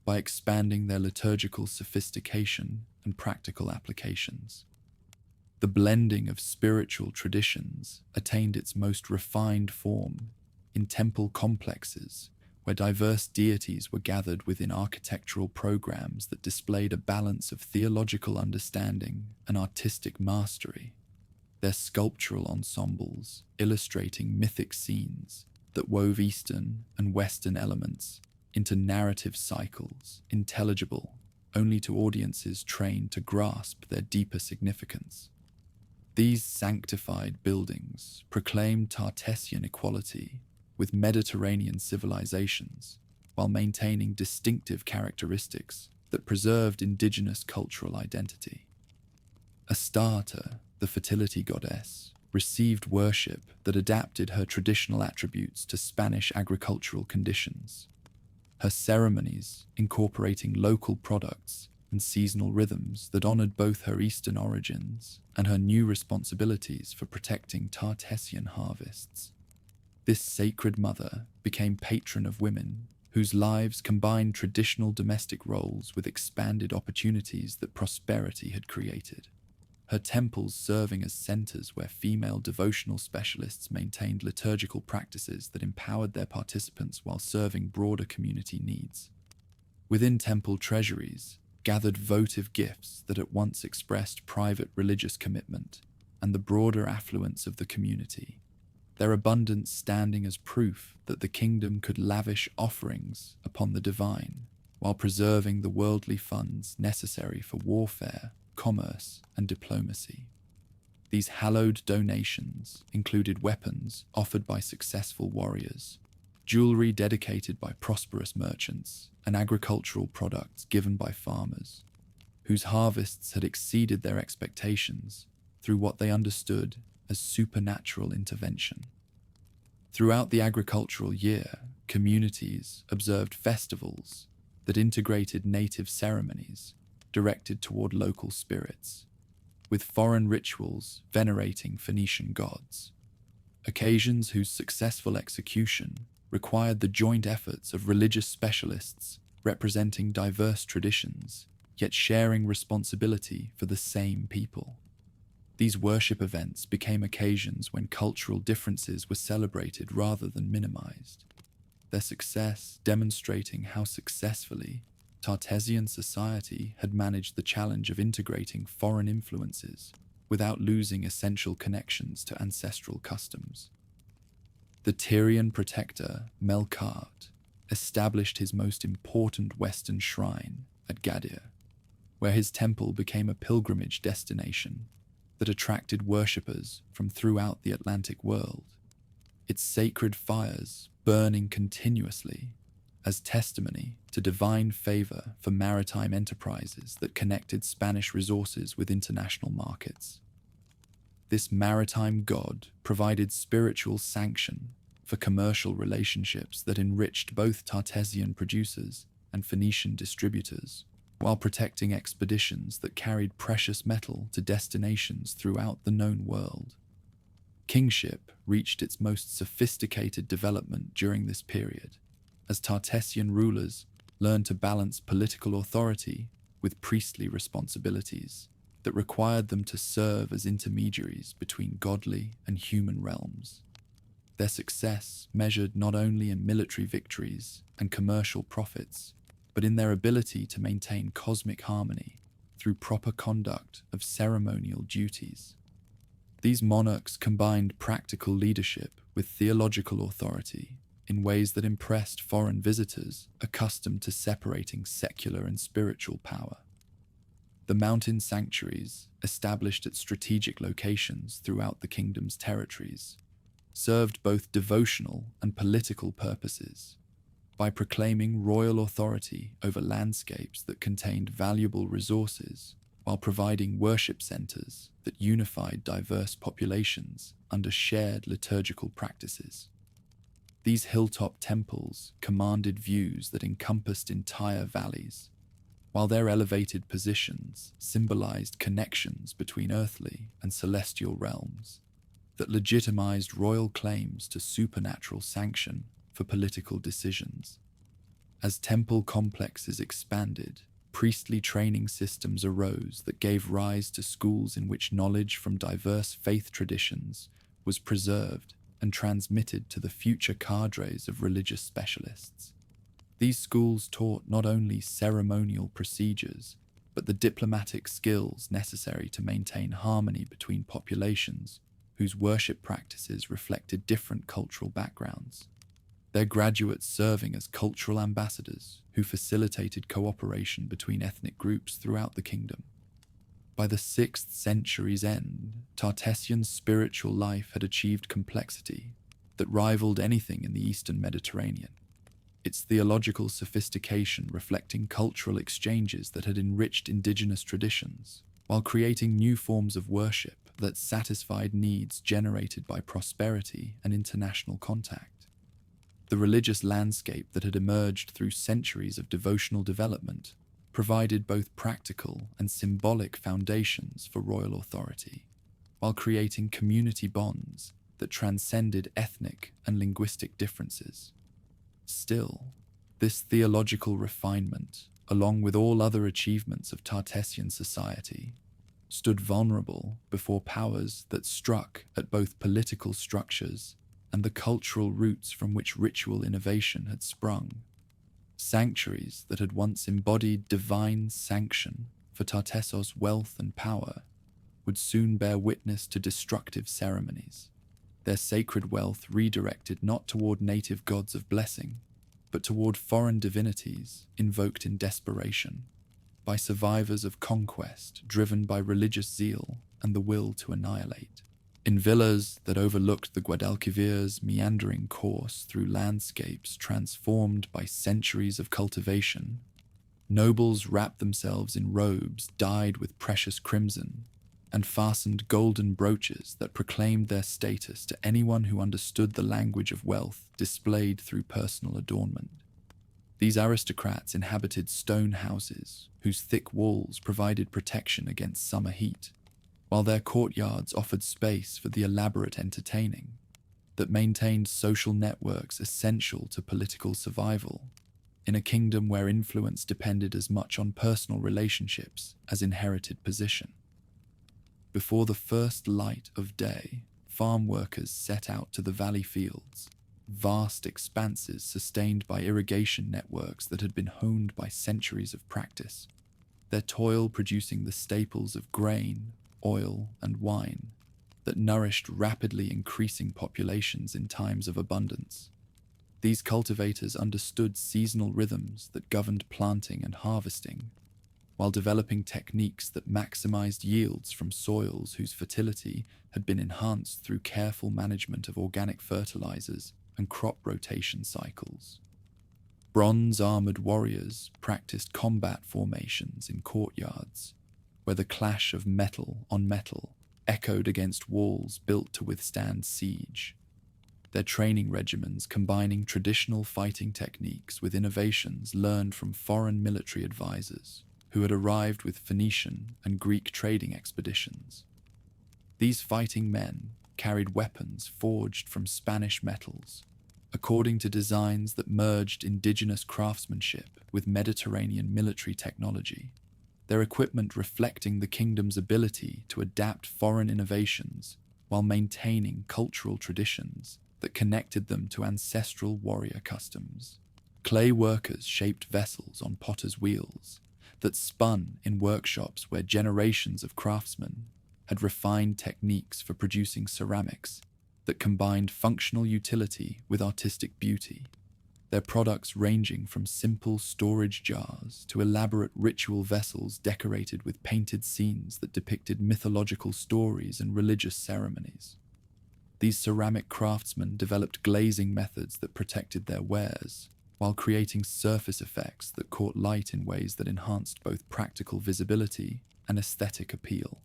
by expanding their liturgical sophistication and practical applications. The blending of spiritual traditions attained its most refined form in temple complexes where diverse deities were gathered within architectural programs that displayed a balance of theological understanding and artistic mastery, their sculptural ensembles illustrating mythic scenes that wove Eastern and Western elements into narrative cycles intelligible only to audiences trained to grasp their deeper significance. These sanctified buildings proclaimed Tartessian equality with Mediterranean civilizations, while maintaining distinctive characteristics that preserved indigenous cultural identity. Astarte, the fertility goddess, received worship that adapted her traditional attributes to Spanish agricultural conditions. Her ceremonies, incorporating local products and seasonal rhythms that honored both her Eastern origins and her new responsibilities for protecting Tartessian harvests. This sacred mother became patron of women whose lives combined traditional domestic roles with expanded opportunities that prosperity had created. Her temples serving as centers where female devotional specialists maintained liturgical practices that empowered their participants while serving broader community needs. Within temple treasuries, gathered votive gifts that at once expressed private religious commitment and the broader affluence of the community, their abundance standing as proof that the kingdom could lavish offerings upon the divine while preserving the worldly funds necessary for warfare, commerce, and diplomacy. These hallowed donations included weapons offered by successful warriors, jewelry dedicated by prosperous merchants, and agricultural products given by farmers, whose harvests had exceeded their expectations through what they understood as supernatural intervention. Throughout the agricultural year, communities observed festivals that integrated native ceremonies directed toward local spirits, with foreign rituals venerating Phoenician gods. Occasions whose successful execution required the joint efforts of religious specialists representing diverse traditions, yet sharing responsibility for the same people. These worship events became occasions when cultural differences were celebrated rather than minimized, their success demonstrating how successfully Tartessian society had managed the challenge of integrating foreign influences without losing essential connections to ancestral customs. The Tyrian protector, Melkart, established his most important Western shrine at Gadir, where his temple became a pilgrimage destination that attracted worshippers from throughout the Atlantic world, its sacred fires burning continuously as testimony to divine favor for maritime enterprises that connected Spanish resources with international markets. This maritime god provided spiritual sanction for commercial relationships that enriched both Tartessian producers and Phoenician distributors, while protecting expeditions that carried precious metal to destinations throughout the known world. Kingship reached its most sophisticated development during this period, as Tartessian rulers learned to balance political authority with priestly responsibilities that required them to serve as intermediaries between godly and human realms. Their success measured not only in military victories and commercial profits, but in their ability to maintain cosmic harmony through proper conduct of ceremonial duties. These monarchs combined practical leadership with theological authority in ways that impressed foreign visitors accustomed to separating secular and spiritual power. The mountain sanctuaries, established at strategic locations throughout the kingdom's territories, served both devotional and political purposes by proclaiming royal authority over landscapes that contained valuable resources while providing worship centers that unified diverse populations under shared liturgical practices. These hilltop temples commanded views that encompassed entire valleys, while their elevated positions symbolized connections between earthly and celestial realms that legitimized royal claims to supernatural sanction for political decisions. As temple complexes expanded, priestly training systems arose that gave rise to schools in which knowledge from diverse faith traditions was preserved and transmitted to the future cadres of religious specialists. These schools taught not only ceremonial procedures, but the diplomatic skills necessary to maintain harmony between populations whose worship practices reflected different cultural backgrounds. Their graduates serving as cultural ambassadors who facilitated cooperation between ethnic groups throughout the kingdom. By the 6th century's end, Tartessian spiritual life had achieved complexity that rivaled anything in the Eastern Mediterranean, its theological sophistication reflecting cultural exchanges that had enriched indigenous traditions, while creating new forms of worship that satisfied needs generated by prosperity and international contact. The religious landscape that had emerged through centuries of devotional development provided both practical and symbolic foundations for royal authority, while creating community bonds that transcended ethnic and linguistic differences. Still, this theological refinement, along with all other achievements of Tartessian society, stood vulnerable before powers that struck at both political structures and the cultural roots from which ritual innovation had sprung. Sanctuaries that had once embodied divine sanction for Tartessos' wealth and power would soon bear witness to destructive ceremonies, their sacred wealth redirected not toward native gods of blessing, but toward foreign divinities invoked in desperation by survivors of conquest driven by religious zeal and the will to annihilate. In villas that overlooked the Guadalquivir's meandering course through landscapes transformed by centuries of cultivation, nobles wrapped themselves in robes dyed with precious crimson and fastened golden brooches that proclaimed their status to anyone who understood the language of wealth displayed through personal adornment. These aristocrats inhabited stone houses whose thick walls provided protection against summer heat, while their courtyards offered space for the elaborate entertaining that maintained social networks essential to political survival in a kingdom where influence depended as much on personal relationships as inherited position. Before the first light of day, farm workers set out to the valley fields, vast expanses sustained by irrigation networks that had been honed by centuries of practice, their toil producing the staples of grain, oil, and wine that nourished rapidly increasing populations in times of abundance. These cultivators understood seasonal rhythms that governed planting and harvesting, while developing techniques that maximized yields from soils whose fertility had been enhanced through careful management of organic fertilizers and crop rotation cycles. Bronze-armored warriors practiced combat formations in courtyards, where the clash of metal on metal echoed against walls built to withstand siege, their training regimens combining traditional fighting techniques with innovations learned from foreign military advisors who had arrived with Phoenician and Greek trading expeditions. These fighting men carried weapons forged from Spanish metals, according to designs that merged indigenous craftsmanship with Mediterranean military technology, their equipment reflecting the kingdom's ability to adapt foreign innovations while maintaining cultural traditions that connected them to ancestral warrior customs. Clay workers shaped vessels on potter's wheels that spun in workshops where generations of craftsmen had refined techniques for producing ceramics that combined functional utility with artistic beauty, their products ranging from simple storage jars to elaborate ritual vessels decorated with painted scenes that depicted mythological stories and religious ceremonies. These ceramic craftsmen developed glazing methods that protected their wares, while creating surface effects that caught light in ways that enhanced both practical visibility and aesthetic appeal.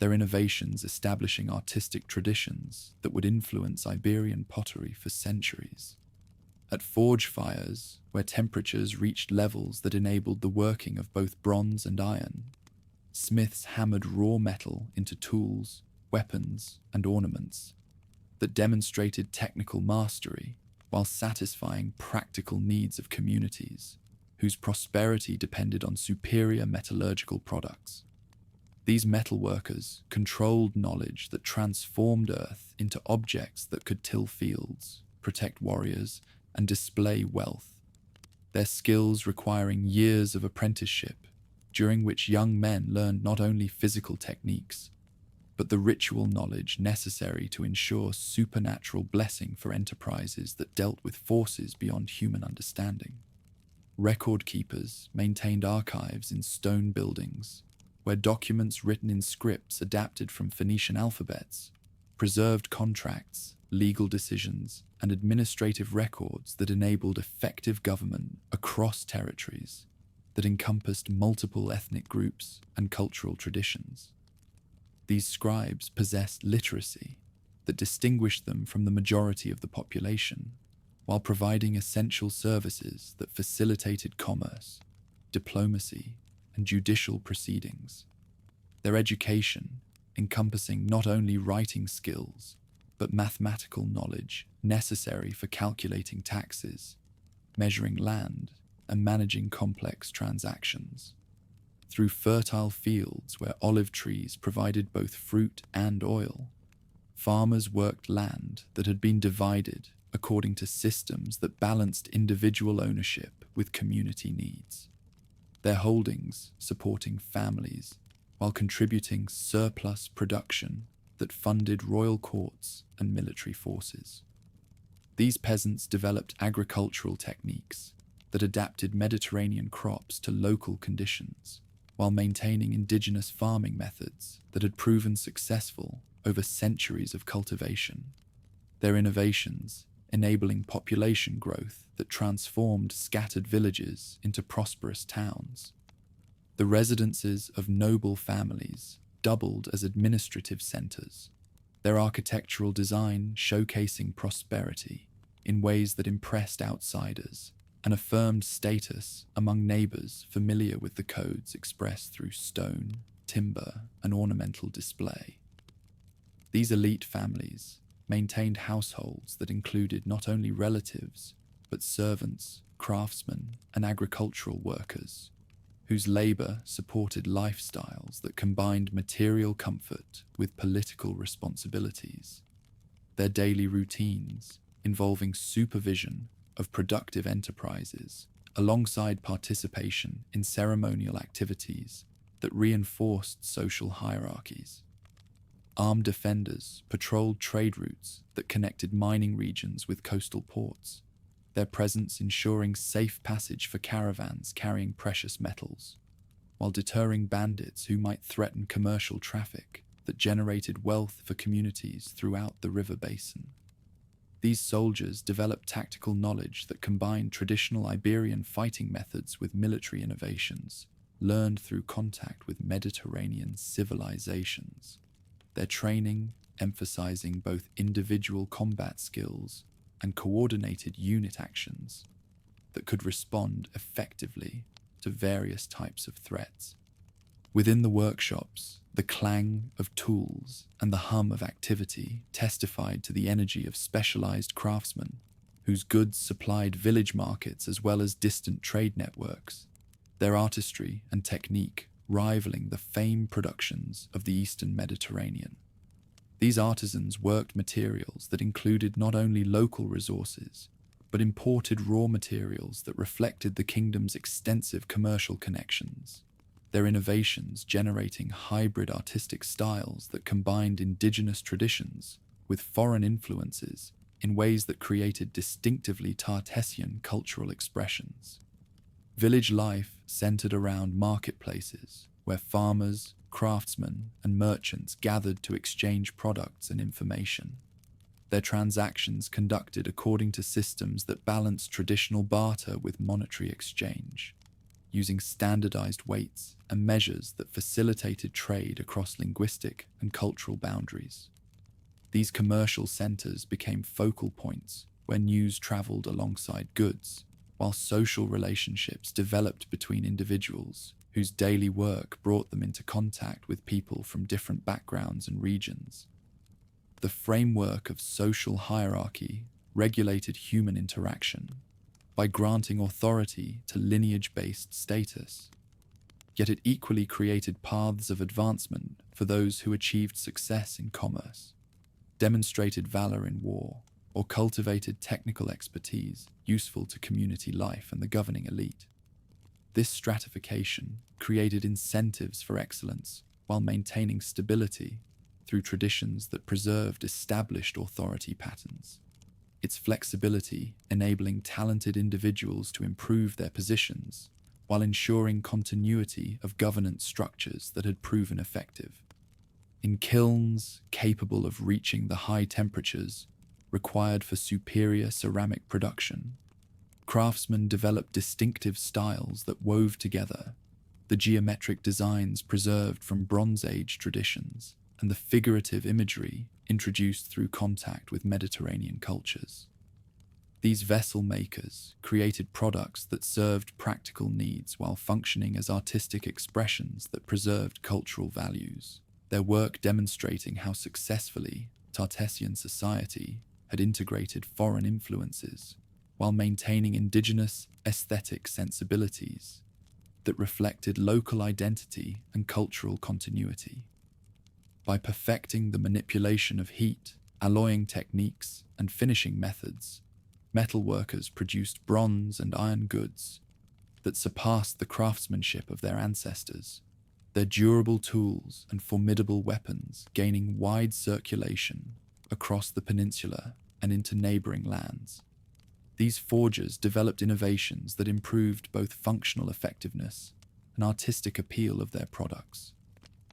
Their innovations establishing artistic traditions that would influence Iberian pottery for centuries. At forge fires, where temperatures reached levels that enabled the working of both bronze and iron, smiths hammered raw metal into tools, weapons, and ornaments that demonstrated technical mastery while satisfying practical needs of communities whose prosperity depended on superior metallurgical products. These metalworkers controlled knowledge that transformed earth into objects that could till fields, protect warriors, and display wealth, their skills requiring years of apprenticeship, during which young men learned not only physical techniques, but the ritual knowledge necessary to ensure supernatural blessing for enterprises that dealt with forces beyond human understanding. Record keepers maintained archives in stone buildings, where documents written in scripts adapted from Phoenician alphabets preserved contracts, legal decisions, and administrative records that enabled effective government across territories that encompassed multiple ethnic groups and cultural traditions. These scribes possessed literacy that distinguished them from the majority of the population, while providing essential services that facilitated commerce, diplomacy, and judicial proceedings. Their education, encompassing not only writing skills, but mathematical knowledge necessary for calculating taxes, measuring land, and managing complex transactions. Through fertile fields where olive trees provided both fruit and oil, farmers worked land that had been divided according to systems that balanced individual ownership with community needs, their holdings supporting families while contributing surplus production that funded royal courts and military forces. These peasants developed agricultural techniques that adapted Mediterranean crops to local conditions, while maintaining indigenous farming methods that had proven successful over centuries of cultivation. Their innovations enabling population growth that transformed scattered villages into prosperous towns. The residences of noble families doubled as administrative centers, their architectural design showcasing prosperity in ways that impressed outsiders and affirmed status among neighbors familiar with the codes expressed through stone, timber, and ornamental display. These elite families maintained households that included not only relatives, but servants, craftsmen, and agricultural workers, whose labor supported lifestyles that combined material comfort with political responsibilities. Their daily routines, involving supervision of productive enterprises, alongside participation in ceremonial activities that reinforced social hierarchies. Armed defenders patrolled trade routes that connected mining regions with coastal ports, their presence ensuring safe passage for caravans carrying precious metals, while deterring bandits who might threaten commercial traffic that generated wealth for communities throughout the river basin. These soldiers developed tactical knowledge that combined traditional Iberian fighting methods with military innovations learned through contact with Mediterranean civilizations, their training emphasizing both individual combat skills and coordinated unit actions that could respond effectively to various types of threats. Within the workshops, the clang of tools and the hum of activity testified to the energy of specialized craftsmen whose goods supplied village markets as well as distant trade networks, their artistry and technique rivaling the famed productions of the Eastern Mediterranean. These artisans worked materials that included not only local resources, but imported raw materials that reflected the kingdom's extensive commercial connections, their innovations generating hybrid artistic styles that combined indigenous traditions with foreign influences in ways that created distinctively Tartessian cultural expressions. Village life centered around marketplaces where farmers, craftsmen, and merchants gathered to exchange products and information. Their transactions conducted according to systems that balanced traditional barter with monetary exchange, using standardized weights and measures that facilitated trade across linguistic and cultural boundaries. These commercial centers became focal points where news traveled alongside goods, while social relationships developed between individuals whose daily work brought them into contact with people from different backgrounds and regions. The framework of social hierarchy regulated human interaction by granting authority to lineage-based status, yet it equally created paths of advancement for those who achieved success in commerce, demonstrated valor in war, or cultivated technical expertise useful to community life and the governing elite. This stratification created incentives for excellence while maintaining stability through traditions that preserved established authority patterns, its flexibility enabling talented individuals to improve their positions while ensuring continuity of governance structures that had proven effective. In kilns capable of reaching the high temperatures required for superior ceramic production, craftsmen developed distinctive styles that wove together the geometric designs preserved from Bronze Age traditions and the figurative imagery introduced through contact with Mediterranean cultures. These vessel makers created products that served practical needs while functioning as artistic expressions that preserved cultural values, their work demonstrating how successfully Tartessian society had integrated foreign influences while maintaining indigenous aesthetic sensibilities that reflected local identity and cultural continuity. By perfecting the manipulation of heat, alloying techniques, and finishing methods, metalworkers produced bronze and iron goods that surpassed the craftsmanship of their ancestors, their durable tools and formidable weapons gaining wide circulation across the peninsula and into neighboring lands. These forgers developed innovations that improved both functional effectiveness and artistic appeal of their products,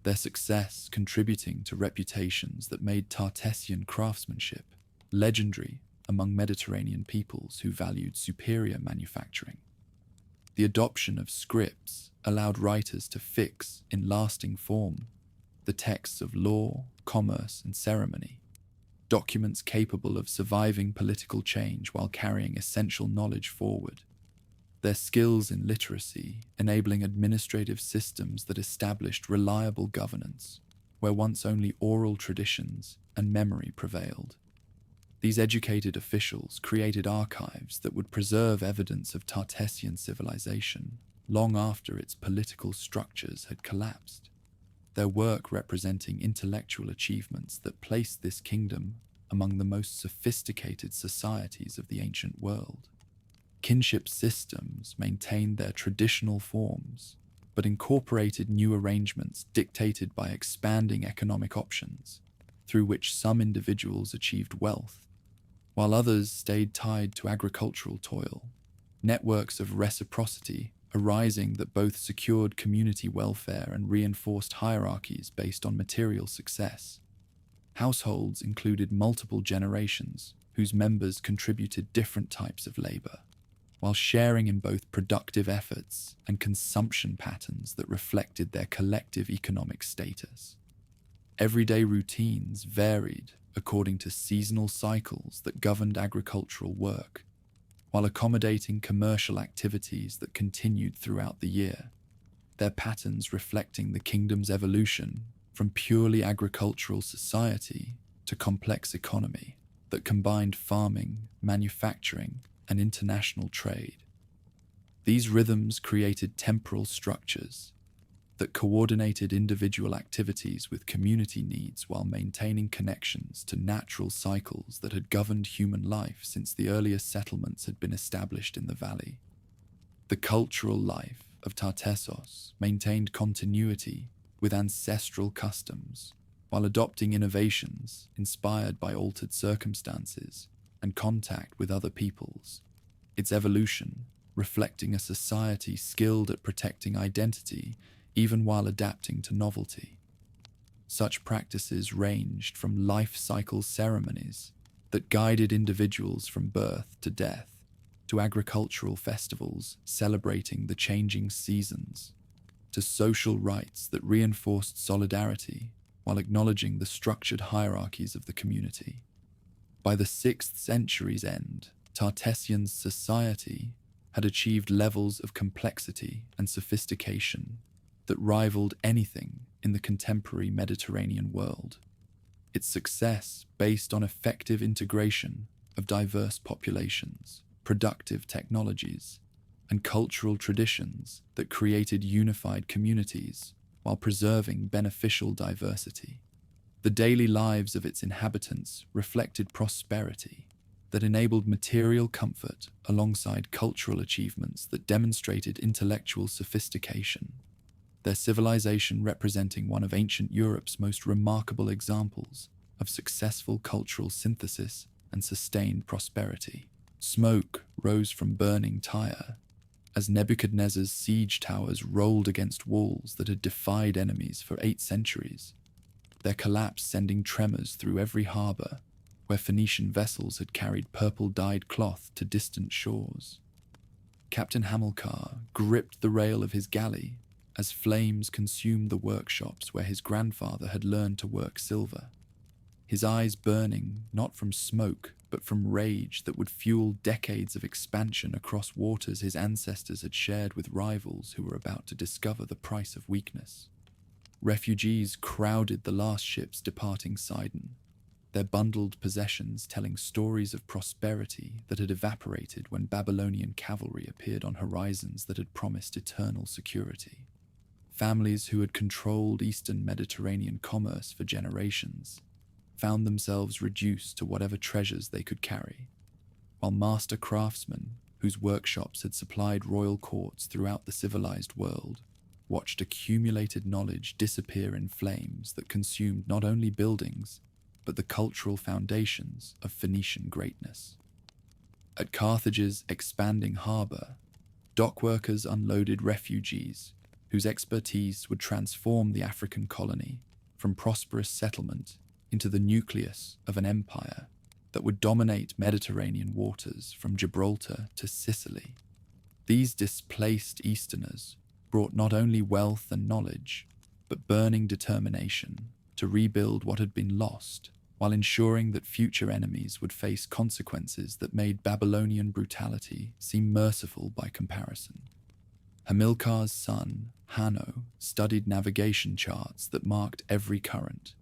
their success contributing to reputations that made Tartessian craftsmanship legendary among Mediterranean peoples who valued superior manufacturing. The adoption of scripts allowed writers to fix, in lasting form, the texts of law, commerce, and ceremony, documents capable of surviving political change while carrying essential knowledge forward. Their skills in literacy enabling administrative systems that established reliable governance, where once only oral traditions and memory prevailed. These educated officials created archives that would preserve evidence of Tartessian civilization long after its political structures had collapsed, their work representing intellectual achievements that placed this kingdom among the most sophisticated societies of the ancient world. Kinship systems maintained their traditional forms, but incorporated new arrangements dictated by expanding economic options, through which some individuals achieved wealth, while others stayed tied to agricultural toil, networks of reciprocity arising that both secured community welfare and reinforced hierarchies based on material success. Households included multiple generations whose members contributed different types of labor, while sharing in both productive efforts and consumption patterns that reflected their collective economic status. Everyday routines varied according to seasonal cycles that governed agricultural work, while accommodating commercial activities that continued throughout the year, their patterns reflecting the kingdom's evolution from purely agricultural society to complex economy that combined farming, manufacturing, and international trade. These rhythms created temporal structures that coordinated individual activities with community needs while maintaining connections to natural cycles that had governed human life since the earliest settlements had been established in the valley. The cultural life of Tartessos maintained continuity with ancestral customs, while adopting innovations inspired by altered circumstances and contact with other peoples, its evolution reflecting a society skilled at protecting identity even while adapting to novelty. Such practices ranged from life cycle ceremonies that guided individuals from birth to death, to agricultural festivals celebrating the changing seasons, to social rites that reinforced solidarity while acknowledging the structured hierarchies of the community. By the 6th century's end, Tartessian society had achieved levels of complexity and sophistication that rivaled anything in the contemporary Mediterranean world. Its success based on effective integration of diverse populations, productive technologies, and cultural traditions that created unified communities while preserving beneficial diversity. The daily lives of its inhabitants reflected prosperity that enabled material comfort alongside cultural achievements that demonstrated intellectual sophistication, their civilization representing one of ancient Europe's most remarkable examples of successful cultural synthesis and sustained prosperity. Smoke rose from burning Tyre as Nebuchadnezzar's siege towers rolled against walls that had defied enemies for 8 centuries, their collapse sending tremors through every harbor where Phoenician vessels had carried purple-dyed cloth to distant shores. Captain Hamilcar gripped the rail of his galley as flames consumed the workshops where his grandfather had learned to work silver, his eyes burning not from smoke but from rage that would fuel decades of expansion across waters his ancestors had shared with rivals who were about to discover the price of weakness. Refugees crowded the last ships departing Sidon, their bundled possessions telling stories of prosperity that had evaporated when Babylonian cavalry appeared on horizons that had promised eternal security. Families who had controlled Eastern Mediterranean commerce for generations found themselves reduced to whatever treasures they could carry, while master craftsmen, whose workshops had supplied royal courts throughout the civilized world, watched accumulated knowledge disappear in flames that consumed not only buildings, but the cultural foundations of Phoenician greatness. At Carthage's expanding harbour, dockworkers unloaded refugees whose expertise would transform the African colony from prosperous settlement into the nucleus of an empire that would dominate Mediterranean waters from Gibraltar to Sicily. These displaced Easterners brought not only wealth and knowledge, but burning determination to rebuild what had been lost, while ensuring that future enemies would face consequences that made Babylonian brutality seem merciful by comparison. Hamilcar's son, Hanno, studied navigation charts that marked every current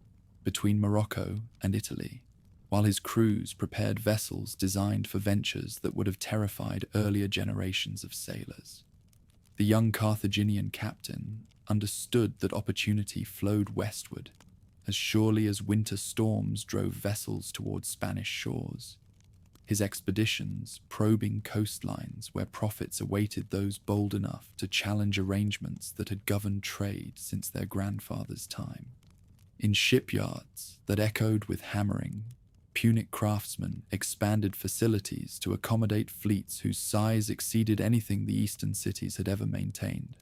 between Morocco and Italy, while his crews prepared vessels designed for ventures that would have terrified earlier generations of sailors. The young Carthaginian captain understood that opportunity flowed westward as surely as winter storms drove vessels towards Spanish shores, his expeditions probing coastlines where profits awaited those bold enough to challenge arrangements that had governed trade since their grandfather's time. In shipyards that echoed with hammering, Punic craftsmen expanded facilities to accommodate fleets whose size exceeded anything the eastern cities had ever maintained.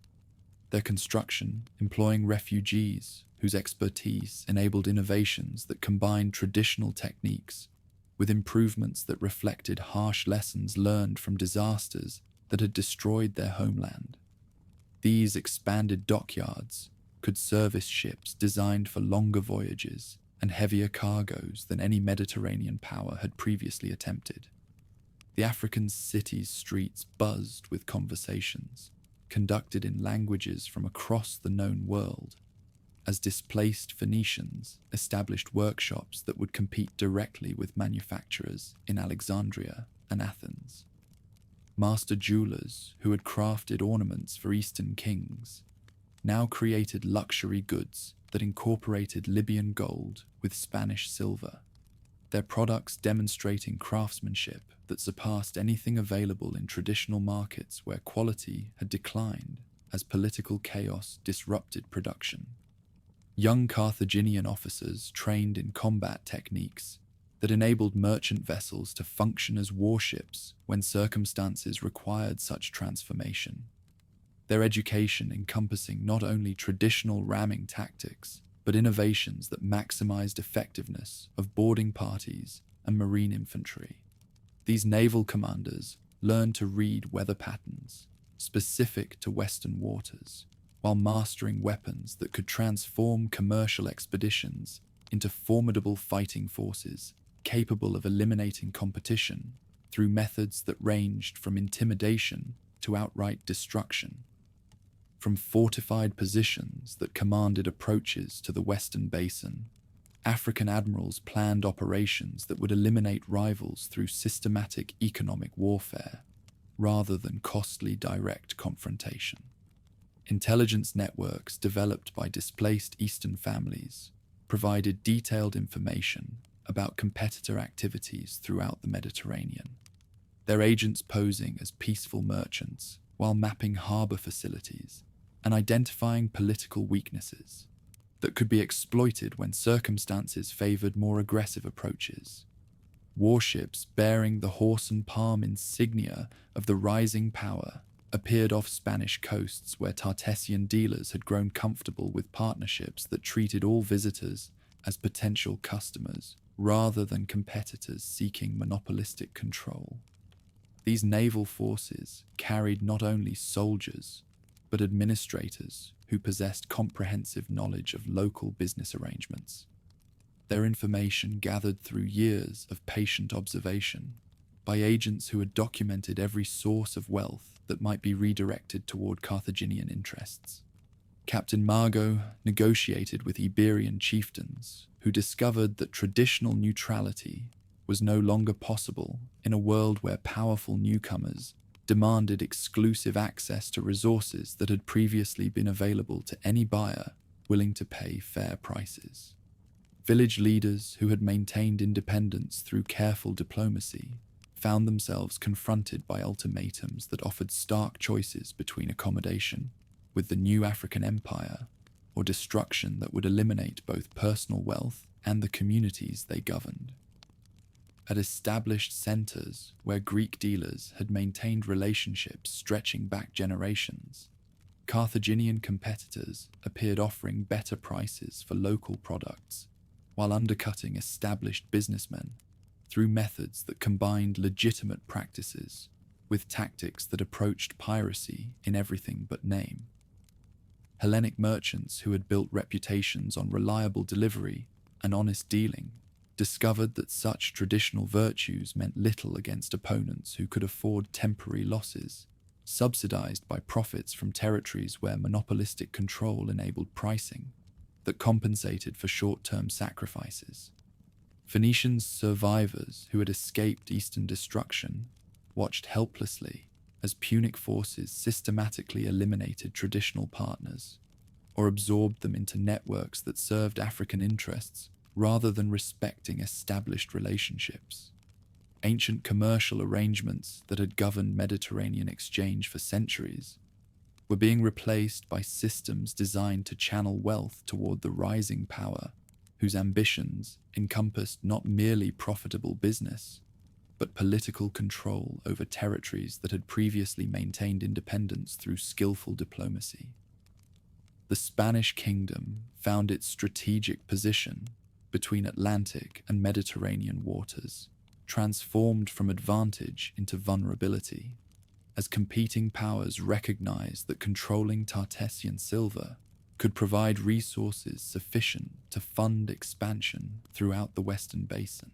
Their construction employing refugees whose expertise enabled innovations that combined traditional techniques with improvements that reflected harsh lessons learned from disasters that had destroyed their homeland. These expanded dockyards could service ships designed for longer voyages and heavier cargoes than any Mediterranean power had previously attempted. The African cities' streets buzzed with conversations, conducted in languages from across the known world, as displaced Phoenicians established workshops that would compete directly with manufacturers in Alexandria and Athens. Master jewelers who had crafted ornaments for Eastern kings now created luxury goods that incorporated Libyan gold with Spanish silver, their products demonstrating craftsmanship that surpassed anything available in traditional markets where quality had declined as political chaos disrupted production. Young Carthaginian officers trained in combat techniques that enabled merchant vessels to function as warships when circumstances required such transformation. Their education encompassing not only traditional ramming tactics, but innovations that maximized effectiveness of boarding parties and marine infantry. These naval commanders learned to read weather patterns specific to Western waters, while mastering weapons that could transform commercial expeditions into formidable fighting forces capable of eliminating competition through methods that ranged from intimidation to outright destruction. From fortified positions that commanded approaches to the Western Basin, African admirals planned operations that would eliminate rivals through systematic economic warfare, rather than costly direct confrontation. Intelligence networks developed by displaced Eastern families provided detailed information about competitor activities throughout the Mediterranean, their agents posing as peaceful merchants while mapping harbour facilities and identifying political weaknesses that could be exploited when circumstances favoured more aggressive approaches. Warships bearing the horse and palm insignia of the rising power appeared off Spanish coasts where Tartessian dealers had grown comfortable with partnerships that treated all visitors as potential customers rather than competitors seeking monopolistic control. These naval forces carried not only soldiers, but administrators who possessed comprehensive knowledge of local business arrangements. Their information gathered through years of patient observation by agents who had documented every source of wealth that might be redirected toward Carthaginian interests. Captain Margot negotiated with Iberian chieftains who discovered that traditional neutrality was no longer possible in a world where powerful newcomers demanded exclusive access to resources that had previously been available to any buyer willing to pay fair prices. Village leaders who had maintained independence through careful diplomacy found themselves confronted by ultimatums that offered stark choices between accommodation with the new African empire or destruction that would eliminate both personal wealth and the communities they governed. At established centers where Greek dealers had maintained relationships stretching back generations, Carthaginian competitors appeared offering better prices for local products while undercutting established businessmen through methods that combined legitimate practices with tactics that approached piracy in everything but name. Hellenic merchants who had built reputations on reliable delivery and honest dealing discovered that such traditional virtues meant little against opponents who could afford temporary losses, subsidized by profits from territories where monopolistic control enabled pricing that compensated for short-term sacrifices. Phoenicians' survivors who had escaped Eastern destruction watched helplessly as Punic forces systematically eliminated traditional partners or absorbed them into networks that served African interests rather than respecting established relationships. Ancient commercial arrangements that had governed Mediterranean exchange for centuries were being replaced by systems designed to channel wealth toward the rising power whose ambitions encompassed not merely profitable business, but political control over territories that had previously maintained independence through skillful diplomacy. The Spanish kingdom found its strategic position between Atlantic and Mediterranean waters transformed from advantage into vulnerability, as competing powers recognized that controlling Tartessian silver could provide resources sufficient to fund expansion throughout the Western Basin.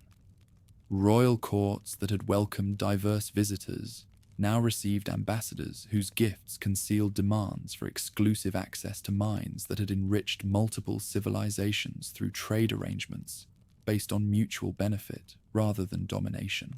Royal courts that had welcomed diverse visitors now received ambassadors whose gifts concealed demands for exclusive access to mines that had enriched multiple civilizations through trade arrangements based on mutual benefit rather than domination.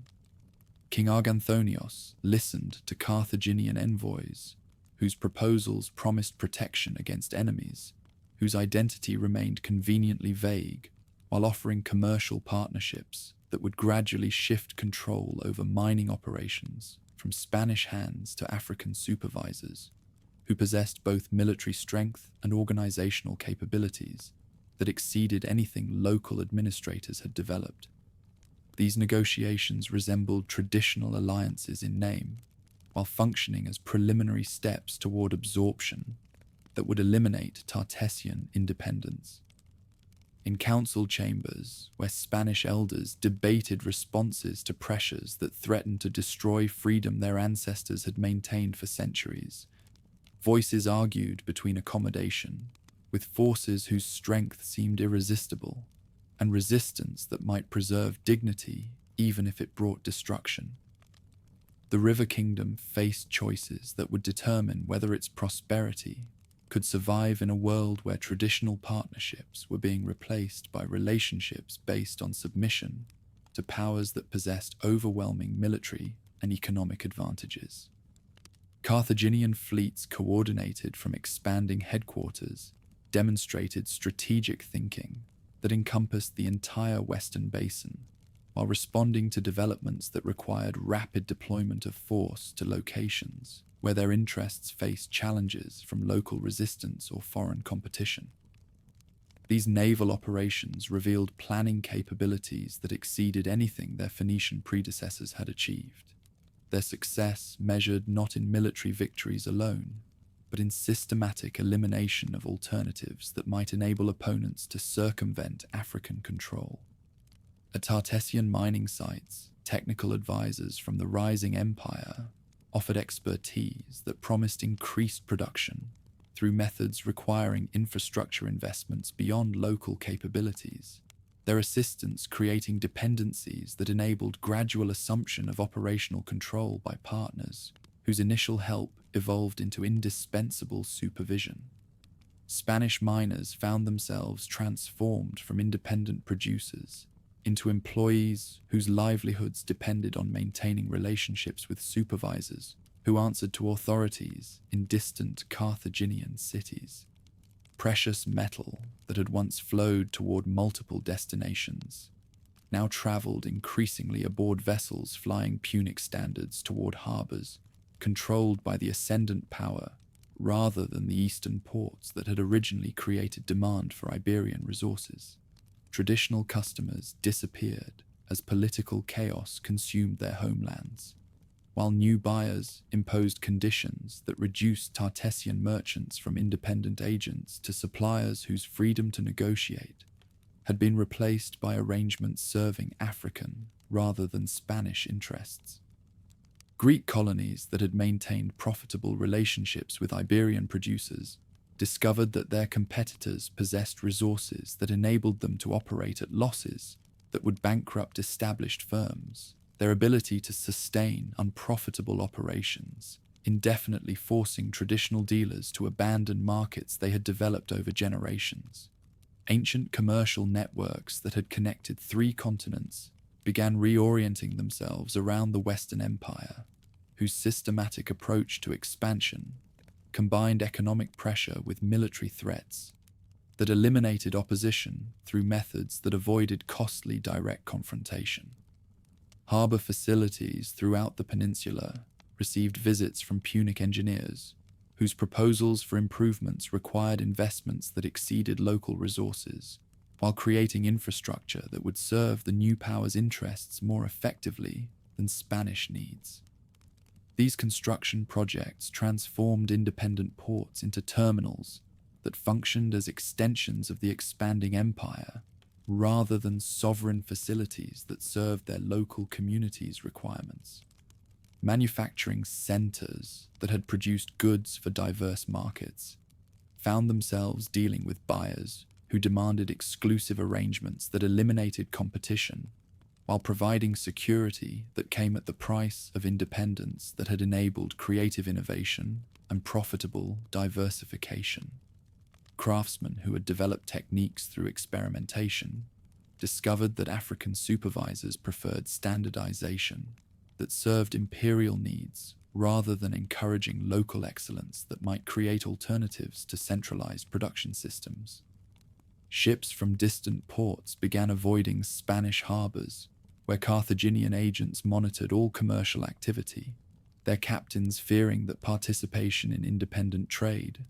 King Arganthonios listened to Carthaginian envoys whose proposals promised protection against enemies, whose identity remained conveniently vague, while offering commercial partnerships that would gradually shift control over mining operations from Spanish hands to African supervisors, who possessed both military strength and organizational capabilities that exceeded anything local administrators had developed. These negotiations resembled traditional alliances in name, while functioning as preliminary steps toward absorption that would eliminate Tartessian independence. In council chambers, where Spanish elders debated responses to pressures that threatened to destroy freedom their ancestors had maintained for centuries, voices argued between accommodation with forces whose strength seemed irresistible and resistance that might preserve dignity even if it brought destruction. The River Kingdom faced choices that would determine whether its prosperity could survive in a world where traditional partnerships were being replaced by relationships based on submission to powers that possessed overwhelming military and economic advantages. Carthaginian fleets coordinated from expanding headquarters demonstrated strategic thinking that encompassed the entire Western Basin, while responding to developments that required rapid deployment of force to locations where their interests faced challenges from local resistance or foreign competition. These naval operations revealed planning capabilities that exceeded anything their Phoenician predecessors had achieved. Their success measured not in military victories alone, but in systematic elimination of alternatives that might enable opponents to circumvent African control. At Tartessian mining sites, technical advisors from the rising empire offered expertise that promised increased production through methods requiring infrastructure investments beyond local capabilities, their assistance creating dependencies that enabled gradual assumption of operational control by partners whose initial help evolved into indispensable supervision. Spanish miners found themselves transformed from independent producers into employees whose livelihoods depended on maintaining relationships with supervisors who answered to authorities in distant Carthaginian cities. Precious metal that had once flowed toward multiple destinations now traveled increasingly aboard vessels flying Punic standards toward harbors, controlled by the ascendant power rather than the eastern ports that had originally created demand for Iberian resources. Traditional customers disappeared as political chaos consumed their homelands, while new buyers imposed conditions that reduced Tartessian merchants from independent agents to suppliers whose freedom to negotiate had been replaced by arrangements serving African rather than Spanish interests. Greek colonies that had maintained profitable relationships with Iberian producers discovered that their competitors possessed resources that enabled them to operate at losses that would bankrupt established firms, their ability to sustain unprofitable operations, indefinitely forcing traditional dealers to abandon markets they had developed over generations. Ancient commercial networks that had connected 3 continents began reorienting themselves around the Western Empire, whose systematic approach to expansion combined economic pressure with military threats that eliminated opposition through methods that avoided costly direct confrontation. Harbour facilities throughout the peninsula received visits from Punic engineers, whose proposals for improvements required investments that exceeded local resources, while creating infrastructure that would serve the new power's interests more effectively than Spanish needs. These construction projects transformed independent ports into terminals that functioned as extensions of the expanding empire rather than sovereign facilities that served their local communities' requirements. Manufacturing centers that had produced goods for diverse markets found themselves dealing with buyers who demanded exclusive arrangements that eliminated competition while providing security that came at the price of independence that had enabled creative innovation and profitable diversification. Craftsmen who had developed techniques through experimentation discovered that African supervisors preferred standardization that served imperial needs rather than encouraging local excellence that might create alternatives to centralized production systems. Ships from distant ports began avoiding Spanish harbors, where Carthaginian agents monitored all commercial activity, their captains fearing that participation in independent trade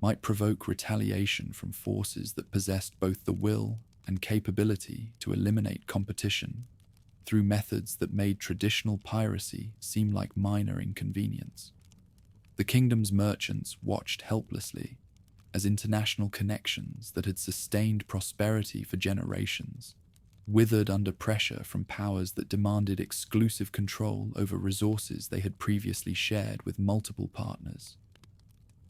might provoke retaliation from forces that possessed both the will and capability to eliminate competition through methods that made traditional piracy seem like minor inconvenience. The kingdom's merchants watched helplessly as international connections that had sustained prosperity for generations withered under pressure from powers that demanded exclusive control over resources they had previously shared with multiple partners.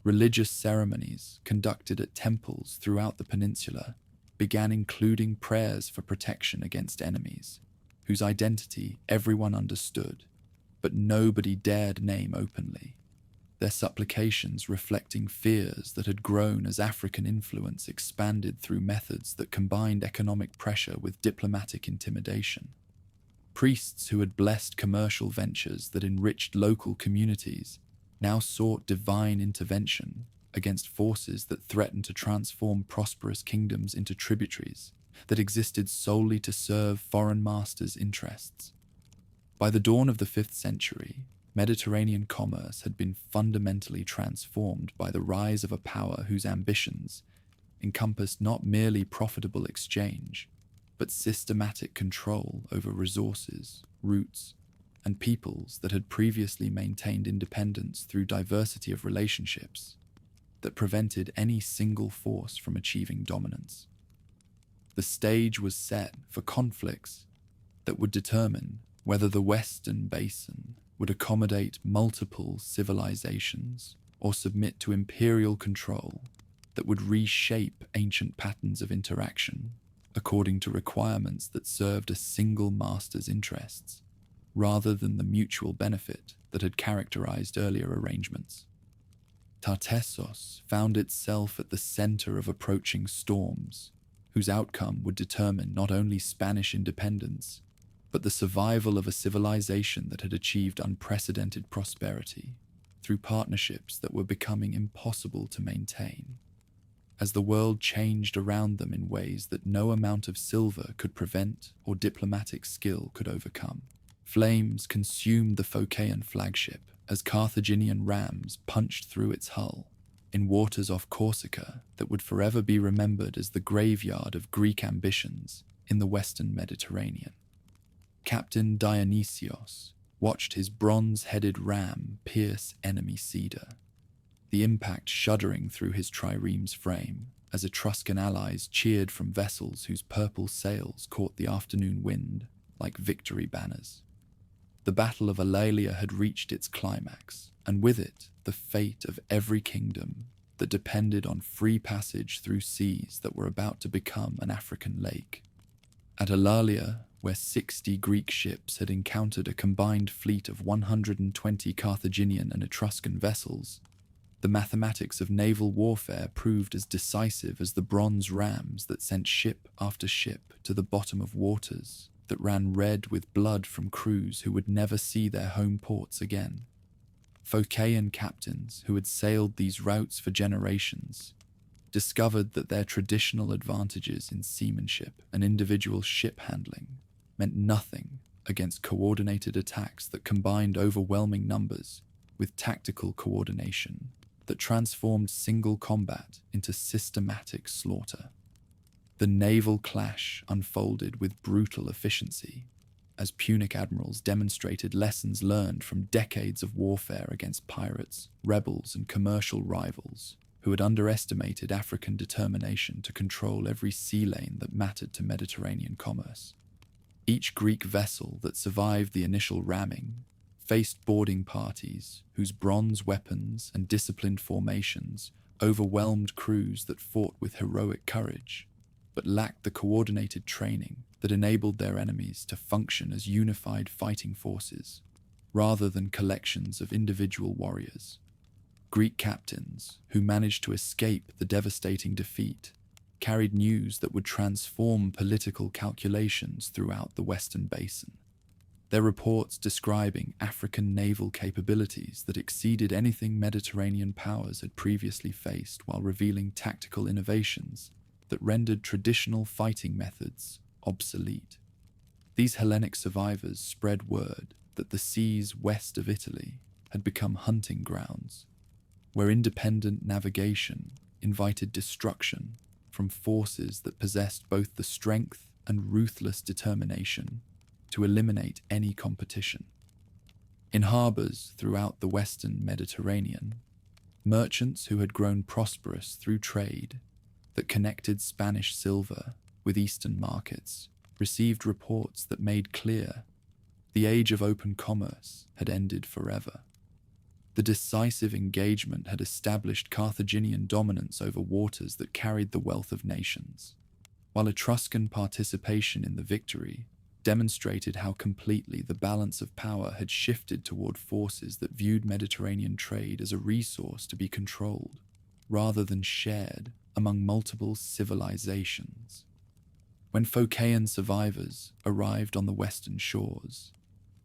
Religious ceremonies conducted at temples throughout the peninsula began including prayers for protection against enemies, whose identity everyone understood, but nobody dared name openly, their supplications reflecting fears that had grown as African influence expanded through methods that combined economic pressure with diplomatic intimidation. Priests who had blessed commercial ventures that enriched local communities now sought divine intervention against forces that threatened to transform prosperous kingdoms into tributaries that existed solely to serve foreign masters' interests. By the dawn of the 5th century, Mediterranean commerce had been fundamentally transformed by the rise of a power whose ambitions encompassed not merely profitable exchange, but systematic control over resources, routes, and peoples that had previously maintained independence through diversity of relationships that prevented any single force from achieving dominance. The stage was set for conflicts that would determine whether the Western Basin would accommodate multiple civilizations or submit to imperial control that would reshape ancient patterns of interaction according to requirements that served a single master's interests, rather than the mutual benefit that had characterized earlier arrangements. Tartessos found itself at the center of approaching storms, whose outcome would determine not only Spanish independence, but the survival of a civilization that had achieved unprecedented prosperity through partnerships that were becoming impossible to maintain. As the world changed around them in ways that no amount of silver could prevent or diplomatic skill could overcome, flames consumed the Phocéan flagship as Carthaginian rams punched through its hull in waters off Corsica that would forever be remembered as the graveyard of Greek ambitions in the western Mediterranean. Captain Dionysios watched his bronze-headed ram pierce enemy cedar, the impact shuddering through his triremes frame as Etruscan allies cheered from vessels whose purple sails caught the afternoon wind like victory banners. The Battle of Alalia had reached its climax, and with it the fate of every kingdom that depended on free passage through seas that were about to become an African lake. At Alalia, where 60 Greek ships had encountered a combined fleet of 120 Carthaginian and Etruscan vessels, the mathematics of naval warfare proved as decisive as the bronze rams that sent ship after ship to the bottom of waters that ran red with blood from crews who would never see their home ports again. Phocéan captains who had sailed these routes for generations discovered that their traditional advantages in seamanship and individual ship handling meant nothing against coordinated attacks that combined overwhelming numbers with tactical coordination that transformed single combat into systematic slaughter. The naval clash unfolded with brutal efficiency, as Punic admirals demonstrated lessons learned from decades of warfare against pirates, rebels, and commercial rivals who had underestimated African determination to control every sea lane that mattered to Mediterranean commerce. Each Greek vessel that survived the initial ramming faced boarding parties whose bronze weapons and disciplined formations overwhelmed crews that fought with heroic courage, but lacked the coordinated training that enabled their enemies to function as unified fighting forces, rather than collections of individual warriors. Greek captains, who managed to escape the devastating defeat, carried news that would transform political calculations throughout the Western Basin. Their reports describing African naval capabilities that exceeded anything Mediterranean powers had previously faced, while revealing tactical innovations that rendered traditional fighting methods obsolete. These Hellenic survivors spread word that the seas west of Italy had become hunting grounds, where independent navigation invited destruction from forces that possessed both the strength and ruthless determination to eliminate any competition. In harbors throughout the western Mediterranean, merchants who had grown prosperous through trade that connected Spanish silver with Eastern markets received reports that made clear the age of open commerce had ended forever. The decisive engagement had established Carthaginian dominance over waters that carried the wealth of nations, while Etruscan participation in the victory demonstrated how completely the balance of power had shifted toward forces that viewed Mediterranean trade as a resource to be controlled, rather than shared among multiple civilizations. When Phocéan survivors arrived on the western shores,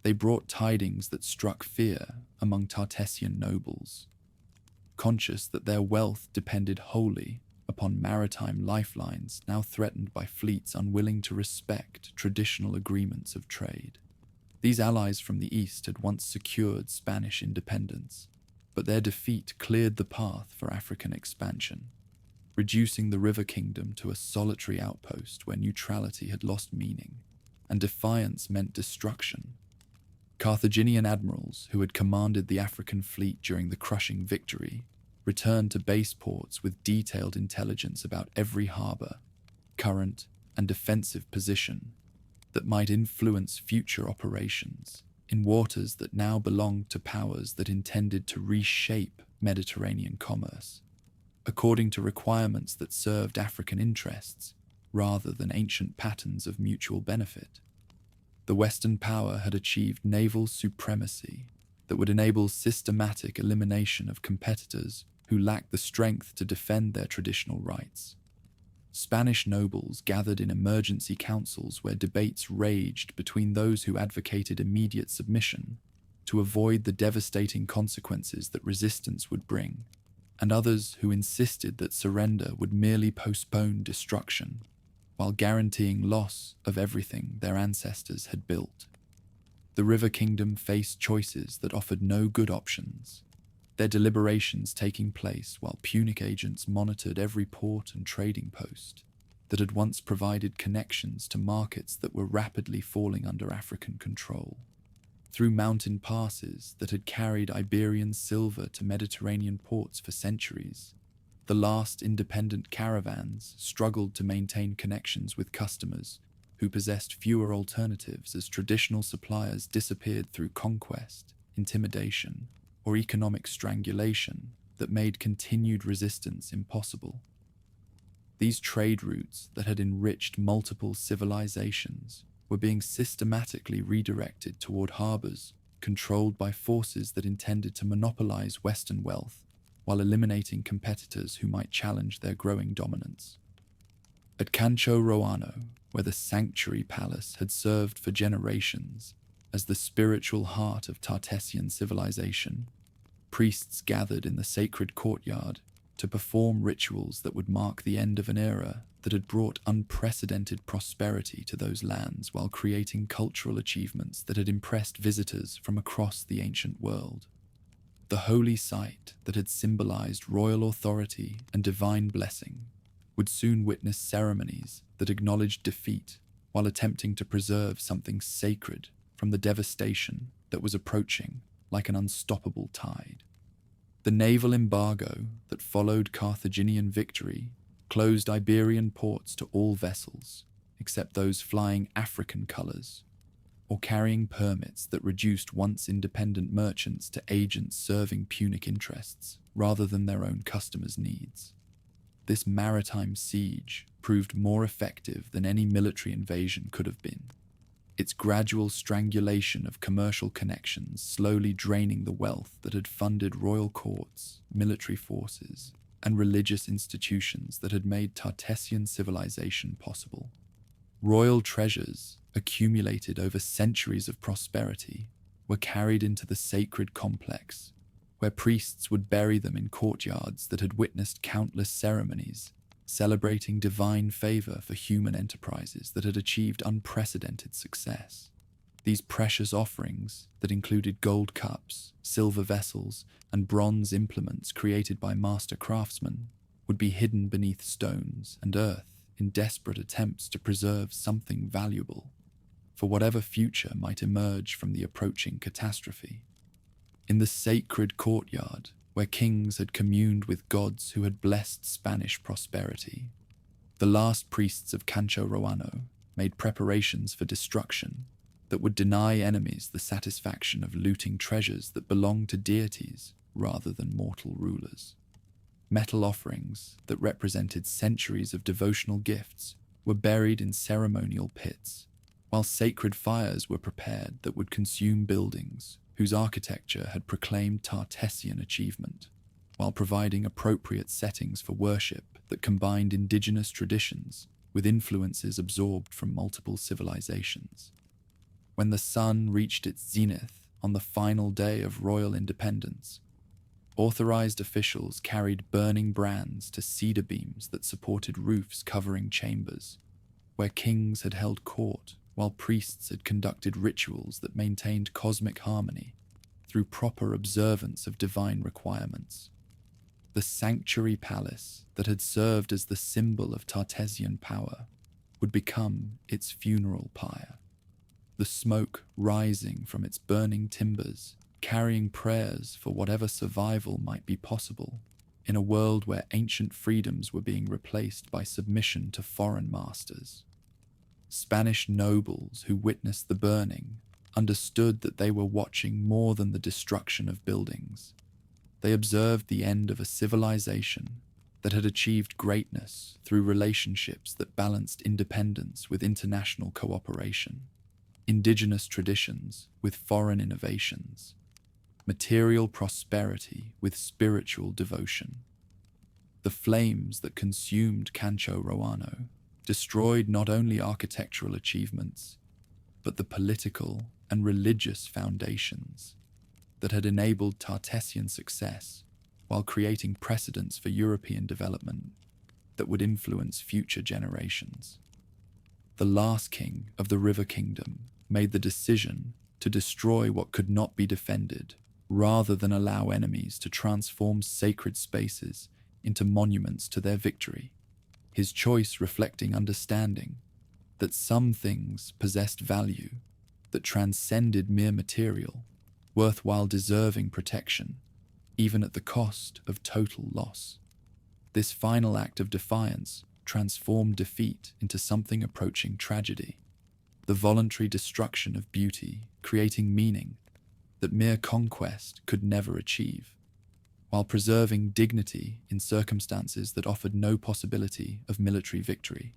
they brought tidings that struck fear among Tartessian nobles, conscious that their wealth depended wholly upon maritime lifelines now threatened by fleets unwilling to respect traditional agreements of trade. These allies from the east had once secured Spanish independence, but their defeat cleared the path for African expansion, reducing the river kingdom to a solitary outpost where neutrality had lost meaning and defiance meant destruction. Carthaginian admirals who had commanded the African fleet during the crushing victory returned to base ports with detailed intelligence about every harbor, current, and defensive position that might influence future operations. in waters that now belonged to powers that intended to reshape Mediterranean commerce, according to requirements that served African interests rather than ancient patterns of mutual benefit. The Western power had achieved naval supremacy that would enable systematic elimination of competitors who lacked the strength to defend their traditional rights. Spanish nobles gathered in emergency councils where debates raged between those who advocated immediate submission to avoid the devastating consequences that resistance would bring, and others who insisted that surrender would merely postpone destruction while guaranteeing loss of everything their ancestors had built. The River Kingdom faced choices that offered no good options, their deliberations taking place while Punic agents monitored every port and trading post that had once provided connections to markets that were rapidly falling under African control. Through mountain passes that had carried Iberian silver to Mediterranean ports for centuries, the last independent caravans struggled to maintain connections with customers who possessed fewer alternatives as traditional suppliers disappeared through conquest, intimidation, or economic strangulation that made continued resistance impossible. These trade routes that had enriched multiple civilizations were being systematically redirected toward harbors controlled by forces that intended to monopolize Western wealth while eliminating competitors who might challenge their growing dominance. At Cancho Roano, where the sanctuary palace had served for generations as the spiritual heart of Tartessian civilization, priests gathered in the sacred courtyard to perform rituals that would mark the end of an era that had brought unprecedented prosperity to those lands while creating cultural achievements that had impressed visitors from across the ancient world. The holy site that had symbolized royal authority and divine blessing would soon witness ceremonies that acknowledged defeat while attempting to preserve something sacred from the devastation that was approaching like an unstoppable tide. The naval embargo that followed Carthaginian victory closed Iberian ports to all vessels except those flying African colors or carrying permits that reduced once independent merchants to agents serving Punic interests rather than their own customers' needs. This maritime siege proved more effective than any military invasion could have been, its gradual strangulation of commercial connections slowly draining the wealth that had funded royal courts, military forces, and religious institutions that had made Tartessian civilization possible. Royal treasures, accumulated over centuries of prosperity, were carried into the sacred complex, where priests would bury them in courtyards that had witnessed countless ceremonies, celebrating divine favor for human enterprises that had achieved unprecedented success. These precious offerings, that included gold cups, silver vessels, and bronze implements created by master craftsmen, would be hidden beneath stones and earth in desperate attempts to preserve something valuable for whatever future might emerge from the approaching catastrophe. In the sacred courtyard, where kings had communed with gods who had blessed Spanish prosperity, the last priests of Cancho Roano made preparations for destruction that would deny enemies the satisfaction of looting treasures that belonged to deities rather than mortal rulers. Metal offerings that represented centuries of devotional gifts were buried in ceremonial pits, while sacred fires were prepared that would consume buildings whose architecture had proclaimed Tartessian achievement, while providing appropriate settings for worship that combined indigenous traditions with influences absorbed from multiple civilizations. When the sun reached its zenith on the final day of royal independence, authorized officials carried burning brands to cedar beams that supported roofs covering chambers, where kings had held court while priests had conducted rituals that maintained cosmic harmony through proper observance of divine requirements. The sanctuary palace that had served as the symbol of Tartessian power would become its funeral pyre, the smoke rising from its burning timbers, carrying prayers for whatever survival might be possible in a world where ancient freedoms were being replaced by submission to foreign masters. Spanish nobles who witnessed the burning understood that they were watching more than the destruction of buildings. They observed the end of a civilization that had achieved greatness through relationships that balanced independence with international cooperation, indigenous traditions with foreign innovations, material prosperity with spiritual devotion. The flames that consumed Cancho Roano destroyed not only architectural achievements, but the political and religious foundations that had enabled Tartessian success while creating precedents for European development that would influence future generations. The last king of the River Kingdom made the decision to destroy what could not be defended rather than allow enemies to transform sacred spaces into monuments to their victory, his choice reflecting understanding that some things possessed value that transcended mere material, worthwhile deserving protection, even at the cost of total loss. This final act of defiance transformed defeat into something approaching tragedy, the voluntary destruction of beauty, creating meaning that mere conquest could never achieve, while preserving dignity in circumstances that offered no possibility of military victory.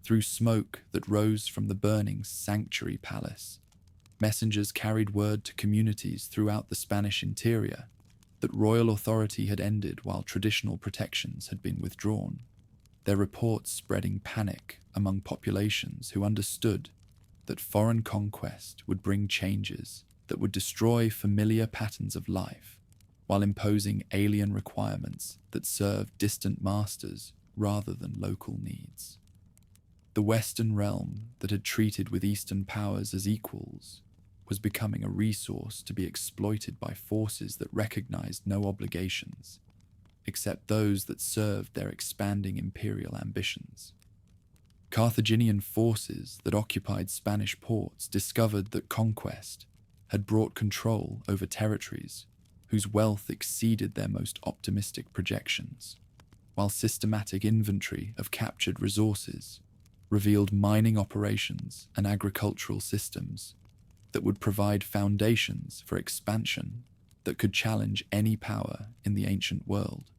Through smoke that rose from the burning sanctuary palace, messengers carried word to communities throughout the Spanish interior that royal authority had ended while traditional protections had been withdrawn, their reports spreading panic among populations who understood that foreign conquest would bring changes that would destroy familiar patterns of life while imposing alien requirements that served distant masters rather than local needs. The Western realm that had treated with Eastern powers as equals was becoming a resource to be exploited by forces that recognized no obligations, except those that served their expanding imperial ambitions. Carthaginian forces that occupied Spanish ports discovered that conquest had brought control over territories whose wealth exceeded their most optimistic projections, while systematic inventory of captured resources revealed mining operations and agricultural systems that would provide foundations for expansion that could challenge any power in the ancient world.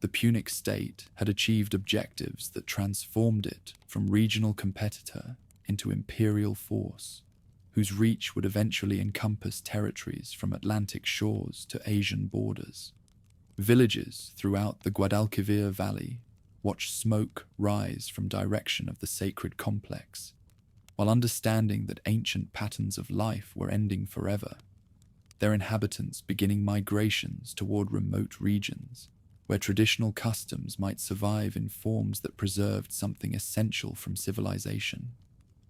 The Punic state had achieved objectives that transformed it from regional competitor into imperial force, whose reach would eventually encompass territories from Atlantic shores to Asian borders. Villages throughout the Guadalquivir Valley watched smoke rise from direction of the sacred complex, while understanding that ancient patterns of life were ending forever, their inhabitants beginning migrations toward remote regions where traditional customs might survive in forms that preserved something essential from civilization,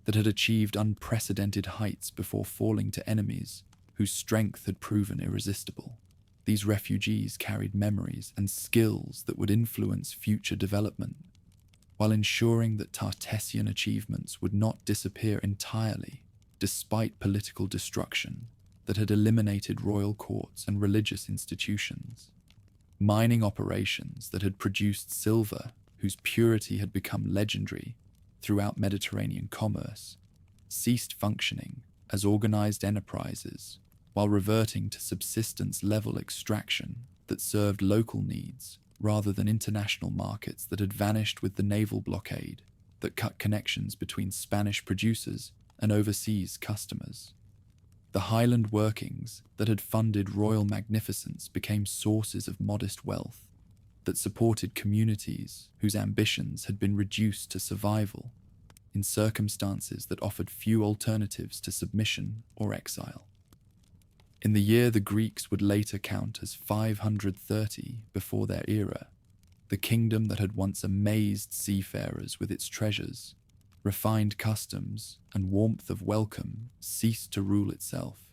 that had achieved unprecedented heights before falling to enemies whose strength had proven irresistible. These refugees carried memories and skills that would influence future development, while ensuring that Tartessian achievements would not disappear entirely despite political destruction that had eliminated royal courts and religious institutions. Mining operations that had produced silver, whose purity had become legendary throughout Mediterranean commerce, ceased functioning as organized enterprises while reverting to subsistence-level extraction that served local needs rather than international markets that had vanished with the naval blockade that cut connections between Spanish producers and overseas customers. The highland workings that had funded royal magnificence became sources of modest wealth that supported communities whose ambitions had been reduced to survival in circumstances that offered few alternatives to submission or exile. In the year the Greeks would later count as 530 before their era, the kingdom that had once amazed seafarers with its treasures, refined customs, and warmth of welcome ceased to rule itself,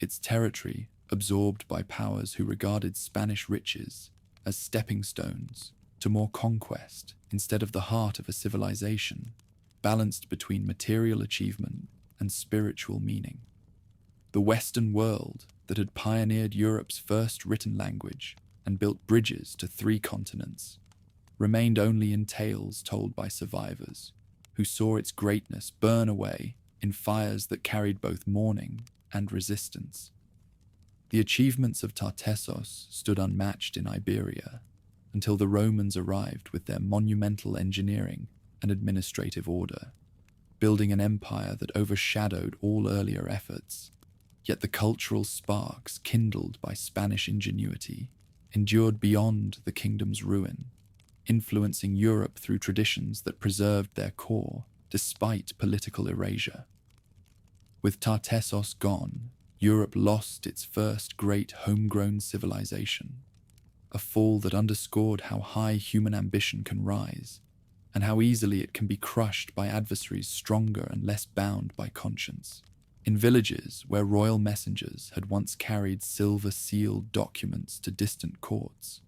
its territory absorbed by powers who regarded Spanish riches as stepping stones to more conquest instead of the heart of a civilization balanced between material achievement and spiritual meaning. The Western world that had pioneered Europe's first written language and built bridges to 3 continents remained only in tales told by survivors who saw its greatness burn away in fires that carried both mourning and resistance. The achievements of Tartessos stood unmatched in Iberia until the Romans arrived with their monumental engineering and administrative order, building an empire that overshadowed all earlier efforts. Yet the cultural sparks kindled by Spanish ingenuity endured beyond the kingdom's ruin, influencing Europe through traditions that preserved their core despite political erasure. With Tartessos gone, Europe lost its first great homegrown civilization, a fall that underscored how high human ambition can rise and how easily it can be crushed by adversaries stronger and less bound by conscience. In villages where royal messengers had once carried silver-sealed documents to distant courts,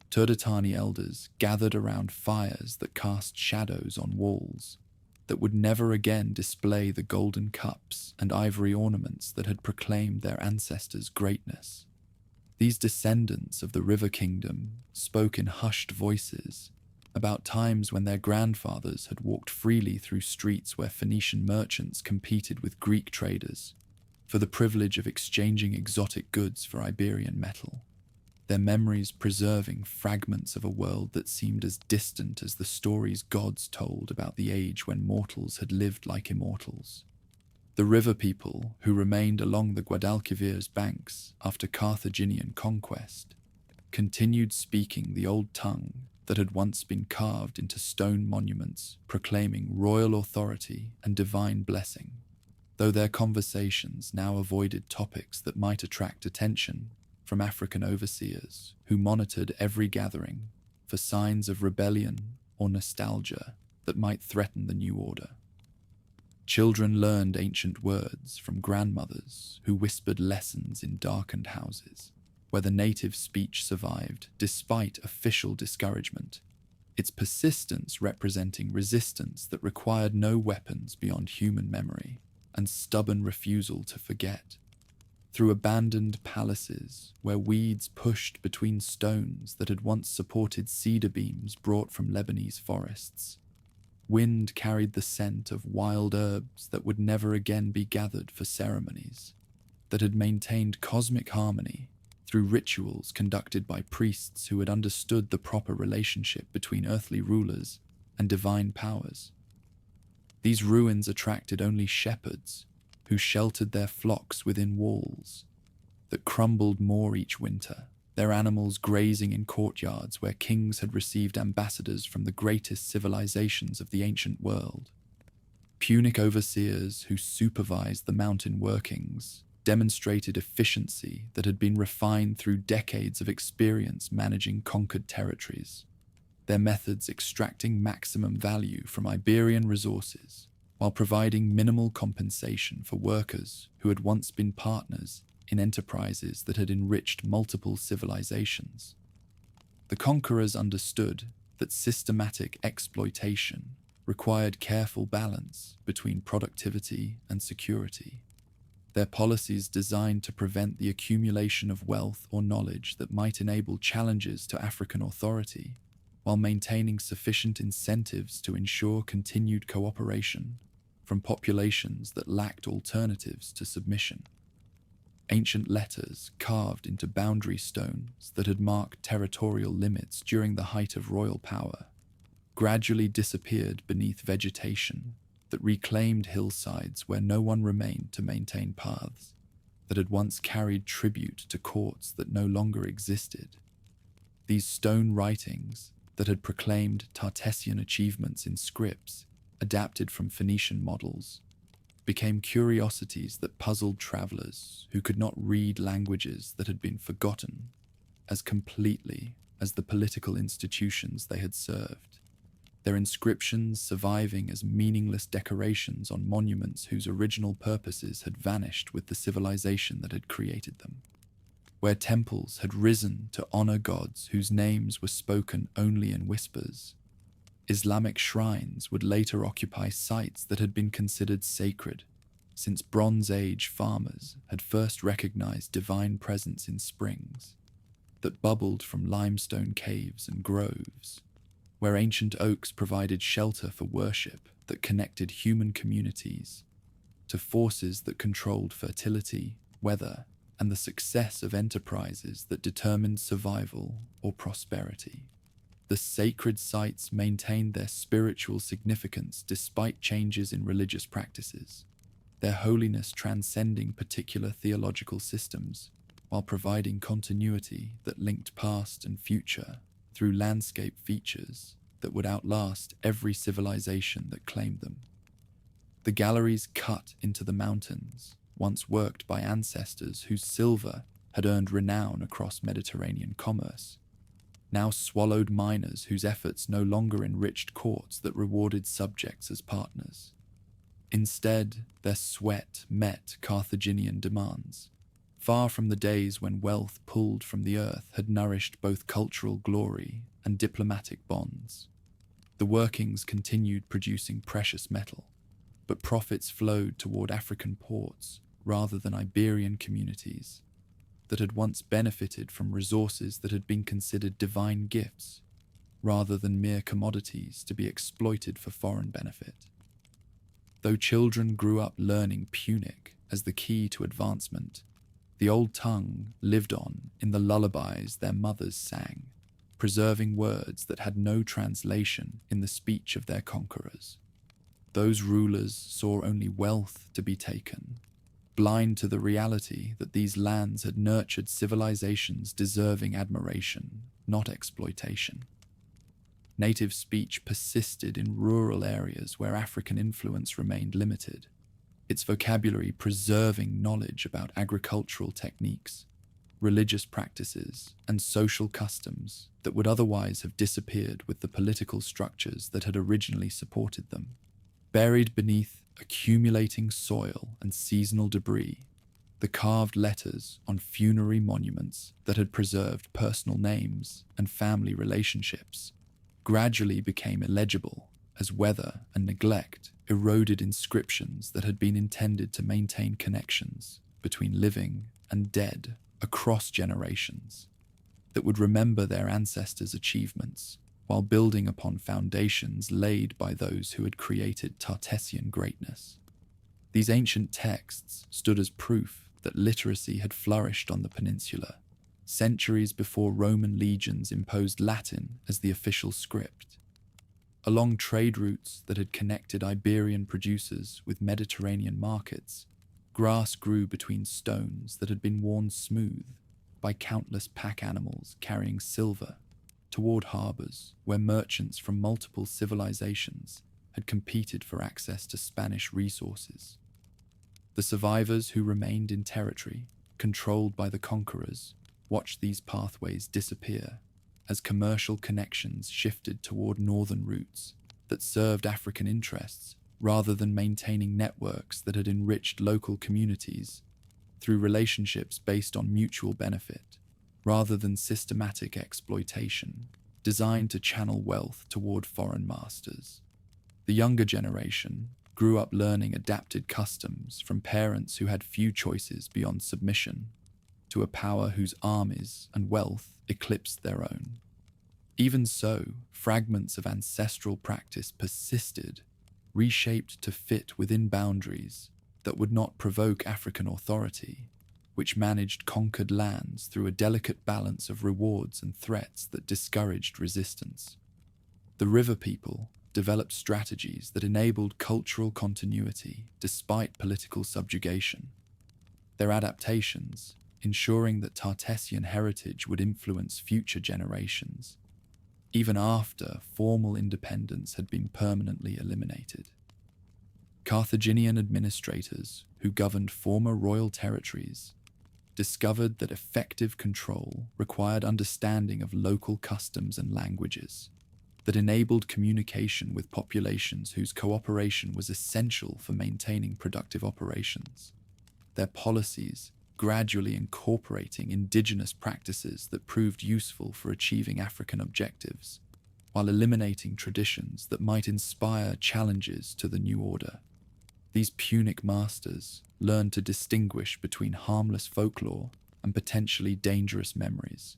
Turdetani elders gathered around fires that cast shadows on walls that would never again display the golden cups and ivory ornaments that had proclaimed their ancestors' greatness. These descendants of the River Kingdom spoke in hushed voices about times when their grandfathers had walked freely through streets where Phoenician merchants competed with Greek traders for the privilege of exchanging exotic goods for Iberian metal, their memories preserving fragments of a world that seemed as distant as the stories gods told about the age when mortals had lived like immortals. The river people, who remained along the Guadalquivir's banks after Carthaginian conquest, continued speaking the old tongue that had once been carved into stone monuments proclaiming royal authority and divine blessing, though their conversations now avoided topics that might attract attention from African overseers who monitored every gathering for signs of rebellion or nostalgia that might threaten the new order. Children learned ancient words from grandmothers who whispered lessons in darkened houses, where the native speech survived despite official discouragement, its persistence representing resistance that required no weapons beyond human memory and stubborn refusal to forget. Through abandoned palaces where weeds pushed between stones that had once supported cedar beams brought from Lebanese forests, wind carried the scent of wild herbs that would never again be gathered for ceremonies, that had maintained cosmic harmony through rituals conducted by priests who had understood the proper relationship between earthly rulers and divine powers. These ruins attracted only shepherds who sheltered their flocks within walls that crumbled more each winter, their animals grazing in courtyards where kings had received ambassadors from the greatest civilizations of the ancient world. Punic overseers who supervised the mountain workings demonstrated efficiency that had been refined through decades of experience managing conquered territories, their methods extracting maximum value from Iberian resources while providing minimal compensation for workers who had once been partners in enterprises that had enriched multiple civilizations. The conquerors understood that systematic exploitation required careful balance between productivity and security, their policies designed to prevent the accumulation of wealth or knowledge that might enable challenges to African authority, while maintaining sufficient incentives to ensure continued cooperation from populations that lacked alternatives to submission. Ancient letters carved into boundary stones that had marked territorial limits during the height of royal power gradually disappeared beneath vegetation that reclaimed hillsides where no one remained to maintain paths that had once carried tribute to courts that no longer existed. These stone writings that had proclaimed Tartessian achievements in scripts adapted from Phoenician models became curiosities that puzzled travelers who could not read languages that had been forgotten as completely as the political institutions they had served, their inscriptions surviving as meaningless decorations on monuments whose original purposes had vanished with the civilization that had created them, where temples had risen to honor gods whose names were spoken only in whispers. Islamic shrines would later occupy sites that had been considered sacred, since Bronze Age farmers had first recognized divine presence in springs that bubbled from limestone caves and groves, where ancient oaks provided shelter for worship that connected human communities. to forces that controlled fertility, weather, and the success of enterprises that determined survival or prosperity. The sacred sites maintained their spiritual significance despite changes in religious practices, their holiness transcending particular theological systems, while providing continuity that linked past and future through landscape features that would outlast every civilization that claimed them. The galleries cut into the mountains, once worked by ancestors whose silver had earned renown across Mediterranean commerce, now swallowed miners whose efforts no longer enriched courts that rewarded subjects as partners. Instead, their sweat met Carthaginian demands, far from the days when wealth pulled from the earth had nourished both cultural glory and diplomatic bonds. The workings continued producing precious metal, but profits flowed toward African ports rather than Iberian communities that had once benefited from resources that had been considered divine gifts, rather than mere commodities to be exploited for foreign benefit. Though children grew up learning Punic as the key to advancement, the old tongue lived on in the lullabies their mothers sang, preserving words that had no translation in the speech of their conquerors. Those rulers saw only wealth to be taken, blind to the reality that these lands had nurtured civilizations deserving admiration, not exploitation. Native speech persisted in rural areas where African influence remained limited, its vocabulary preserving knowledge about agricultural techniques, religious practices, and social customs that would otherwise have disappeared with the political structures that had originally supported them. Buried beneath accumulating soil and seasonal debris, the carved letters on funerary monuments that had preserved personal names and family relationships gradually became illegible as weather and neglect eroded inscriptions that had been intended to maintain connections between living and dead across generations, that would remember their ancestors' achievements while building upon foundations laid by those who had created Tartessian greatness. These ancient texts stood as proof that literacy had flourished on the peninsula, centuries before Roman legions imposed Latin as the official script. Along trade routes that had connected Iberian producers with Mediterranean markets, grass grew between stones that had been worn smooth by countless pack animals carrying silver toward harbors where merchants from multiple civilizations had competed for access to Spanish resources. The survivors who remained in territory controlled by the conquerors watched these pathways disappear as commercial connections shifted toward northern routes that served African interests rather than maintaining networks that had enriched local communities through relationships based on mutual benefit, rather than systematic exploitation designed to channel wealth toward foreign masters. The younger generation grew up learning adapted customs from parents who had few choices beyond submission to a power whose armies and wealth eclipsed their own. Even so, fragments of ancestral practice persisted, reshaped to fit within boundaries that would not provoke African authority, which managed conquered lands through a delicate balance of rewards and threats that discouraged resistance. The river people developed strategies that enabled cultural continuity despite political subjugation. Their adaptations, ensuring that Tartessian heritage would influence future generations, even after formal independence had been permanently eliminated. Carthaginian administrators who governed former royal territories discovered that effective control required understanding of local customs and languages that enabled communication with populations whose cooperation was essential for maintaining productive operations. Their policies gradually incorporating indigenous practices that proved useful for achieving African objectives, while eliminating traditions that might inspire challenges to the new order. These Punic masters learned to distinguish between harmless folklore and potentially dangerous memories,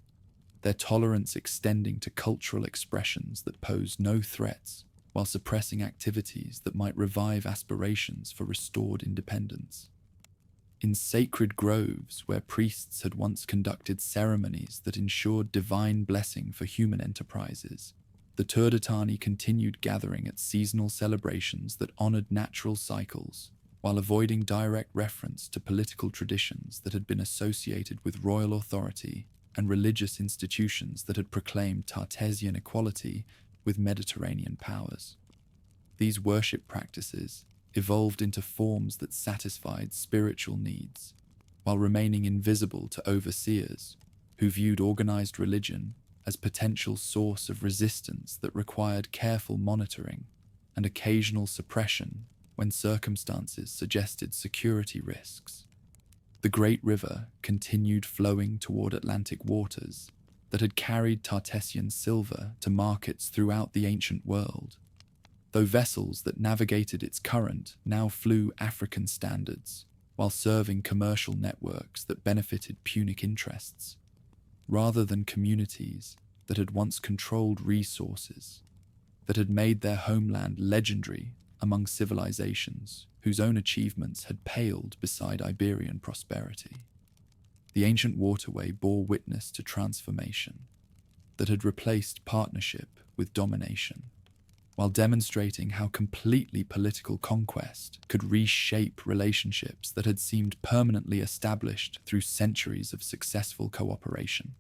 their tolerance extending to cultural expressions that posed no threats while suppressing activities that might revive aspirations for restored independence. In sacred groves where priests had once conducted ceremonies that ensured divine blessing for human enterprises, the Turdetani continued gathering at seasonal celebrations that honored natural cycles, while avoiding direct reference to political traditions that had been associated with royal authority and religious institutions that had proclaimed Tartessian equality with Mediterranean powers. These worship practices evolved into forms that satisfied spiritual needs, while remaining invisible to overseers who viewed organized religion as potential source of resistance that required careful monitoring and occasional suppression when circumstances suggested security risks. The great river continued flowing toward Atlantic waters that had carried Tartessian silver to markets throughout the ancient world, though vessels that navigated its current now flew African standards while serving commercial networks that benefited Punic interests, rather than communities that had once controlled resources, that had made their homeland legendary among civilizations whose own achievements had paled beside Iberian prosperity. The ancient waterway bore witness to transformation that had replaced partnership with domination, while demonstrating how completely political conquest could reshape relationships that had seemed permanently established through centuries of successful cooperation.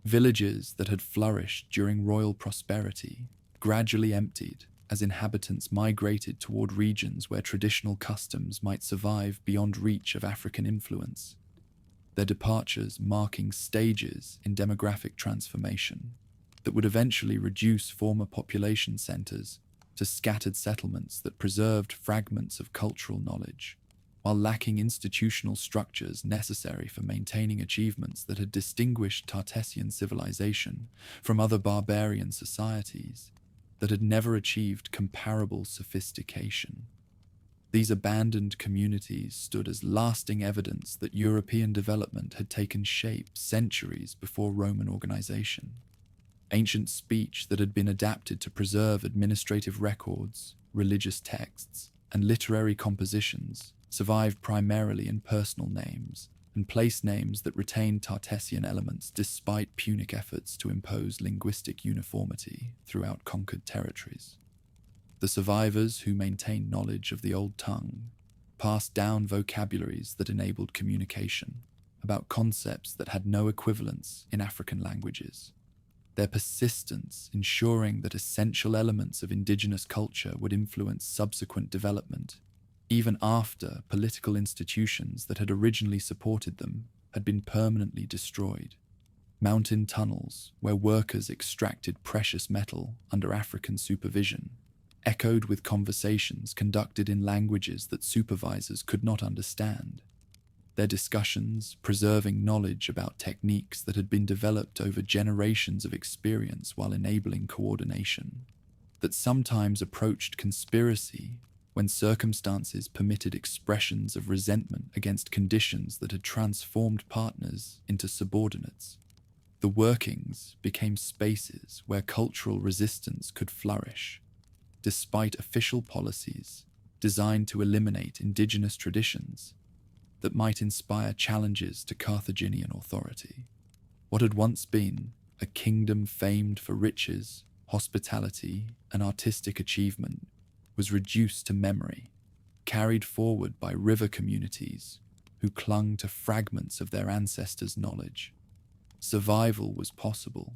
Villages that had flourished during royal prosperity gradually emptied as inhabitants migrated toward regions where traditional customs might survive beyond reach of African influence, their departures marking stages in demographic transformation that would eventually reduce former population centers to scattered settlements that preserved fragments of cultural knowledge, while lacking institutional structures necessary for maintaining achievements that had distinguished Tartessian civilization from other barbarian societies that had never achieved comparable sophistication. These abandoned communities stood as lasting evidence that European development had taken shape centuries before Roman organization. Ancient speech that had been adapted to preserve administrative records, religious texts, and literary compositions survived primarily in personal names and place names that retained Tartessian elements despite Punic efforts to impose linguistic uniformity throughout conquered territories. The survivors who maintained knowledge of the old tongue passed down vocabularies that enabled communication about concepts that had no equivalents in African languages, their persistence ensuring that essential elements of indigenous culture would influence subsequent development, even after political institutions that had originally supported them had been permanently destroyed. Mountain tunnels, where workers extracted precious metal under African supervision, echoed with conversations conducted in languages that supervisors could not understand, their discussions preserving knowledge about techniques that had been developed over generations of experience while enabling coordination, that sometimes approached conspiracy when circumstances permitted expressions of resentment against conditions that had transformed partners into subordinates. The workings became spaces where cultural resistance could flourish, despite official policies designed to eliminate indigenous traditions that might inspire challenges to Carthaginian authority. What had once been a kingdom famed for riches, hospitality, and artistic achievement was reduced to memory, carried forward by river communities who clung to fragments of their ancestors' knowledge. Survival was possible,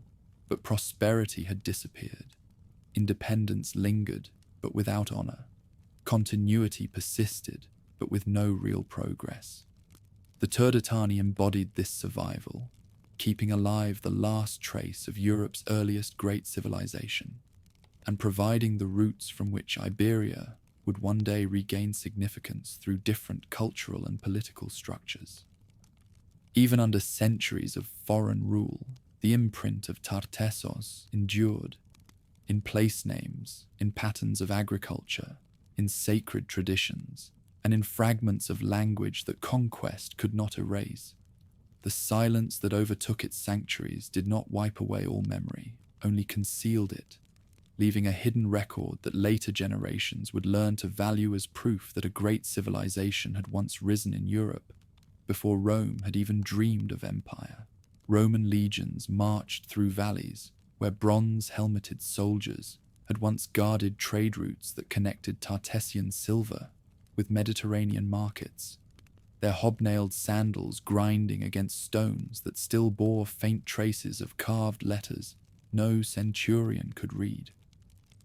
but prosperity had disappeared. Independence lingered, but without honor. Continuity persisted, but with no real progress. The Turdetani embodied this survival, keeping alive the last trace of Europe's earliest great civilization, and providing the roots from which Iberia would one day regain significance through different cultural and political structures. Even under centuries of foreign rule, the imprint of Tartessos endured, in place names, in patterns of agriculture, in sacred traditions, and in fragments of language that conquest could not erase. The silence that overtook its sanctuaries did not wipe away all memory, only concealed it, leaving a hidden record that later generations would learn to value as proof that a great civilization had once risen in Europe, before Rome had even dreamed of empire. Roman legions marched through valleys where bronze-helmeted soldiers had once guarded trade routes that connected Tartessian silver with Mediterranean markets, their hobnailed sandals grinding against stones that still bore faint traces of carved letters no centurion could read.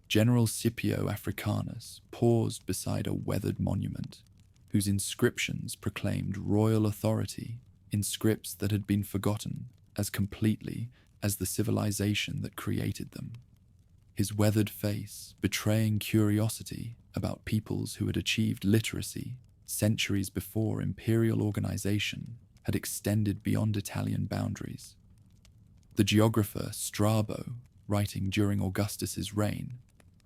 General Scipio Africanus paused beside a weathered monument, whose inscriptions proclaimed royal authority in scripts that had been forgotten as completely as the civilization that created them. His weathered face betraying curiosity about peoples who had achieved literacy centuries before imperial organization had extended beyond Italian boundaries. The geographer Strabo, writing during Augustus's reign,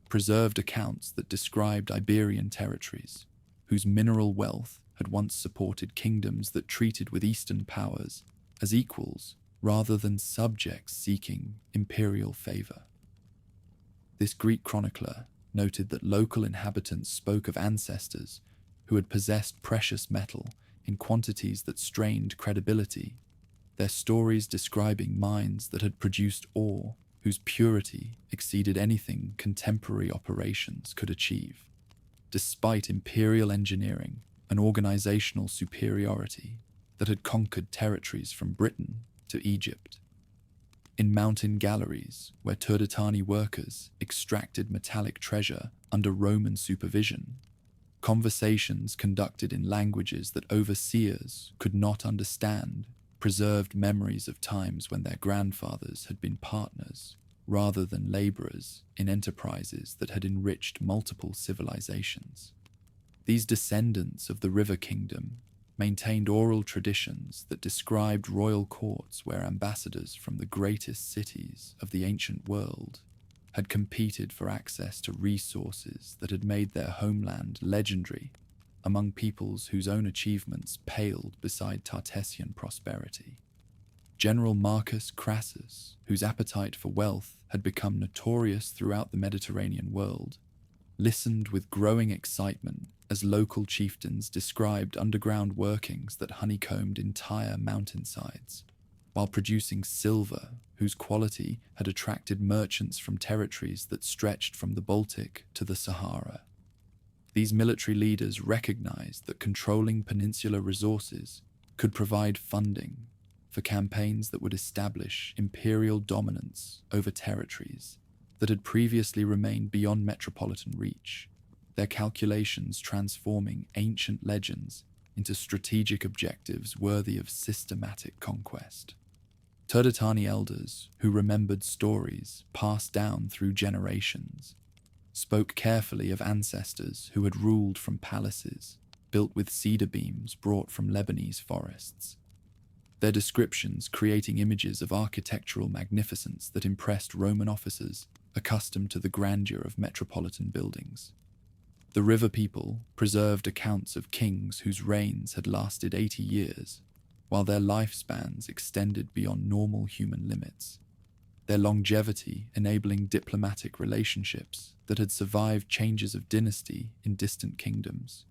preserved accounts that described Iberian territories, whose mineral wealth had once supported kingdoms that treated with Eastern powers as equals rather than subjects seeking imperial favor. This Greek chronicler noted that local inhabitants spoke of ancestors who had possessed precious metal in quantities that strained credibility, their stories describing mines that had produced ore whose purity exceeded anything contemporary operations could achieve. Despite imperial engineering and organizational superiority that had conquered territories from Britain to Egypt. In mountain galleries where Turdetani workers extracted metallic treasure under Roman supervision, conversations conducted in languages that overseers could not understand preserved memories of times when their grandfathers had been partners rather than laborers in enterprises that had enriched multiple civilizations. These descendants of the River Kingdom maintained oral traditions that described royal courts where ambassadors from the greatest cities of the ancient world had competed for access to resources that had made their homeland legendary among peoples whose own achievements paled beside Tartessian prosperity. General Marcus Crassus, whose appetite for wealth had become notorious throughout the Mediterranean world, listened with growing excitement as local chieftains described underground workings that honeycombed entire mountainsides, while producing silver whose quality had attracted merchants from territories that stretched from the Baltic to the Sahara. These military leaders recognized that controlling peninsular resources could provide funding for campaigns that would establish imperial dominance over territories that had previously remained beyond metropolitan reach, their calculations transforming ancient legends into strategic objectives worthy of systematic conquest. Turdetani elders, who remembered stories passed down through generations, spoke carefully of ancestors who had ruled from palaces built with cedar beams brought from Lebanese forests, their descriptions creating images of architectural magnificence that impressed Roman officers accustomed to the grandeur of metropolitan buildings. The river people preserved accounts of kings whose reigns had lasted 80 years, while their lifespans extended beyond normal human limits, their longevity enabling diplomatic relationships that had survived changes of dynasty in distant kingdoms,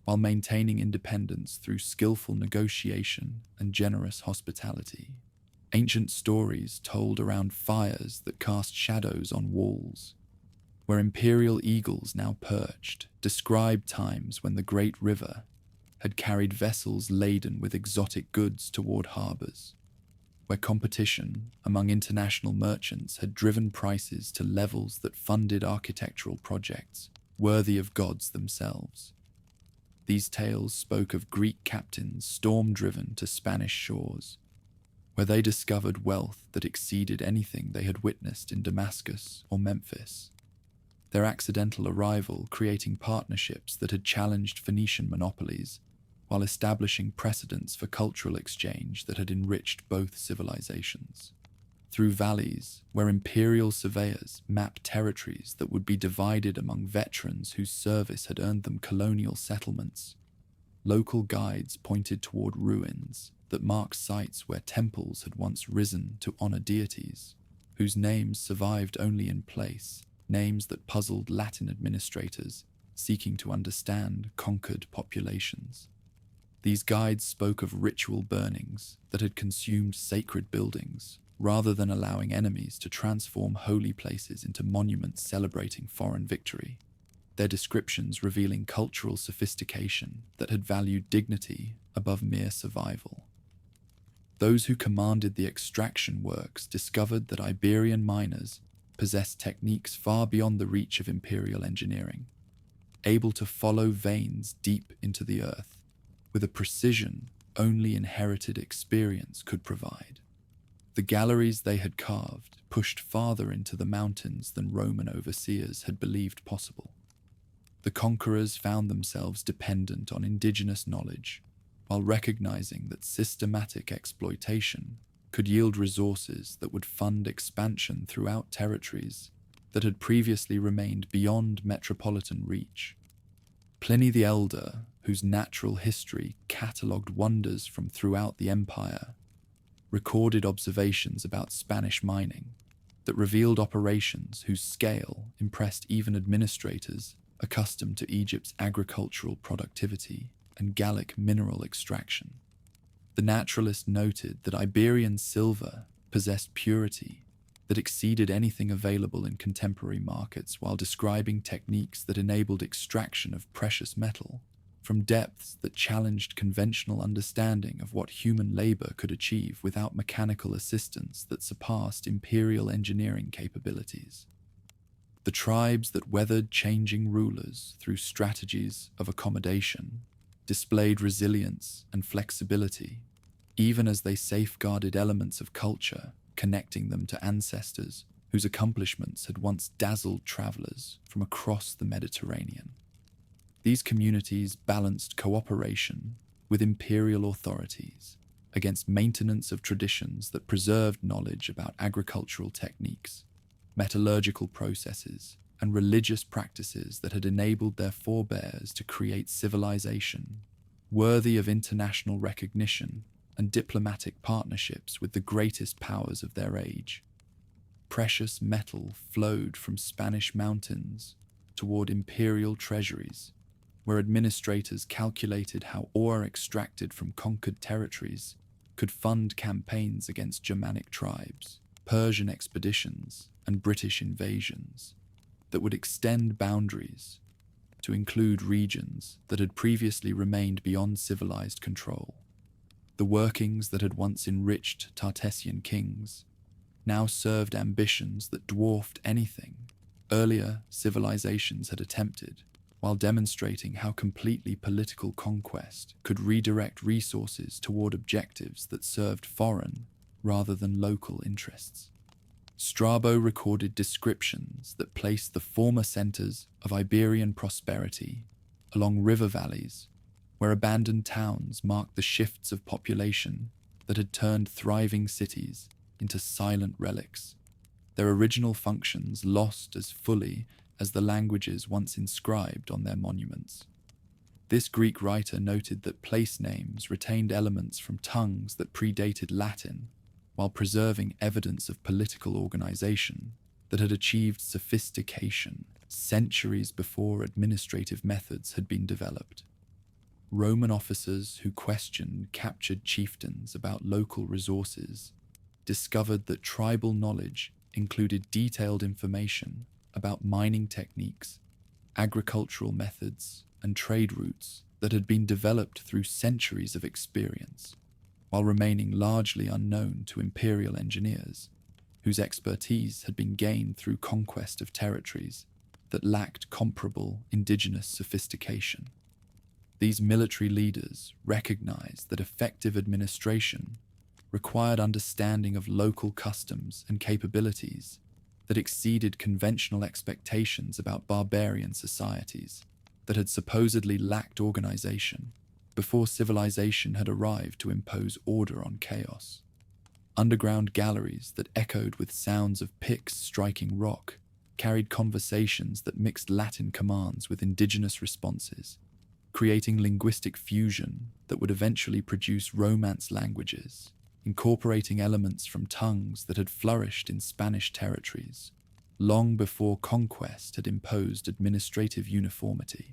while maintaining independence through skillful negotiation and generous hospitality. Ancient stories told around fires that cast shadows on walls, where imperial eagles now perched, described times when the great river had carried vessels laden with exotic goods toward harbors, where competition among international merchants had driven prices to levels that funded architectural projects worthy of gods themselves. These tales spoke of Greek captains storm-driven to Spanish shores, where they discovered wealth that exceeded anything they had witnessed in Damascus or Memphis, their accidental arrival creating partnerships that had challenged Phoenician monopolies, while establishing precedents for cultural exchange that had enriched both civilizations. Through valleys where imperial surveyors mapped territories that would be divided among veterans whose service had earned them colonial settlements, local guides pointed toward ruins that marked sites where temples had once risen to honor deities, whose names survived only in place names that puzzled Latin administrators seeking to understand conquered populations. These guides spoke of ritual burnings that had consumed sacred buildings, rather than allowing enemies to transform holy places into monuments celebrating foreign victory, their descriptions revealing cultural sophistication that had valued dignity above mere survival. Those who commanded the extraction works discovered that Iberian miners possessed techniques far beyond the reach of imperial engineering, able to follow veins deep into the earth with a precision only inherited experience could provide. The galleries they had carved pushed farther into the mountains than Roman overseers had believed possible. The conquerors found themselves dependent on indigenous knowledge, while recognizing that systematic exploitation could yield resources that would fund expansion throughout territories that had previously remained beyond metropolitan reach. Pliny the Elder, whose natural history catalogued wonders from throughout the empire, recorded observations about Spanish mining that revealed operations whose scale impressed even administrators accustomed to Egypt's agricultural productivity and Gallic mineral extraction. The naturalist noted that Iberian silver possessed purity that exceeded anything available in contemporary markets, while describing techniques that enabled extraction of precious metal from depths that challenged conventional understanding of what human labor could achieve without mechanical assistance that surpassed imperial engineering capabilities. The tribes that weathered changing rulers through strategies of accommodation displayed resilience and flexibility, even as they safeguarded elements of culture, connecting them to ancestors whose accomplishments had once dazzled travelers from across the Mediterranean. These communities balanced cooperation with imperial authorities against maintenance of traditions that preserved knowledge about agricultural techniques, metallurgical processes, and religious practices that had enabled their forebears to create civilization worthy of international recognition and diplomatic partnerships with the greatest powers of their age. Precious metal flowed from Spanish mountains toward imperial treasuries, where administrators calculated how ore extracted from conquered territories could fund campaigns against Germanic tribes, Persian expeditions, and British invasions that would extend boundaries to include regions that had previously remained beyond civilized control. The workings that had once enriched Tartessian kings now served ambitions that dwarfed anything earlier civilizations had attempted, while demonstrating how completely political conquest could redirect resources toward objectives that served foreign rather than local interests. Strabo recorded descriptions that placed the former centers of Iberian prosperity along river valleys, where abandoned towns marked the shifts of population that had turned thriving cities into silent relics, their original functions lost as fully as the languages once inscribed on their monuments. This Greek writer noted that place names retained elements from tongues that predated Latin, while preserving evidence of political organization that had achieved sophistication centuries before administrative methods had been developed. Roman officers who questioned captured chieftains about local resources discovered that tribal knowledge included detailed information about mining techniques, agricultural methods, and trade routes that had been developed through centuries of experience, while remaining largely unknown to imperial engineers, whose expertise had been gained through conquest of territories that lacked comparable indigenous sophistication. These military leaders recognized that effective administration required understanding of local customs and capabilities that exceeded conventional expectations about barbarian societies that had supposedly lacked organization before civilization had arrived to impose order on chaos. Underground galleries that echoed with sounds of picks striking rock carried conversations that mixed Latin commands with indigenous responses, creating linguistic fusion that would eventually produce Romance languages, incorporating elements from tongues that had flourished in Spanish territories, long before conquest had imposed administrative uniformity.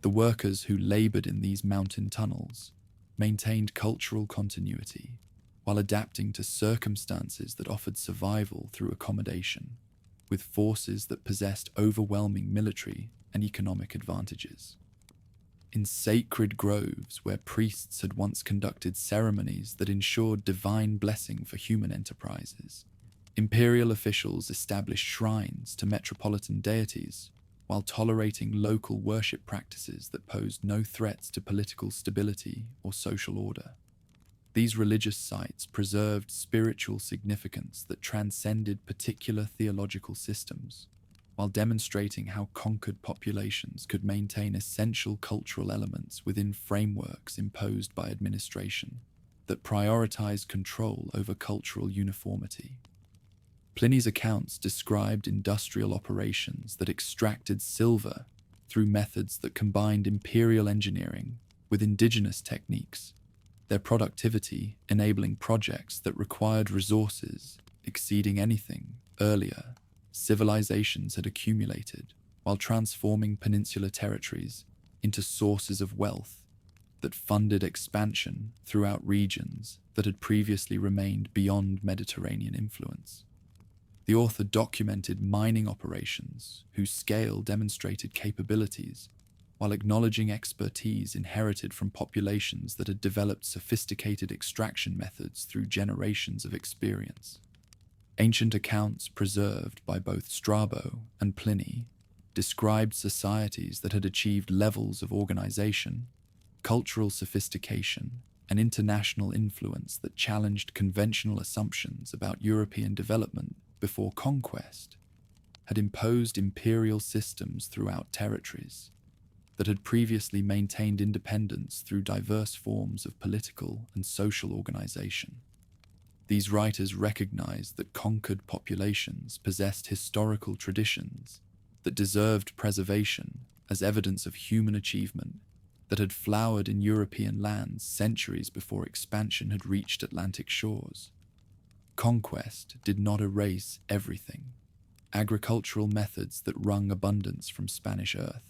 The workers who labored in these mountain tunnels maintained cultural continuity while adapting to circumstances that offered survival through accommodation, with forces that possessed overwhelming military and economic advantages. In sacred groves where priests had once conducted ceremonies that ensured divine blessing for human enterprises, imperial officials established shrines to metropolitan deities while tolerating local worship practices that posed no threats to political stability or social order. These religious sites preserved spiritual significance that transcended particular theological systems, while demonstrating how conquered populations could maintain essential cultural elements within frameworks imposed by administration that prioritized control over cultural uniformity. Pliny's accounts described industrial operations that extracted silver through methods that combined imperial engineering with indigenous techniques, their productivity enabling projects that required resources exceeding anything earlier civilizations had accumulated, while transforming peninsular territories into sources of wealth that funded expansion throughout regions that had previously remained beyond Mediterranean influence. The author documented mining operations whose scale demonstrated capabilities, while acknowledging expertise inherited from populations that had developed sophisticated extraction methods through generations of experience. Ancient accounts preserved by both Strabo and Pliny described societies that had achieved levels of organization, cultural sophistication, and international influence that challenged conventional assumptions about European development before conquest, had imposed imperial systems throughout territories that had previously maintained independence through diverse forms of political and social organization. These writers recognized that conquered populations possessed historical traditions that deserved preservation as evidence of human achievement that had flowered in European lands centuries before expansion had reached Atlantic shores. Conquest did not erase everything. Agricultural methods that wrung abundance from Spanish earth,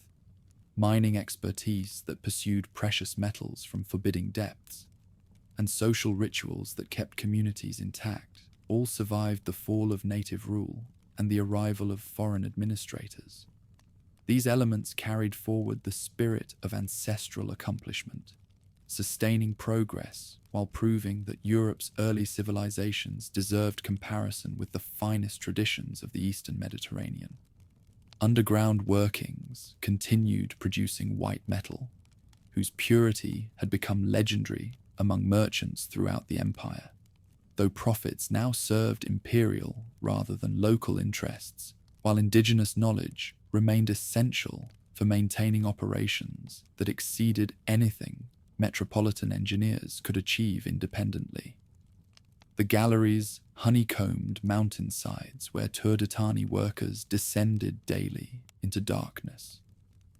mining expertise that pursued precious metals from forbidding depths, and social rituals that kept communities intact all survived the fall of native rule and the arrival of foreign administrators. These elements carried forward the spirit of ancestral accomplishment, sustaining progress while proving that Europe's early civilizations deserved comparison with the finest traditions of the Eastern Mediterranean. Underground workings continued producing white metal, whose purity had become legendary among merchants throughout the empire, though profits now served imperial rather than local interests, while indigenous knowledge remained essential for maintaining operations that exceeded anything metropolitan engineers could achieve independently. The galleries honeycombed mountainsides where Turdetani workers descended daily into darkness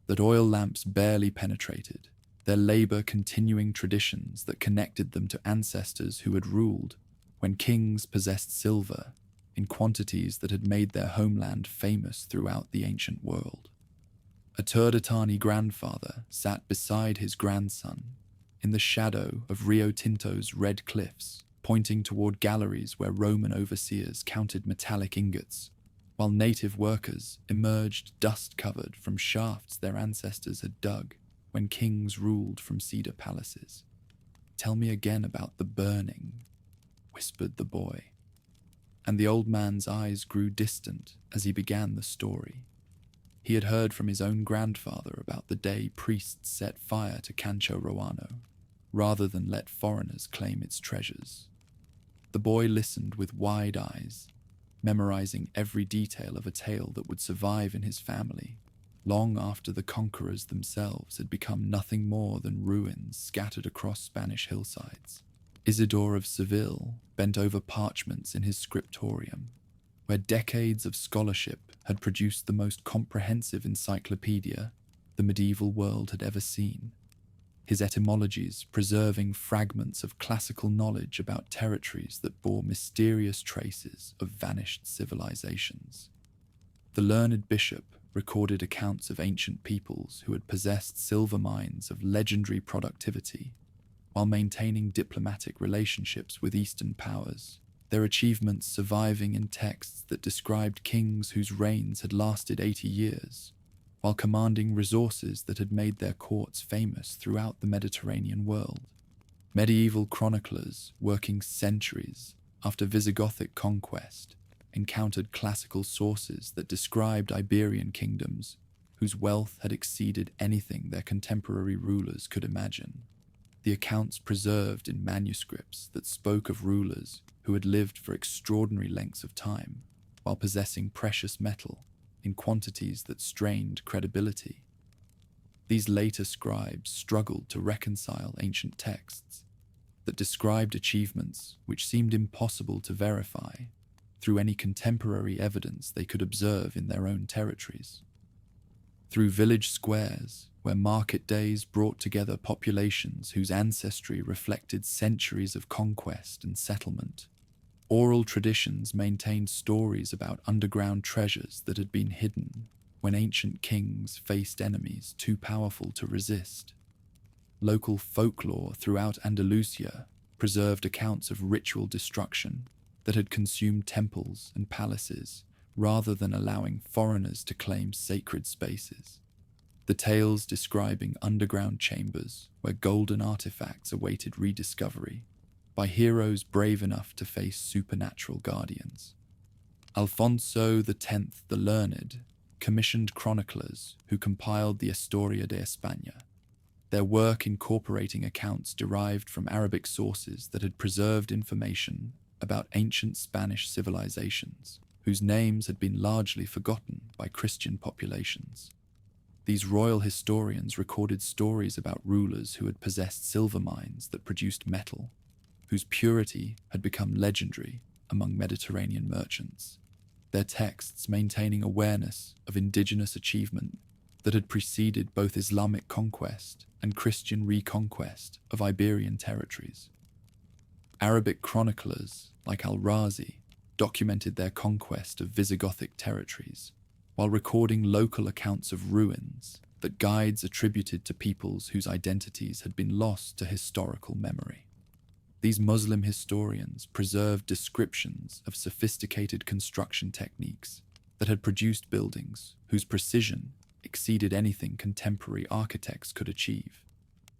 that oil lamps barely penetrated, their labor continuing traditions that connected them to ancestors who had ruled when kings possessed silver in quantities that had made their homeland famous throughout the ancient world. A Turdetani grandfather sat beside his grandson in the shadow of Rio Tinto's red cliffs, pointing toward galleries where Roman overseers counted metallic ingots, while native workers emerged dust-covered from shafts their ancestors had dug when kings ruled from cedar palaces. "Tell me again about the burning," whispered the boy, and the old man's eyes grew distant as he began the story. He had heard from his own grandfather about the day priests set fire to Cancho Roano, rather than let foreigners claim its treasures. The boy listened with wide eyes, memorizing every detail of a tale that would survive in his family, long after the conquerors themselves had become nothing more than ruins scattered across Spanish hillsides. Isidore of Seville bent over parchments in his scriptorium, where decades of scholarship had produced the most comprehensive encyclopedia the medieval world had ever seen, his etymologies preserving fragments of classical knowledge about territories that bore mysterious traces of vanished civilizations. The learned bishop recorded accounts of ancient peoples who had possessed silver mines of legendary productivity while maintaining diplomatic relationships with Eastern powers, their achievements surviving in texts that described kings whose reigns had lasted 80 years, while commanding resources that had made their courts famous throughout the Mediterranean world. Medieval chroniclers, working centuries after Visigothic conquest, encountered classical sources that described Iberian kingdoms whose wealth had exceeded anything their contemporary rulers could imagine. The accounts preserved in manuscripts that spoke of rulers who had lived for extraordinary lengths of time while possessing precious metal in quantities that strained credibility. These later scribes struggled to reconcile ancient texts that described achievements which seemed impossible to verify through any contemporary evidence they could observe in their own territories. Through village squares, where market days brought together populations whose ancestry reflected centuries of conquest and settlement, oral traditions maintained stories about underground treasures that had been hidden when ancient kings faced enemies too powerful to resist. Local folklore throughout Andalusia preserved accounts of ritual destruction that had consumed temples and palaces rather than allowing foreigners to claim sacred spaces. The tales describing underground chambers where golden artifacts awaited rediscovery by heroes brave enough to face supernatural guardians. Alfonso X the Learned commissioned chroniclers who compiled the Historia de España, their work incorporating accounts derived from Arabic sources that had preserved information about ancient Spanish civilizations whose names had been largely forgotten by Christian populations. These royal historians recorded stories about rulers who had possessed silver mines that produced metal, whose purity had become legendary among Mediterranean merchants, their texts maintaining awareness of indigenous achievement that had preceded both Islamic conquest and Christian reconquest of Iberian territories. Arabic chroniclers like Al-Razi documented their conquest of Visigothic territories, while recording local accounts of ruins that guides attributed to peoples whose identities had been lost to historical memory. These Muslim historians preserved descriptions of sophisticated construction techniques that had produced buildings whose precision exceeded anything contemporary architects could achieve.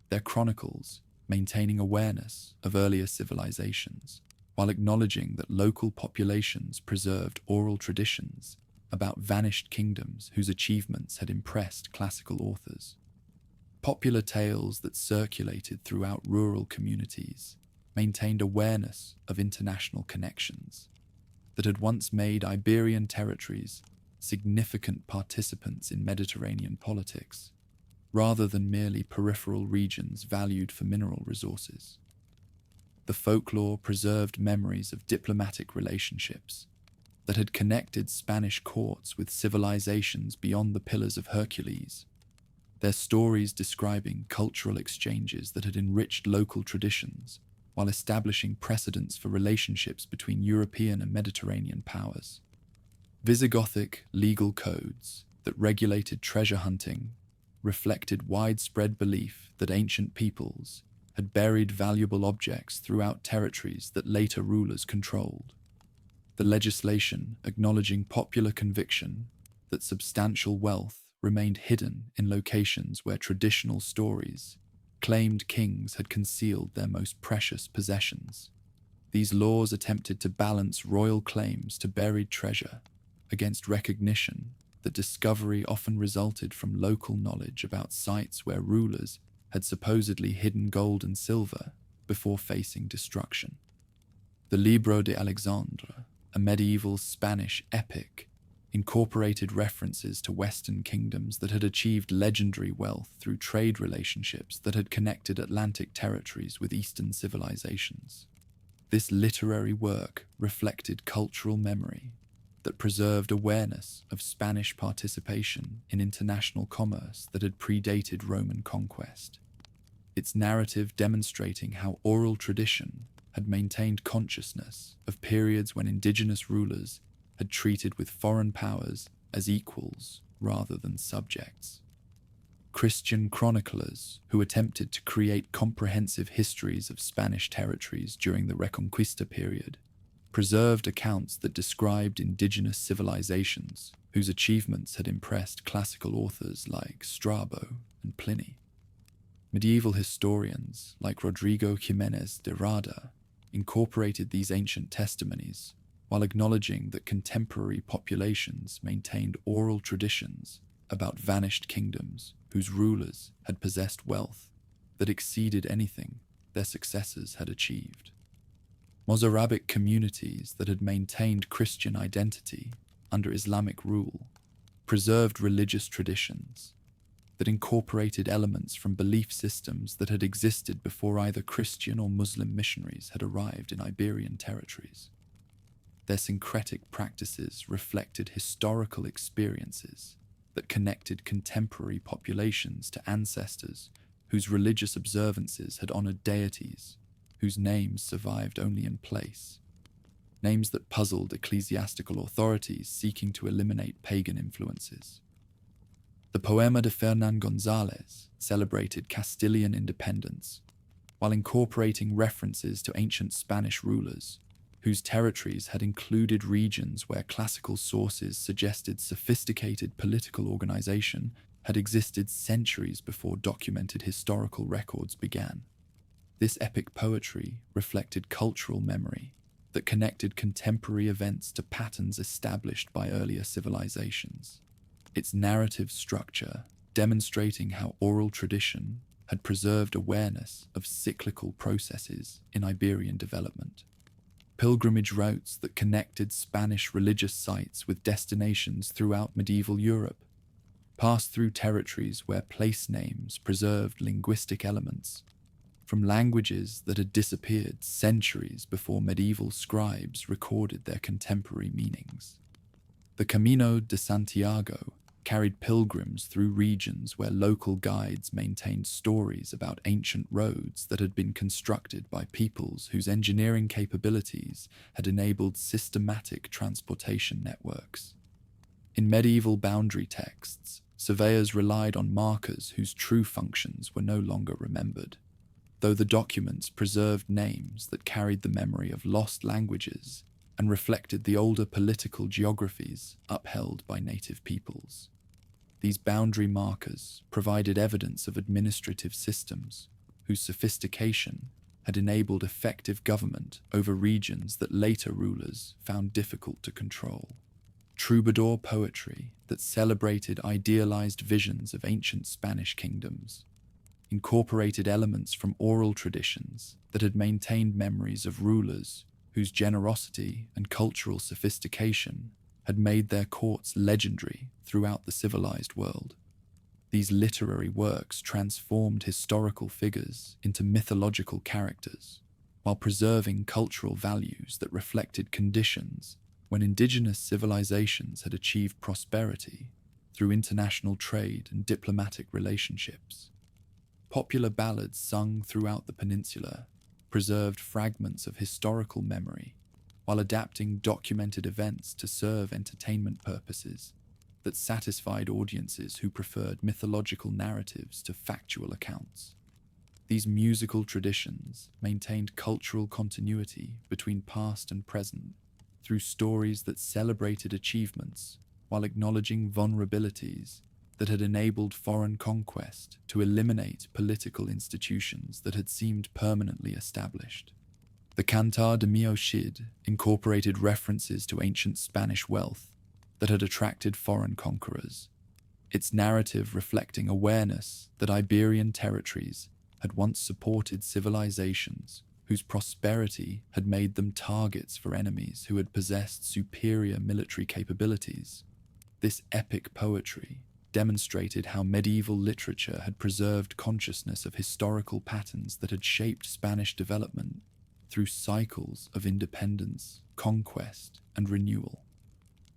Their chronicles maintaining awareness of earlier civilizations, while acknowledging that local populations preserved oral traditions about vanished kingdoms whose achievements had impressed classical authors. Popular tales that circulated throughout rural communities maintained awareness of international connections that had once made Iberian territories significant participants in Mediterranean politics, rather than merely peripheral regions valued for mineral resources. The folklore preserved memories of diplomatic relationships that had connected Spanish courts with civilizations beyond the Pillars of Hercules, their stories describing cultural exchanges that had enriched local traditions while establishing precedents for relationships between European and Mediterranean powers. Visigothic legal codes that regulated treasure hunting reflected widespread belief that ancient peoples had buried valuable objects throughout territories that later rulers controlled. The legislation acknowledging popular conviction that substantial wealth remained hidden in locations where traditional stories claimed kings had concealed their most precious possessions. These laws attempted to balance royal claims to buried treasure against recognition that discovery often resulted from local knowledge about sites where rulers had supposedly hidden gold and silver before facing destruction. The Libro de Alexandre, a medieval Spanish epic, incorporated references to Western kingdoms that had achieved legendary wealth through trade relationships that had connected Atlantic territories with Eastern civilizations. This literary work reflected cultural memory that preserved awareness of Spanish participation in international commerce that had predated Roman conquest. Its narrative demonstrating how oral tradition had maintained consciousness of periods when indigenous rulers had treated with foreign powers as equals rather than subjects. Christian chroniclers who attempted to create comprehensive histories of Spanish territories during the Reconquista period preserved accounts that described indigenous civilizations whose achievements had impressed classical authors like Strabo and Pliny. Medieval historians like Rodrigo Jimenez de Rada incorporated these ancient testimonies while acknowledging that contemporary populations maintained oral traditions about vanished kingdoms whose rulers had possessed wealth that exceeded anything their successors had achieved. Mozarabic communities that had maintained Christian identity under Islamic rule preserved religious traditions that incorporated elements from belief systems that had existed before either Christian or Muslim missionaries had arrived in Iberian territories. Their syncretic practices reflected historical experiences that connected contemporary populations to ancestors whose religious observances had honored deities whose names survived only in place, names that puzzled ecclesiastical authorities seeking to eliminate pagan influences. The Poema de Fernán González celebrated Castilian independence while incorporating references to ancient Spanish rulers whose territories had included regions where classical sources suggested sophisticated political organization had existed centuries before documented historical records began. This epic poetry reflected cultural memory that connected contemporary events to patterns established by earlier civilizations. Its narrative structure demonstrating how oral tradition had preserved awareness of cyclical processes in Iberian development. Pilgrimage routes that connected Spanish religious sites with destinations throughout medieval Europe passed through territories where place names preserved linguistic elements from languages that had disappeared centuries before medieval scribes recorded their contemporary meanings. The Camino de Santiago carried pilgrims through regions where local guides maintained stories about ancient roads that had been constructed by peoples whose engineering capabilities had enabled systematic transportation networks. In medieval boundary texts, surveyors relied on markers whose true functions were no longer remembered, though the documents preserved names that carried the memory of lost languages and reflected the older political geographies upheld by native peoples. These boundary markers provided evidence of administrative systems whose sophistication had enabled effective government over regions that later rulers found difficult to control. Troubadour poetry that celebrated idealized visions of ancient Spanish kingdoms incorporated elements from oral traditions that had maintained memories of rulers whose generosity and cultural sophistication had made their courts legendary throughout the civilized world. These literary works transformed historical figures into mythological characters, while preserving cultural values that reflected conditions when indigenous civilizations had achieved prosperity through international trade and diplomatic relationships. Popular ballads sung throughout the peninsula preserved fragments of historical memory while adapting documented events to serve entertainment purposes that satisfied audiences who preferred mythological narratives to factual accounts. These musical traditions maintained cultural continuity between past and present through stories that celebrated achievements while acknowledging vulnerabilities that had enabled foreign conquest to eliminate political institutions that had seemed permanently established. The Cantar de Mio Cid incorporated references to ancient Spanish wealth that had attracted foreign conquerors, its narrative reflecting awareness that Iberian territories had once supported civilizations whose prosperity had made them targets for enemies who had possessed superior military capabilities. This epic poetry demonstrated how medieval literature had preserved consciousness of historical patterns that had shaped Spanish development through cycles of independence, conquest, and renewal.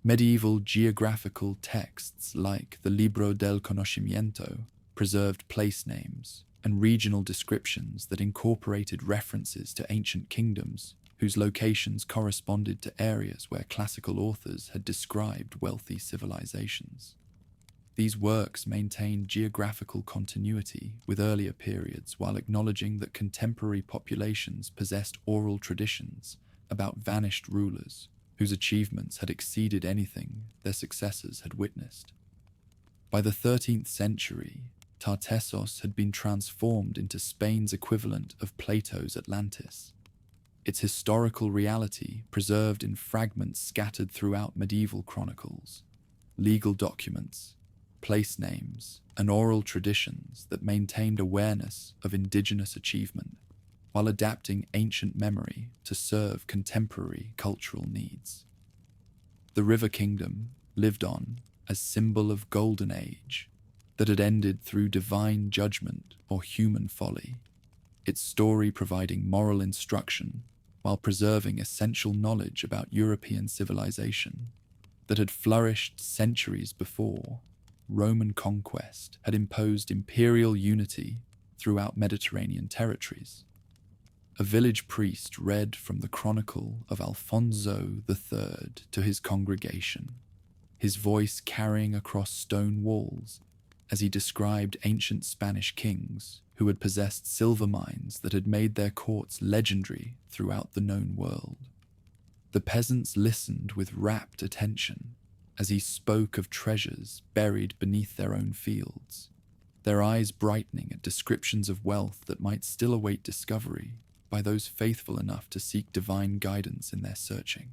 Medieval geographical texts like the Libro del Conocimiento preserved place names and regional descriptions that incorporated references to ancient kingdoms whose locations corresponded to areas where classical authors had described wealthy civilizations. These works maintained geographical continuity with earlier periods while acknowledging that contemporary populations possessed oral traditions about vanished rulers whose achievements had exceeded anything their successors had witnessed. By the 13th century, Tartessos had been transformed into Spain's equivalent of Plato's Atlantis, its historical reality preserved in fragments scattered throughout medieval chronicles, legal documents, place names, and oral traditions that maintained awareness of indigenous achievement while adapting ancient memory to serve contemporary cultural needs. The River Kingdom lived on as symbol of golden age that had ended through divine judgment or human folly, its story providing moral instruction while preserving essential knowledge about European civilization that had flourished centuries before Roman conquest had imposed imperial unity throughout Mediterranean territories. A village priest read from the chronicle of Alfonso III to his congregation, his voice carrying across stone walls as he described ancient Spanish kings who had possessed silver mines that had made their courts legendary throughout the known world. The peasants listened with rapt attention as he spoke of treasures buried beneath their own fields, their eyes brightening at descriptions of wealth that might still await discovery by those faithful enough to seek divine guidance in their searching.